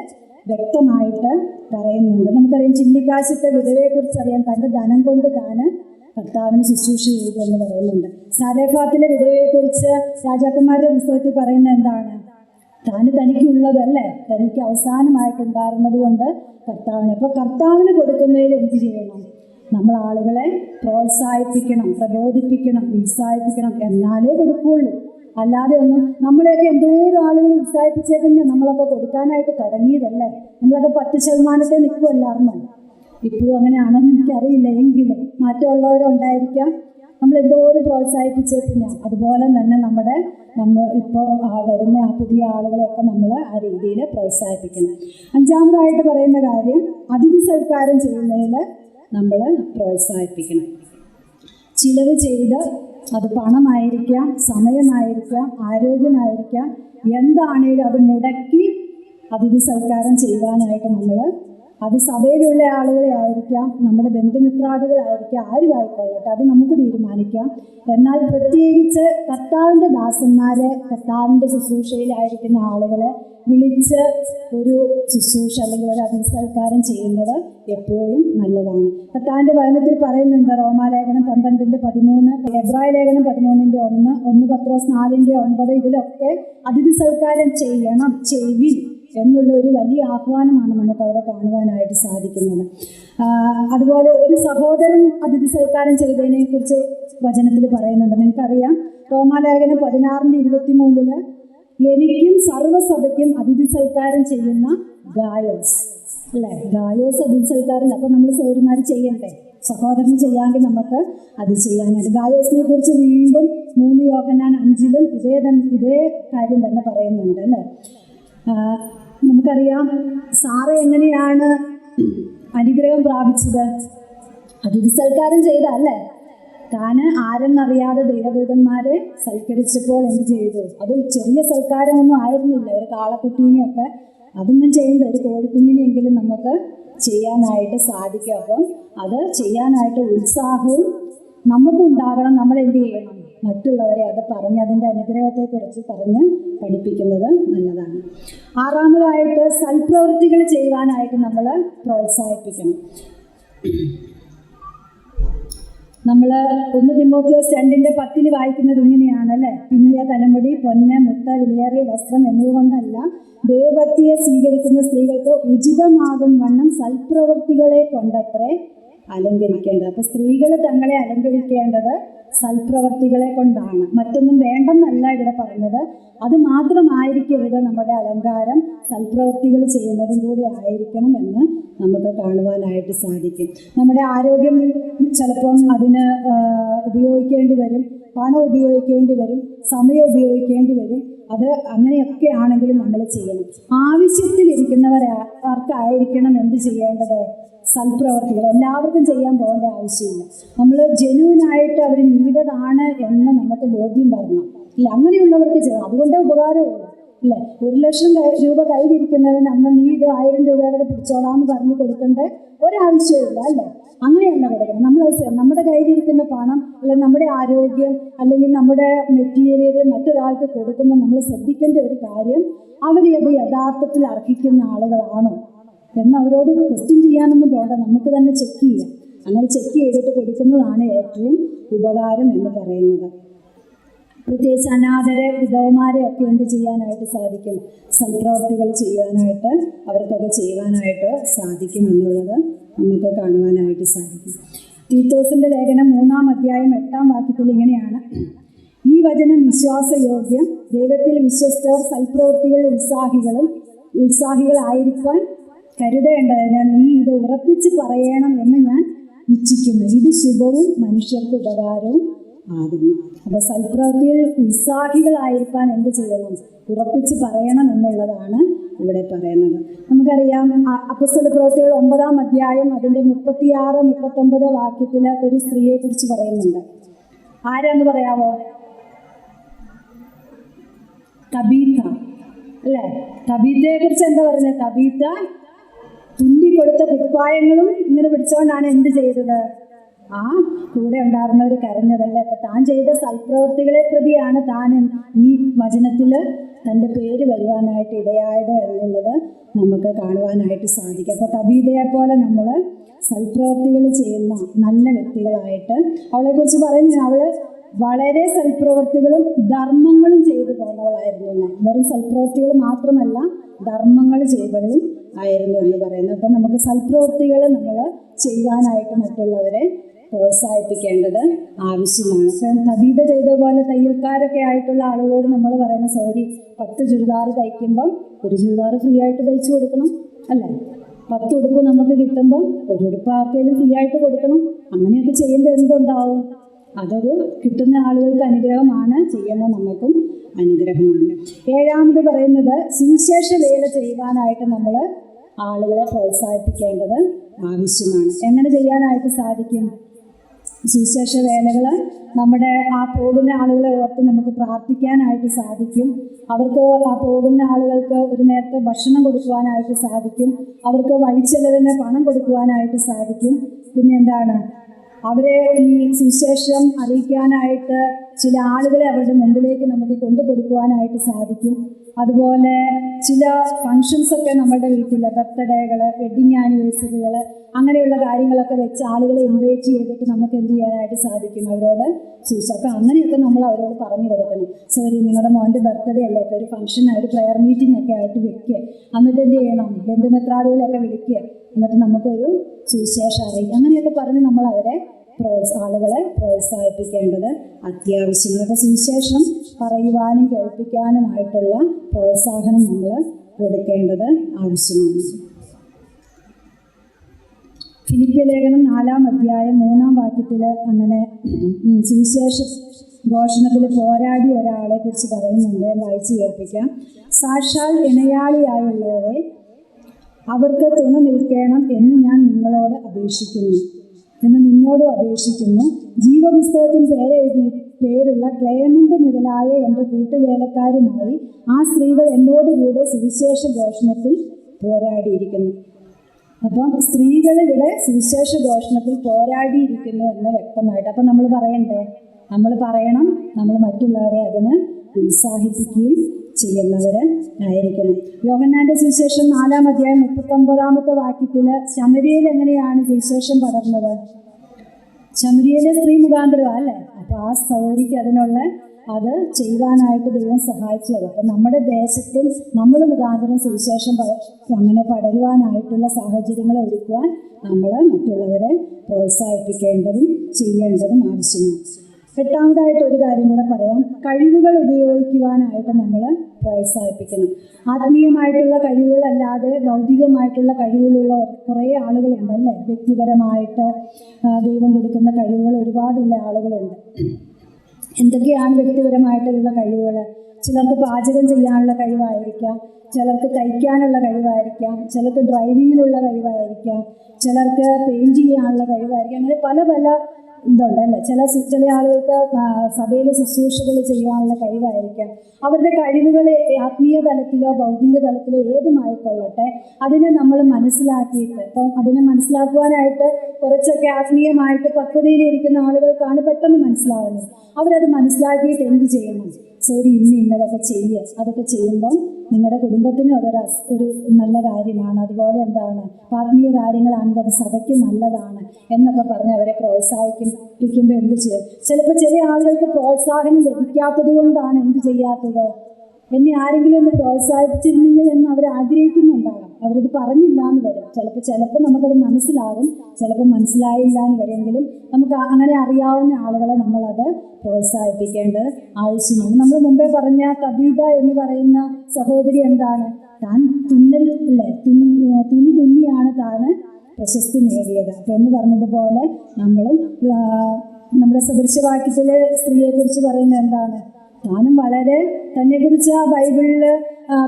വ്യക്തമായിട്ട് പറയുന്നുണ്ട്. നമുക്കറിയാം ചില്ലിക്കാശത്തെ വിധവയെക്കുറിച്ച് അറിയാം. തൻ്റെ ധനം കൊണ്ട് താന് കർത്താവിന് ശുശ്രൂഷ ചെയ്തു എന്ന് പറയുന്നുണ്ട്. സാരെഫാത്തിലെ വിധവയെക്കുറിച്ച് രാജാക്കന്മാരുടെ പുസ്തകത്തിൽ പറയുന്നത് എന്താണ്? തനിക്കുള്ളതല്ലേ, തനിക്ക് അവസാനമായിട്ടുണ്ടായിരുന്നത് കൊണ്ട് കർത്താവിന്. അപ്പോൾ കർത്താവിന് കൊടുക്കുന്നതിൽ എന്ത് ചെയ്യണം? നമ്മൾ ആളുകളെ പ്രോത്സാഹിപ്പിക്കണം, പ്രബോധിപ്പിക്കണം, ഉത്സാഹിപ്പിക്കണം. എന്നാലേ കൊടുക്കുകയുള്ളൂ. അല്ലാതെ ഒന്നും നമ്മളെയൊക്കെ എന്തോരം ആളുകൾ ഉത്സാഹിപ്പിച്ചേ പിന്നെ നമ്മളൊക്കെ കൊടുക്കാനായിട്ട് തുടങ്ങിയതല്ലേ. നമ്മളൊക്കെ 10% നിൽക്കുമല്ലായിരുന്നോ? ഇപ്പോഴും അങ്ങനെയാണെന്ന് എനിക്കറിയില്ല. എങ്കിലും മാറ്റമുള്ളവരുണ്ടായിരിക്കാം. നമ്മൾ എന്തോരം പ്രോത്സാഹിപ്പിച്ചേ പിന്നെ. അതുപോലെ തന്നെ നമ്മൾ ഇപ്പോൾ വരുന്ന ആ പുതിയ ആളുകളെയൊക്കെ നമ്മൾ ആ രീതിയിൽ പ്രോത്സാഹിപ്പിക്കണം. 5-ാമതായിട്ട് പറയുന്ന കാര്യം, അതിഥി സൽക്കാരം ചെയ്യുന്നതിൽ നമ്മൾ പ്രോത്സാഹിപ്പിക്കണം. ചിലവ് ചെയ്ത്, അത് പണമായിരിക്കാം, സമയമായിരിക്കാം, ആരോഗ്യമായിരിക്കാം, എന്താണേലും അത് മുടക്കി അതിഥി സൽക്കാരം ചെയ്യുവാനായിട്ട് നമ്മൾ, അത് സഭയിലുള്ള ആളുകളെ ആയിരിക്കാം, നമ്മുടെ ബന്ധുമിത്രാദികളായിരിക്കാം, ആരും ആയിക്കൊള്ളട്ടെ, അത് നമുക്ക് തീരുമാനിക്കാം. എന്നാൽ പ്രത്യേകിച്ച് കർത്താവിൻ്റെ ദാസന്മാരെ, കർത്താവിൻ്റെ ശുശ്രൂഷയിലായിരിക്കുന്ന ആളുകളെ വിളിച്ച് ഒരു ശുശ്രൂഷ അല്ലെങ്കിൽ ഒരു അതിഥി സൽക്കാരം ചെയ്യുന്നത് എപ്പോഴും നല്ലതാണ്. കർത്താവിൻ്റെ വചനത്തിൽ പറയുന്നുണ്ട്, റോമാലേഖനം 12:13, എബ്രായ ലേഖനം 13:1, 1 പത്രോസ് 4:9, ഇതിലൊക്കെ അതിഥി സൽക്കാരം ചെയ്യണം, ചെയ്വിൻ എന്നുള്ള ഒരു വലിയ ആഹ്വാനമാണ് നമുക്ക് അവിടെ കാണുവാനായിട്ട് സാധിക്കുന്നത്. അതുപോലെ ഒരു സഹോദരൻ അതിഥി സൽക്കാരം ചെയ്തതിനെ കുറിച്ച് വചനത്തിൽ പറയുന്നുണ്ട്. നിങ്ങൾക്കറിയാം, റോമാലേഖനം 16:23 എനിക്കും സർവ്വസഭയ്ക്കും അതിഥി സൽക്കാരം ചെയ്യുന്ന ഗായോസ്, അല്ലേ? ഗായോസ് അതിഥി സൽക്കാരം. അപ്പോൾ നമ്മൾ സൗര്യന്മാർ ചെയ്യണ്ടേ? സഹോദരൻ ചെയ്യാമെങ്കിൽ നമുക്ക് അത് ചെയ്യാനായിട്ട്. ഗായോസിനെ കുറിച്ച് വീണ്ടും 3 യോഹന്നാൻ 5-ലും ഇതേ കാര്യം തന്നെ പറയുന്നുണ്ട്, അല്ലേ? നമുക്കറിയാം സാറ എങ്ങനെയാണ് അനുഗ്രഹം പ്രാപിച്ചത്? അതിഥി സൽക്കാരം ചെയ്ത, അല്ലേ? താന് ആരെന്നറിയാതെ ദൈവദൂതന്മാരെ സൽക്കരിച്ചപ്പോൾ എന്ത് ചെയ്തു? അത് ചെറിയ സൽക്കാരമൊന്നും ആയിരുന്നില്ല. ഒരു കാളക്കുട്ടീനെയൊക്കെ അതൊന്നും ചെയ്യുന്നത്, ഒരു കോഴിക്കുഞ്ഞിനെയെങ്കിലും നമുക്ക് ചെയ്യാനായിട്ട് സാധിക്കും. അപ്പം അത് ചെയ്യാനായിട്ട് ഉത്സാഹവും നമുക്കുണ്ടാകണം. നമ്മൾ എന്ത് ചെയ്യണം? മറ്റുള്ളവരെ അത് പറഞ്ഞ് അതിൻ്റെ അനുഗ്രഹത്തെക്കുറിച്ച് പറഞ്ഞ് പഠിപ്പിക്കുന്നത് നല്ലതാണ്. 6-ാമതായിട്ട് സൽപ്രവൃത്തികൾ ചെയ്യുവാനായിട്ട് നമ്മൾ പ്രോത്സാഹിപ്പിക്കണം. നമ്മൾ 1 തിമോത്തിയോസ് 2:10 വായിക്കുന്നത് ഇങ്ങനെയാണല്ലേ: പിന്നിയ തലമുടി, പൊന്ന്, മുത്ത്, വിലയേറിയ വസ്ത്രം എന്നിവ കൊണ്ടല്ല, ദൈവഭക്തിയെ സ്വീകരിക്കുന്ന സ്ത്രീകൾക്ക് ഉചിതമാകും വണ്ണം സൽപ്രവൃത്തികളെ കൊണ്ടത്രേ അലങ്കരിക്കേണ്ടത്. അപ്പോൾ സ്ത്രീകൾ തങ്ങളെ അലങ്കരിക്കേണ്ടത് സൽപ്രവർത്തികളെ കൊണ്ടാണ്. മറ്റൊന്നും വേണ്ടെന്നല്ല ഇവിടെ പറഞ്ഞത്. അത് മാത്രമായിരിക്കരുത് നമ്മുടെ അലങ്കാരം, സൽപ്രവർത്തികൾ ചെയ്യുന്നതും കൂടി ആയിരിക്കണം എന്ന് നമുക്ക് കാണുവാനായിട്ട് സാധിക്കും. നമ്മുടെ ആരോഗ്യം ചിലപ്പം അതിന് ഉപയോഗിക്കേണ്ടി വരും, പണം ഉപയോഗിക്കേണ്ടി വരും, സമയം ഉപയോഗിക്കേണ്ടി വരും. അത് അങ്ങനെയൊക്കെ ആണെങ്കിലും നമ്മൾ ചെയ്യണം. ആവശ്യത്തിലിരിക്കുന്നവർക്കായിരിക്കണം എന്ത് ചെയ്യേണ്ടത്? സൽപ്രവർത്തികൾ. എല്ലാവർക്കും ചെയ്യാൻ പോകേണ്ട ആവശ്യമില്ല. നമ്മൾ ജെന്യൂനായിട്ട് അവർ നീഡഡാണ് എന്ന് നമുക്ക് ബോധ്യം വരണം, ഇല്ല? അങ്ങനെയുള്ളവർക്ക് ചെയ്യണം. അതുകൊണ്ടേ ഉപകാരമുള്ളൂ, ഇല്ലേ? 1,00,000 രൂപ കയ്യിലിരിക്കുന്നവൻ അന്ന് നീ ഇത് 1000 രൂപയുടെ പിടിച്ചോളാന്ന് പറഞ്ഞ് കൊടുക്കേണ്ട ഒരാവശ്യമില്ല, അല്ലേ? അങ്ങനെയല്ല കൊടുക്കണം. നമ്മുടെ കയ്യിലിരിക്കുന്ന പണം അല്ലെങ്കിൽ നമ്മുടെ ആരോഗ്യം അല്ലെങ്കിൽ നമ്മുടെ മെറ്റീരിയൽ മറ്റൊരാൾക്ക് കൊടുക്കുമ്പോൾ നമ്മൾ ശ്രദ്ധിക്കേണ്ട ഒരു കാര്യം, അവരത് യഥാർത്ഥത്തിൽ അർഹിക്കുന്ന ആളുകളാണോ എന്ന് അവരോട് ക്വസ്റ്റ്യൻ ചെയ്യാനൊന്നും പോകണ്ട. നമുക്ക് തന്നെ ചെക്ക് ചെയ്യാം. അങ്ങനെ ചെക്ക് ചെയ്തിട്ട് കൊടുക്കുന്നതാണ് ഏറ്റവും ഉപകാരം എന്ന് പറയുന്നത്. പ്രത്യേകിച്ച് അനാഥരെ, വിധവമാരെ ഒക്കെ എന്ത് ചെയ്യാനായിട്ട് സാധിക്കും? സൽപ്രവർത്തികൾ ചെയ്യാനായിട്ട്, അവർക്കൊക്കെ ചെയ്യുവാനായിട്ട് സാധിക്കും എന്നുള്ളത് നമുക്ക് കാണുവാനായിട്ട് സാധിക്കും. തീത്തോസിൻ്റെ ലേഖനം 3-ാം അധ്യായം 8-ാം വാക്യത്തിൽ ഇങ്ങനെയാണ്: ഈ വചനം വിശ്വാസയോഗ്യം, ദൈവത്തിൽ വിശ്വസ്തർ സൽപ്രവൃത്തികൾ ഉത്സാഹികളായിരിക്കാൻ കരുതേണ്ടതിന് നീ ഇത് ഉറപ്പിച്ച് പറയണം എന്ന് ഞാൻ ഇച്ഛിക്കുന്നു. ഇത് ശുഭവും മനുഷ്യർക്ക് ഉപകാരവും ആകുന്നു. അപ്പോൾ സൽപ്രവൃത്തിയിൽ ഉത്സാഹികളായിരിക്കാൻ എന്ത് ചെയ്യണം? ഉറപ്പിച്ച് പറയണം എന്നുള്ളതാണ് ഇവിടെ പറയുന്നത്. നമുക്കറിയാം അപ്പോസ്തലപ്രവൃത്തികൾ 9-ാം അധ്യായം അതിൻ്റെ 36-39 വാക്യത്തിൽ ഒരു സ്ത്രീയെ കുറിച്ച് പറയുന്നുണ്ട്. ആരാന്ന് പറയാമോ? തബീത്ത അല്ലേ? തബീത്തയെ കുറിച്ച് എന്താ പറയുന്നത്? തബീത്ത തുന്നിക്കൊടുത്ത കുപ്പായങ്ങളും ഇങ്ങനെ പിടിച്ചുകൊണ്ടാണ് എന്ത് ചെയ്തത്? ആ കൂടെ ഉണ്ടായിരുന്നവർ കരഞ്ഞതല്ലേ? അപ്പൊ താൻ ചെയ്ത സൽപ്രവൃത്തികളെ പ്രതിയാണ് താൻ ഈ വചനത്തിൽ തൻ്റെ പേര് വരുവാനായിട്ട് ഇടയായത് എന്നുള്ളത് നമുക്ക് കാണുവാനായിട്ട് സാധിക്കും. അപ്പോൾ തബീതയെ പോലെ നമ്മൾ സൽപ്രവൃത്തികൾ ചെയ്യുന്ന നല്ല വ്യക്തികളായിട്ട് അവളെക്കുറിച്ച് പറയുന്നത്, അവൾ വളരെ സൽപ്രവൃത്തികളും ധർമ്മങ്ങളും ചെയ്തു പോകുന്നവളായിരുന്നു. വെറും സൽപ്രവൃത്തികൾ മാത്രമല്ല, ധർമ്മങ്ങൾ ചെയ്തവളും ആയിരുന്നു എന്ന് പറയുന്നത്. അപ്പം നമുക്ക് സൽപ്രവൃത്തികൾ നമ്മൾ ചെയ്യുവാനായിട്ട് മറ്റുള്ളവരെ പ്രോത്സാഹിപ്പിക്കേണ്ടത് ആവശ്യമാണ്. ഇപ്പം തബീത ചെയ്ത പോലെ തയ്യൽക്കാരൊക്കെ ആയിട്ടുള്ള ആളുകളോട് നമ്മൾ പറയുന്ന, സോറി 10 ചുരിദാർ തയ്ക്കുമ്പം ഒരു ചുരിദാർ ഫ്രീ ആയിട്ട് തയ്ച്ചു കൊടുക്കണം അല്ലേ? 10 ഉടുപ്പ് നമുക്ക് കിട്ടുമ്പം ഒരു ഉടുപ്പ് ആർക്കെങ്കിലും ഫ്രീ ആയിട്ട് കൊടുക്കണം. അങ്ങനെയൊക്കെ ചെയ്യുമ്പോൾ എന്തുണ്ടാവും? അതൊരു കിട്ടുന്ന ആളുകൾക്ക് അനുഗ്രഹമാണ്, ചെയ്യുന്ന നമുക്കും അനുഗ്രഹമാണ്. 7ാമത് പറയുന്നത്, സുവിശേഷ വേല ചെയ്യുവാനായിട്ട് നമ്മൾ ആളുകളെ പ്രോത്സാഹിപ്പിക്കേണ്ടത് ആവശ്യമാണ്. എങ്ങനെ ചെയ്യാനായിട്ട് സാധിക്കും? സുവിശേഷ വേലകൾ നമ്മുടെ ആ പോകുന്ന ആളുകളെ ഓർത്ത് നമുക്ക് പ്രാർത്ഥിക്കാനായിട്ട് സാധിക്കും. അവർക്ക് ആ പോകുന്ന ആളുകൾക്ക് ഒരു നേരത്തെ ഭക്ഷണം കൊടുക്കുവാനായിട്ട് സാധിക്കും. അവർക്ക് വഴിച്ചെലവിന് പണം കൊടുക്കുവാനായിട്ട് സാധിക്കും. പിന്നെ എന്താണ്, അവരെ ഈ സുവിശേഷം അറിയിക്കാനായിട്ട് ചില ആളുകളെ അവരുടെ മുമ്പിലേക്ക് നമുക്ക് കൊണ്ടുകൊടുക്കുവാനായിട്ട് സാധിക്കും. അതുപോലെ ചില ഫങ്ഷൻസൊക്കെ നമ്മുടെ വീട്ടിൽ, ബർത്ത്ഡേകൾ, വെഡ്ഡിങ് ആനിവേഴ്സറികൾ, അങ്ങനെയുള്ള കാര്യങ്ങളൊക്കെ വെച്ച് ആളുകളെ ഇൻവൈറ്റ് ചെയ്തിട്ട് നമുക്ക് എന്ത് ചെയ്യാനായിട്ട് സാധിക്കും? അവരോട് സുവിശേഷം. അപ്പം അങ്ങനെയൊക്കെ നമ്മൾ അവരോട് പറഞ്ഞു കൊടുക്കണം. സോറി, നിങ്ങളുടെ മോൻ്റെ ബർത്ത്ഡേ അല്ലേ, ഇപ്പോൾ ഒരു ഫംഗ്ഷനായിട്ട് പ്രെയർ മീറ്റിംഗ് ഒക്കെ ആയിട്ട് വെക്കുക. എന്നിട്ട് എന്ത് ചെയ്യണം? ബന്ധുമിത്രാദികളെയൊക്കെ വിളിക്കുക. എന്നിട്ട് നമുക്കൊരു സുവിശേഷം അറിയിക്കും. അങ്ങനെയൊക്കെ പറഞ്ഞ് നമ്മൾ അവരെ ആളുകളെ പ്രോത്സാഹിപ്പിക്കേണ്ടത് അത്യാവശ്യമാണ്. അപ്പോൾ സുവിശേഷം പറയുവാനും കേൾപ്പിക്കാനുമായിട്ടുള്ള പ്രോത്സാഹനം നമ്മൾ കൊടുക്കേണ്ടത് ആവശ്യമാണ്. ഫിലിപ്പിയ ലേഖനം 4-ാം അധ്യായം 3-ാം വാക്യത്തിൽ അങ്ങനെ സുവിശേഷ ഘോഷണത്തിൽ പോരാടിയ ഒരാളെ കുറിച്ച് പറയുന്നുണ്ട്. വായിച്ചു കേൾപ്പിക്കാം. സാക്ഷാൽ ഇണയാളിയായുള്ളവരെ അവർക്ക് തുണ നിൽക്കണം എന്ന് ഞാൻ നിന്നോട് അപേക്ഷിക്കുന്നു. ജീവപുസ്തകത്തിൽ പേരുള്ള ക്ലേമന്ത് മുതലായ എൻ്റെ കൂട്ടുവേലക്കാരുമായി ആ സ്ത്രീകൾ എന്നോടുകൂടെ സുവിശേഷ ഘോഷണത്തിൽ പോരാടിയിരിക്കുന്നു. അപ്പം സ്ത്രീകൾ ഇവിടെ സുവിശേഷ ഘോഷണത്തിൽ പോരാടിയിരിക്കുന്നു എന്ന് വ്യക്തമായിട്ട്. അപ്പം നമ്മൾ പറയണ്ടേ? നമ്മൾ പറയണം. നമ്മൾ മറ്റുള്ളവരെ അതിന് ഉത്സാഹിപ്പിക്കുകയും ചെയ്യുന്നവർ ആയിരിക്കണം. യോഹന്നാന്റെ സുവിശേഷം 4-ാം അധ്യായം 39-ാമത്തെ വാക്യത്തിൽ ശമര്യയിൽ എങ്ങനെയാണ് സുവിശേഷം പടർന്നത്? ശമര്യയിലെ സ്ത്രീ മുഖാന്തരം അല്ലേ? അപ്പോൾ ആ സഹോദരിക്ക് അത് ചെയ്യുവാനായിട്ട് ദൈവം സഹായിച്ചു. അപ്പം നമ്മുടെ ദേശത്തും നമ്മൾ മുഖാന്തരം സുവിശേഷം അങ്ങനെ പടരുവാനായിട്ടുള്ള സാഹചര്യങ്ങൾ ഒരുക്കുവാൻ നമ്മൾ മറ്റുള്ളവരെ പ്രോത്സാഹിപ്പിക്കേണ്ടതും ചെയ്യേണ്ടതും ആവശ്യമാണ്. 8ാമതായിട്ട് ഒരു കാര്യം കൂടെ പറയാം. കഴിവുകൾ ഉപയോഗിക്കുവാനായിട്ട് നമ്മൾ പ്രോത്സാഹിപ്പിക്കണം. ആത്മീയമായിട്ടുള്ള കഴിവുകളല്ലാതെ ഭൗതികമായിട്ടുള്ള കഴിവുകളുള്ള കുറേ ആളുകളുണ്ടല്ലേ? വ്യക്തിപരമായിട്ട് ദൈവം കൊടുക്കുന്ന കഴിവുകൾ ഒരുപാടുള്ള ആളുകളുണ്ട്. എന്തൊക്കെയാണ് വ്യക്തിപരമായിട്ടുള്ള കഴിവുകൾ? ചിലർക്ക് പാചകം ചെയ്യാനുള്ള കഴിവായിരിക്കാം, ചിലർക്ക് തയ്ക്കാനുള്ള കഴിവായിരിക്കാം, ചിലർക്ക് ഡ്രൈവിങ്ങിനുള്ള കഴിവായിരിക്കാം, ചിലർക്ക് പെയിൻറ് ചെയ്യാനുള്ള കഴിവായിരിക്കാം. അങ്ങനെ പല ഇതുണ്ടല്ലേ. ചില ആളുകൾക്ക് സഭയിൽ ശുശ്രൂഷകൾ ചെയ്യുവാനുള്ള കഴിവായിരിക്കാം. അവരുടെ കഴിവുകളെ ആത്മീയ തലത്തിലോ ഭൗതിക തലത്തിലോ ഏതുമായിക്കൊള്ളട്ടെ, അതിനെ നമ്മൾ മനസ്സിലാക്കിയിട്ട്, ഇപ്പം അതിനെ മനസ്സിലാക്കുവാനായിട്ട് കുറച്ചൊക്കെ ആത്മീയമായിട്ട് പക്വതയിലിരിക്കുന്ന ആളുകൾക്കാണ് പെട്ടെന്ന് മനസ്സിലാവുന്നത്. അവരത് മനസ്സിലാക്കിയിട്ട് എന്ത് ചെയ്യണം? സോറി, ഇന്നതൊക്കെ ചെയ്യുക. അതൊക്കെ ചെയ്യുമ്പം നിങ്ങളുടെ കുടുംബത്തിനും ഒരു നല്ല കാര്യമാണ്. അതുപോലെ എന്താണ്, ആത്മീയ കാര്യങ്ങളാണെങ്കിൽ അത് സഭയ്ക്ക് നല്ലതാണ് എന്നൊക്കെ പറഞ്ഞ് അവരെ പ്രോത്സാഹിപ്പിക്കുമ്പോൾ എന്ത് ചെയ്യും? ചിലപ്പോൾ ചില ആളുകൾക്ക് പ്രോത്സാഹനം ലഭിക്കാത്തത് കൊണ്ടാണ് എന്ത് ചെയ്യാത്തത്? എന്നെ ആരെങ്കിലും ഒന്ന് പ്രോത്സാഹിപ്പിച്ചിരുന്നെങ്കിൽ എന്ന് അവർ ആഗ്രഹിക്കുന്നുണ്ടാകാം. അവരത് പറഞ്ഞില്ല എന്ന് വരും. ചിലപ്പോൾ നമുക്കത് മനസ്സിലാകും, ചിലപ്പോൾ മനസ്സിലായില്ല എന്ന് വരുമെങ്കിലും നമുക്ക് അങ്ങനെ അറിയാവുന്ന ആളുകളെ നമ്മളത് പ്രോത്സാഹിപ്പിക്കേണ്ടത് ആവശ്യമാണ്. നമ്മൾ മുമ്പേ പറഞ്ഞ തബീത എന്ന് പറയുന്ന സഹോദരി എന്താണ്? താൻ തുണി തുന്നിയാണ് താൻ പ്രശസ്തി നേടിയത്. അപ്പം എന്ന് പറഞ്ഞതുപോലെ നമ്മളും നമ്മുടെ സദൃശവാക്യത്തിലെ സ്ത്രീയെക്കുറിച്ച് പറയുന്നത് എന്താണ്? താനും വളരെ തന്നെക്കുറിച്ച് ആ ബൈബിളിൽ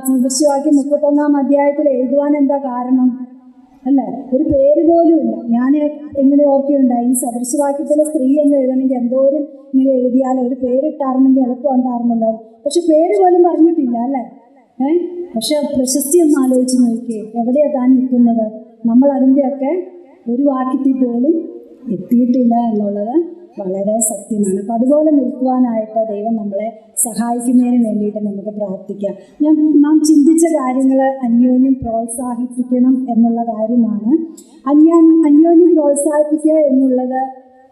സദൃശവാക്യം 31-ാം അധ്യായത്തിൽ എഴുതുവാൻ എന്താ കാരണം? അല്ലേ? ഒരു പേര് പോലും ഇല്ല. ഞാൻ ഇങ്ങനെ ഓർക്കുകയുണ്ടായി, ഈ സദൃശവാക്യത്തിലെ സ്ത്രീ എന്ന് എഴുതണമെങ്കിൽ എന്തോരം ഇങ്ങനെ എഴുതിയാലും ഒരു പേരിട്ടായിരുന്നെങ്കിൽ എളുപ്പം ഉണ്ടായിരുന്നല്ലോ. പക്ഷെ പേര് പോലും പറഞ്ഞിട്ടില്ല അല്ലേ? പക്ഷെ പ്രശസ്തി ഒന്ന് ആലോചിച്ച് നോക്കിയേ, എവിടെയാണ് താൻ നിൽക്കുന്നത്? നമ്മൾ അതിൻ്റെയൊക്കെ ഒരു വാക്യത്തിൽ പോലും എത്തിയിട്ടില്ല എന്നുള്ളത് വളരെ സത്യമാണ്. അപ്പം അതുപോലെ നിൽക്കുവാനായിട്ട് ദൈവം നമ്മളെ സഹായിക്കുന്നതിന് വേണ്ടിയിട്ട് നമുക്ക് പ്രാർത്ഥിക്കാം. നാം ചിന്തിച്ച കാര്യങ്ങൾ അന്യോന്യം പ്രോത്സാഹിപ്പിക്കണം എന്നുള്ള കാര്യമാണ്. അന്യോന്യം പ്രോത്സാഹിപ്പിക്കുക എന്നുള്ളത്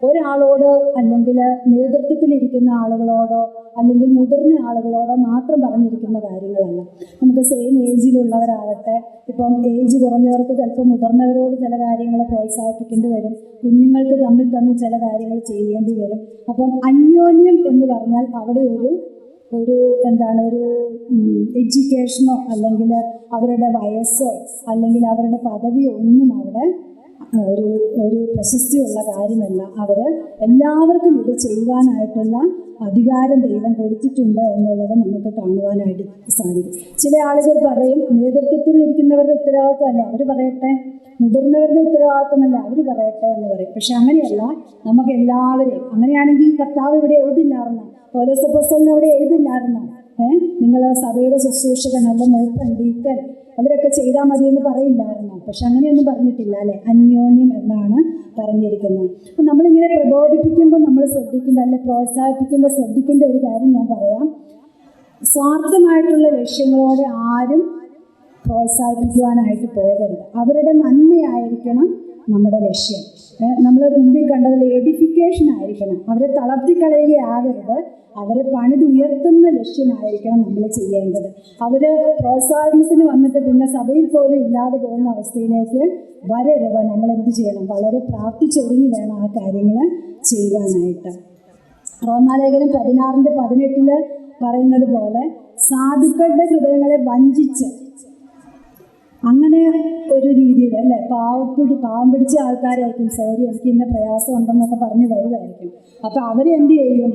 ഒരാളോട് അല്ലെങ്കിൽ നേതൃത്വത്തിലിരിക്കുന്ന ആളുകളോടോ അല്ലെങ്കിൽ മുതിർന്ന ആളുകളോടോ മാത്രം പറഞ്ഞിരിക്കുന്ന കാര്യങ്ങളല്ല. നമുക്ക് സെയിം ഏജിലുള്ളവരാകട്ടെ, ഇപ്പം ഏജ് കുറഞ്ഞവർക്ക് ചിലപ്പോൾ മുതിർന്നവരോട് ചില കാര്യങ്ങൾ പ്രോത്സാഹിപ്പിക്കേണ്ടി വരും, കുഞ്ഞുങ്ങൾക്ക് തമ്മിൽ ചില കാര്യങ്ങൾ ചെയ്യേണ്ടി വരും. അപ്പം അന്യോന്യം എന്ന് പറഞ്ഞാൽ അവിടെ ഒരു എഡ്യൂക്കേഷനോ അല്ലെങ്കിൽ അവരുടെ വയസ്സോ അല്ലെങ്കിൽ അവരുടെ പദവിയോ ഒന്നും അവിടെ ഒരു പ്രശസ്തിയുള്ള കാര്യമല്ല. അവർ എല്ലാവർക്കും ഇത് ചെയ്യുവാനായിട്ടുള്ള അധികാരം ദൈവം കൊടുത്തിട്ടുണ്ട് എന്നുള്ളത് നമുക്ക് കാണുവാനായിട്ട് സാധിക്കും. ചില ആളുകൾ പറയും നേതൃത്വത്തിൽ ഇരിക്കുന്നവരുടെ ഉത്തരവാദിത്വമല്ല, അവർ പറയട്ടെ, മുതിർന്നവരുടെ ഉത്തരവാദിത്വമല്ല, അവർ പറയട്ടെ എന്ന് പറയും. പക്ഷെ അങ്ങനെയല്ല, നമുക്ക് എല്ലാവരെയും. അങ്ങനെയാണെങ്കിൽ കർത്താവ് ഇവിടെ എഴുതില്ലായിരുന്നോ? പൗലോസ് അപ്പോസ്തലൻ അവിടെ എഴുതില്ലായിരുന്നോ? നിങ്ങൾ സഭയുടെ ശുശ്രൂഷകൻ, നല്ല മൂപ്പൻ, ഡീക്കൻ അവരൊക്കെ ചെയ്താൽ മതിയെന്ന് പറയില്ലായിരുന്നോ? പക്ഷെ അങ്ങനെയൊന്നും പറഞ്ഞിട്ടില്ല അല്ലേ? അന്യോന്യം എന്നാണ് പറഞ്ഞിരിക്കുന്നത്. അപ്പം നമ്മളിങ്ങനെ പ്രബോധിപ്പിക്കുമ്പോൾ നമ്മൾ ശ്രദ്ധിക്കേണ്ട, അല്ലെ പ്രോത്സാഹിപ്പിക്കുമ്പോൾ ശ്രദ്ധിക്കേണ്ട ഒരു കാര്യം ഞാൻ പറയാം. സ്വാർത്ഥമായിട്ടുള്ള ലക്ഷ്യങ്ങളോടെ ആരും പ്രോത്സാഹിപ്പിക്കുവാനായിട്ട് പോകരുത്. അവരുടെ നന്മയായിരിക്കണം നമ്മുടെ ലക്ഷ്യം. നമ്മൾ മുമ്പിൽ കണ്ടതിൽ എഡിഫിക്കേഷൻ ആയിരിക്കണം. അവരെ തളർത്തിക്കളയുകയാകരുത്, അവരെ പണിതുയർത്തുന്ന ലക്ഷ്യമായിരിക്കണം നമ്മൾ ചെയ്യേണ്ടത്. അവർ പ്രോത്സാഹനത്തിന് വന്നിട്ട് പിന്നെ സഭയിൽ പോലും ഇല്ലാതെ പോകുന്ന അവസ്ഥയിലേക്ക് വരരുത്. നമ്മൾ എന്ത് ചെയ്യണം? വളരെ പ്രാർത്ഥിച്ചൊരുങ്ങി വേണം ആ കാര്യങ്ങൾ ചെയ്യുവാനായിട്ട്. റോമാലേഖനം 16:18 പറയുന്നത് പോലെ സാധുക്കളുടെ ഹൃദയങ്ങളെ വഞ്ചിച്ച്, അങ്ങനെ ഒരു രീതിയിൽ അല്ലേ, പാവം പിടിച്ച ആൾക്കാരായിരിക്കും. സോറി, എനിക്ക് ഇന്ന പ്രയാസം ഉണ്ടെന്നൊക്കെ പറഞ്ഞ് വരുമായിരിക്കും. അപ്പം അവരെന്ത് ചെയ്യും?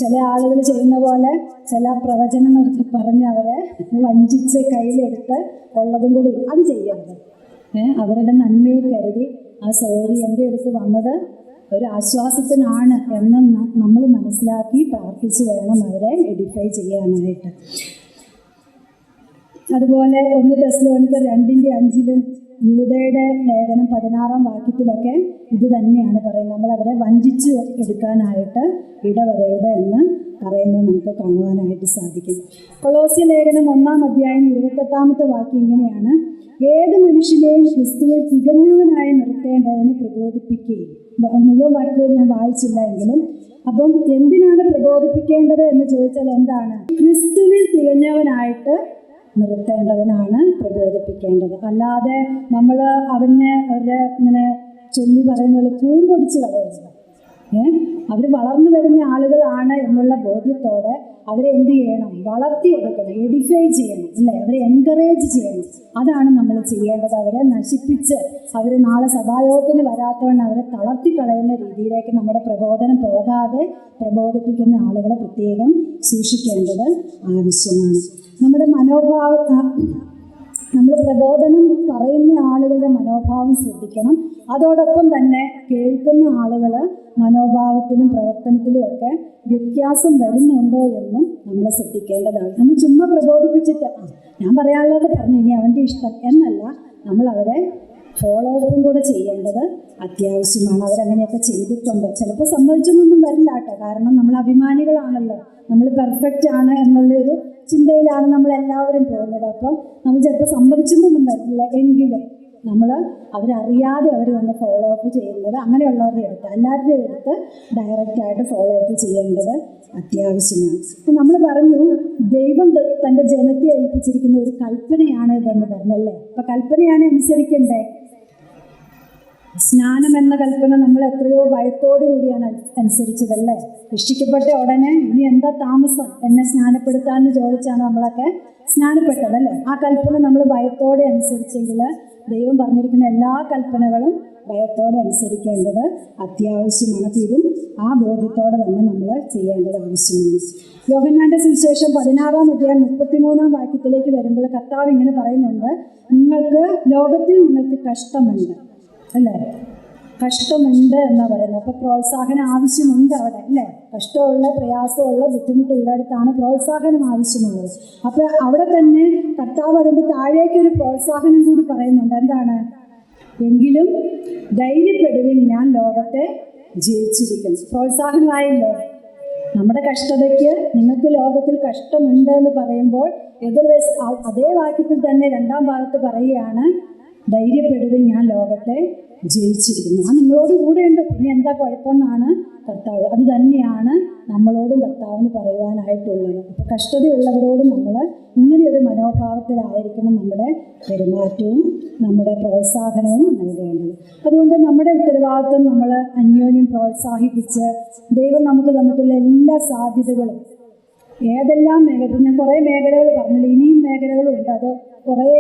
ചില ആളുകൾ ചെയ്യുന്ന പോലെ ചില പ്രവചനങ്ങളൊക്കെ പറഞ്ഞ് അവരെ വഞ്ചിച്ച് കയ്യിലെടുത്ത് ഉള്ളതും കൂടി അത് ചെയ്യരുത്. അവരുടെ നന്മയെ കരുതി ആ സോറി എൻ്റെ അടുത്ത് വന്നത് ഒരു ആശ്വാസത്തിനാണ് എന്ന് നമ്മൾ മനസ്സിലാക്കി പ്രാർത്ഥിച്ച് വേണം അവരെ എഡിഫൈ ചെയ്യാനായിട്ട്. അതുപോലെ 1 തെസ്സലോനിക്കർ 2:5 യൂദയുടെ ലേഖനം 16 വാക്യത്തിലൊക്കെ ഇത് തന്നെയാണ് പറയുന്നത്. നമ്മളവരെ വഞ്ചിച്ച് എടുക്കാനായിട്ട് ഇടവരരുത് എന്ന് പറയുന്നത് നമുക്ക് കാണുവാനായിട്ട് സാധിക്കും. കൊളോസ്യ ലേഖനം 1-28 വാക്യം ഇങ്ങനെയാണ്: ഏത് മനുഷ്യനെയും ക്രിസ്തുവിൽ തികഞ്ഞവനായി നിർത്തേണ്ടതിന് പ്രബോധിപ്പിക്കുകയും. മുഴുവൻ വാക്യവും ഞാൻ വായിച്ചില്ല എങ്കിലും. അപ്പം എന്തിനാണ് പ്രബോധിപ്പിക്കേണ്ടത് എന്ന് ചോദിച്ചാൽ എന്താണ്? ക്രിസ്തുവിൽ തികഞ്ഞവനായിട്ട് നിർത്തേണ്ടതിനാണ് പ്രബോധിപ്പിക്കേണ്ടത്. അല്ലാതെ നമ്മൾ അവരുടെ ഇങ്ങനെ ചൊല്ലി പറയുന്ന പോലെ കൂമ്പൊടിച്ച് കളയരുത്. അവർ വളർന്നു വരുന്ന ആളുകളാണ് എന്നുള്ള ബോധ്യത്തോടെ അവരെ എന്ത് ചെയ്യണം? വളർത്തിയെടുക്കണം, എഡിഫൈ ചെയ്യണം, അല്ലേ? അവരെ എൻകറേജ് ചെയ്യണം. അതാണ് നമ്മൾ ചെയ്യേണ്ടത്. അവരെ നശിപ്പിച്ച് അവർ നാളെ സഭായോഗത്തിന് വരാത്തവണ്ണം അവരെ തളർത്തിക്കളയുന്ന രീതിയിലേക്ക് നമ്മുടെ പ്രബോധനം പോകാതെ പ്രബോധിപ്പിക്കുന്ന ആളുകളെ പ്രത്യേകം സൂക്ഷിക്കേണ്ടത് ആവശ്യമാണ്. നമ്മുടെ നമ്മൾ പ്രബോധനം പറയുന്ന ആളുകളുടെ മനോഭാവം ശ്രദ്ധിക്കണം. അതോടൊപ്പം തന്നെ കേൾക്കുന്ന ആളുകൾ മനോഭാവത്തിലും പ്രവർത്തനത്തിലും ഒക്കെ വ്യത്യാസം വരുന്നുണ്ടോ എന്നും നമ്മൾ ശ്രദ്ധിക്കേണ്ടതാണ്. നമ്മൾ ചുമ്മാ പ്രബോധിപ്പിച്ചിട്ട് ഞാൻ പറയാനുള്ളത് പറഞ്ഞു ഇനി അവൻ്റെ ഇഷ്ടം എന്നല്ല, നമ്മൾ അവരെ ഫോളോ അപ്പും കൂടെ ചെയ്യേണ്ടത് അത്യാവശ്യമാണ്. അവരങ്ങനെയൊക്കെ ചെയ്തിട്ടുണ്ടോ? ചിലപ്പോൾ സമ്മതിച്ചൊന്നും വരില്ല കേട്ടോ. കാരണം നമ്മൾ അഭിമാനികളാണല്ലോ, നമ്മൾ പെർഫെക്റ്റ് ആണ് എന്നുള്ളൊരു ചിന്തയിലാണ് നമ്മളെല്ലാവരും പോകുന്നത്. അപ്പം നമ്മൾ ചിലപ്പോൾ സമ്മതിച്ചൊന്നും വരില്ല. എങ്കിലും നമ്മൾ അവരറിയാതെ അവർ വന്ന് ഫോളോ അപ്പ് ചെയ്യുന്നത് അങ്ങനെയുള്ളവരുടെ അടുത്ത്, എല്ലാവരുടെയും അടുത്ത് ഡയറക്റ്റായിട്ട് ഫോളോ അപ്പ് ചെയ്യേണ്ടത് അത്യാവശ്യമാണ്. അപ്പം നമ്മൾ പറഞ്ഞു ദൈവം തൻ്റെ ജനത്തെ ഏൽപ്പിച്ചിരിക്കുന്ന ഒരു കൽപ്പനയാണ് ഇതെന്ന് പറഞ്ഞല്ലേ. അപ്പം കൽപ്പനയാണ് അനുസരിക്കണ്ടേ. സ്നാനം എന്ന കൽപ്പന നമ്മൾ എത്രയോ ഭയത്തോടു കൂടിയാണ് അനുസരിച്ചതല്ലേ. രക്ഷിക്കപ്പെട്ട ഉടനെ ഇനി എന്താ താമസം, എന്നെ സ്നാനപ്പെടുത്താമെന്ന് ചോദിച്ചാണ് നമ്മളൊക്കെ സ്നാനപ്പെട്ടതല്ലേ. ആ കൽപ്പന നമ്മൾ ഭയത്തോടെ അനുസരിച്ചെങ്കിൽ ദൈവം പറഞ്ഞിരിക്കുന്ന എല്ലാ കൽപ്പനകളും ഭയത്തോടെ അനുസരിക്കേണ്ടത് അത്യാവശ്യമാണ്. അപ്പോൾ ഇതും ആ ബോധ്യത്തോടെ തന്നെ നമ്മൾ ചെയ്യേണ്ടത് ആവശ്യമാണ്. യോഹന്നാന്റെ സുവിശേഷം 16-ാം അധ്യായം 33-ാം വാക്യത്തിലേക്ക് വരുമ്പോൾ കർത്താവ് ഇങ്ങനെ പറയുന്നുണ്ട്, ലോകത്തിൽ നിങ്ങൾക്ക് കഷ്ടമുണ്ട്, അല്ലേ? കഷ്ടമുണ്ട് എന്നാ പറയുന്നത്. അപ്പോൾ പ്രോത്സാഹനം ആവശ്യമുണ്ട് അവിടെ, അല്ലേ? കഷ്ടമുള്ള, പ്രയാസമുള്ള, ബുദ്ധിമുട്ടുള്ളിടത്താണ് പ്രോത്സാഹനം ആവശ്യമുള്ളത്. അപ്പോൾ അവിടെ തന്നെ കർത്താവ് അതിൻ്റെ താഴേക്കൊരു പ്രോത്സാഹനം കൂടി പറയുന്നുണ്ട്. എന്താണ്? എങ്കിലും ധൈര്യപ്പെടുവിൻ, ഞാൻ ലോകത്തെ ജയിച്ചിരിക്കുന്നു. പ്രോത്സാഹനമായില്ലോ. നമ്മുടെ കഷ്ടതയ്ക്ക് നിങ്ങൾക്ക് ലോകത്തിൽ കഷ്ടമുണ്ട് എന്ന് പറയുമ്പോൾ അതേ വാക്യത്തിൽ തന്നെ 2-ാം ഭാഗത്ത് പറയുകയാണ്, ധൈര്യപ്പെടുവിൻ, ഞാൻ ലോകത്തെ ജയിച്ചിരിക്കുന്നു. ഞാൻ നിങ്ങളോട് കൂടെയുണ്ട്, പിന്നെ എന്താ കുഴപ്പമെന്നാണ് കർത്താവ്. അത് തന്നെയാണ് നമ്മളോടും കർത്താവിന് പറയുവാനായിട്ടുള്ളത്. അപ്പോൾ കഷ്ടതയുള്ളവരോട് നമ്മൾ ഇങ്ങനെയൊരു മനോഭാവത്തിലായിരിക്കണം നമ്മുടെ പെരുമാറ്റവും നമ്മുടെ പ്രോത്സാഹനവും നൽകേണ്ടത്. അതുകൊണ്ട് നമ്മുടെ ഉത്തരവാദിത്വം നമ്മൾ അന്യോന്യം പ്രോത്സാഹിപ്പിച്ച് ദൈവം നമുക്ക് തന്നിട്ടുള്ള എല്ലാ സാധ്യതകളും ഏതെല്ലാം മേഖല, ഞാൻ കുറേ മേഖലകൾ പറഞ്ഞില്ല, ഇനിയും മേഖലകളുണ്ട്. അത് കുറേ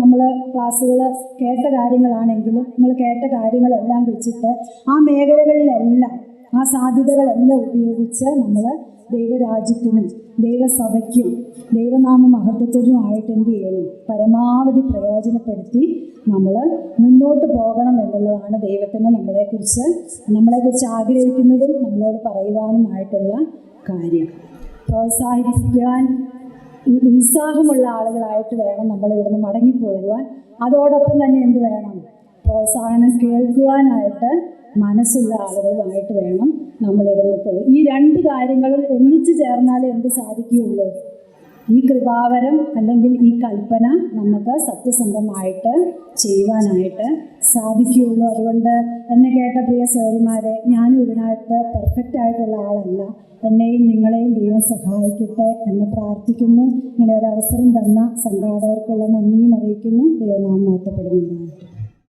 നമ്മൾ ക്ലാസ്സുകൾ കേട്ട കാര്യങ്ങളാണെങ്കിലും നമ്മൾ കേട്ട കാര്യങ്ങളെല്ലാം വെച്ചിട്ട് ആ മേഖലകളിലെല്ലാം ആ സാധ്യതകളെല്ലാം ഉപയോഗിച്ച് നമ്മൾ ദൈവരാജ്യത്തിനും ദൈവസഭയ്ക്കും ദൈവനാമ മഹത്വത്തിനുമായിട്ട് എന്ത് ചെയ്യണം? പരമാവധി പ്രയോജനപ്പെടുത്തി നമ്മൾ മുന്നോട്ട് പോകണം എന്നുള്ളതാണ് ദൈവത്തിന് നമ്മളെക്കുറിച്ച് ആഗ്രഹിക്കുന്നതും നമ്മളോട് പറയുവാനുമായിട്ടുള്ള കാര്യം. പ്രോത്സാഹിപ്പിക്കുവാൻ ഉത്സാഹമുള്ള ആളുകളായിട്ട് വേണം നമ്മൾ ഇവിടുന്ന് മടങ്ങിപ്പോകുവാൻ. അതോടൊപ്പം തന്നെ എന്ത് വേണം? പ്രോത്സാഹനം കേൾക്കുവാനായിട്ട് മനസ്സുള്ള ആളുകളുമായിട്ട് വേണം നമ്മളിവിടുന്ന് പോയി. ഈ 2 കാര്യങ്ങളും ഒന്നിച്ചു ചേർന്നാലേ എന്ത് സാധിക്കുകയുള്ളൂ? ഈ കൃപാവരം അല്ലെങ്കിൽ ഈ കൽപ്പന നമുക്ക് സത്യസന്ധമായിട്ട് ചെയ്യുവാനായിട്ട് സാധിക്കുകയുള്ളൂ. അതുകൊണ്ട് എന്നെ കേട്ട പ്രിയ സഹോദരിമാരെ, ഞാനും ഇതിനായിട്ട് പെർഫെക്റ്റ് ആയിട്ടുള്ള ആളല്ല. എന്നെയും നിങ്ങളെയും ദൈവം സഹായിക്കട്ടെ എന്ന് പ്രാർത്ഥിക്കുന്നു. ഇങ്ങനെ ഒരു അവസരം തന്ന സംഘാടകർക്കുള്ള നന്ദിയും അറിയിക്കുന്നു. ദൈവനാമം മഹത്വപ്പെടുന്നതാണ്.